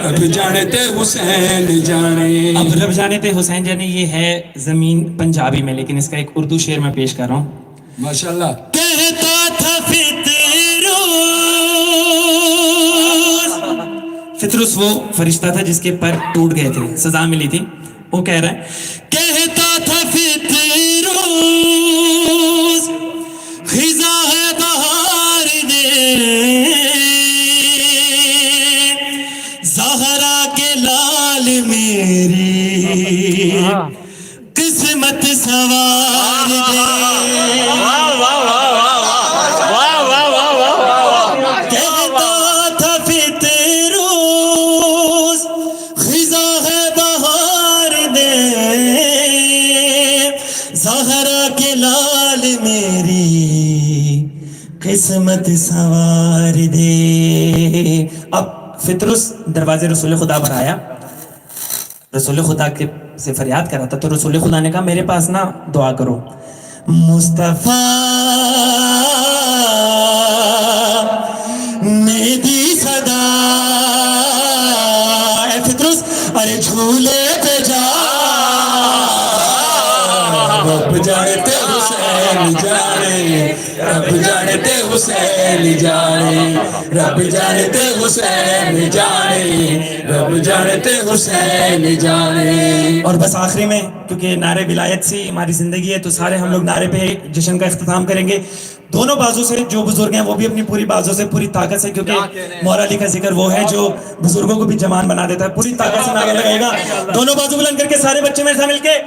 رب جانتے حسین جانے. اب رب جانتے حسین جانے یہ ہے زمین پنجابی میں، لیکن اس کا ایک اردو شعر میں پیش کر رہا ہوں. ماشاءاللہ. کہتا تھا فطرس وہ فرشتہ تھا جس کے پر ٹوٹ گئے تھے، سزا ملی تھی. وہ کہہ رہا ہے کہتا تھا فطرس خزاں ہے بہار دے زہرا کے لال میری قسمت سوار دے. کہتا تھا فطرس خزاں ہے بہار دے زہرا کے لال میری قسمت سوار دے. اب فطرس دروازے رسول خدا پر آیا، رسول خدا کے سے فریاد کر رہا تھا، تو رسول خدا نے کہا میرے پاس نا دعا کرو. مصطفیٰ نے دی صدا اے فطرس ارے جھولے پہ جا رب جانتے حسین جانے رب جانتے حسین جانے رب جانتے حسین جانے رب جانتے حسین جانے. اور بس آخری میں کیونکہ نعرے ولایت سے ہماری زندگی ہے تو سارے ہم لوگ نعرے پہ جشن کا اختتام کریں گے. دونوں بازو سے جو بزرگ ہیں وہ بھی اپنی پوری بازو سے پوری طاقت سے، کیونکہ مولا علی کا ذکر وہ ہے جو بزرگوں کو بھی جوان بنا دیتا ہے، پوری طاقت سے نعرہ لگائے گا. دونوں بازو بلند کر کے سارے بچے میرے ساتھ مل کے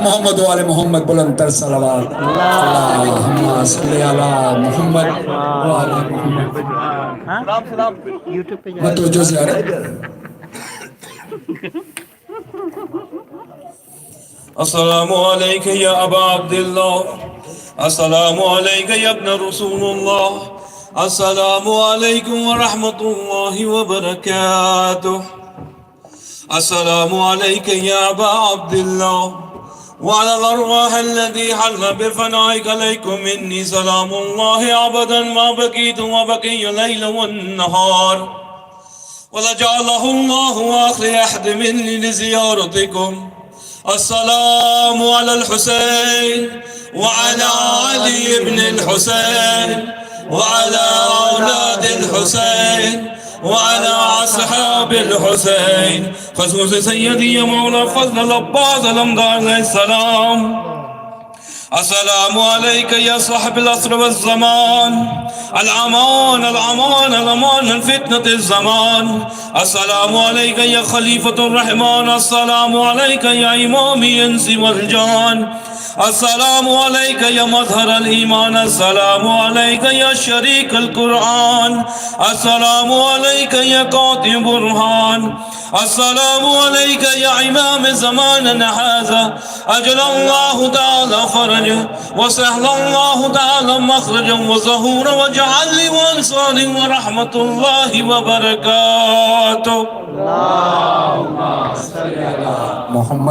محمد و آل محمد بلند تر صلوات اللہم صلی علی محمد و آل محمد. میں توجہ سے آ رہا السلام علیکہ یا ابا عبداللہ، السلام علیکہ یا ابن رسول اللہ، السلام علیکم ورحمۃ اللہ وبرکاتہ. السلام علیکہ یا ابا عبداللہ وعلى الأرواح الذي حل بفنائك عليكم مني سلام الله أبدا ما بقيت وبقي الليل والنهار ولجعله الله آخر أحد مني لزيارتكم. السلام على الحسين وعلى علي بن الحسين وعلى أولاد الحسين وعلى أصحاب الحسين خصوص سيدي مولا فضل العباس الأمدار عليه السلام. السلام عليك يا صاحب العصر والزمان، الأمان الأمان الأمان من فتنة الزمان. السلام عليك يا خليفة الرحمن، السلام عليك يا إمام الإنس والجان. السلام عليك يا مظهر الإيمان، السلام عليك يا شريك القرآن، السلام عليك يا قاطع برهان، السلام عليك يا إمام زماننا هذا. أجل الله تعالى فرجه وسهل الله تعالى مخرجا وظهورا واجعل لي وانصار ورحمة الله وبركاته. محمد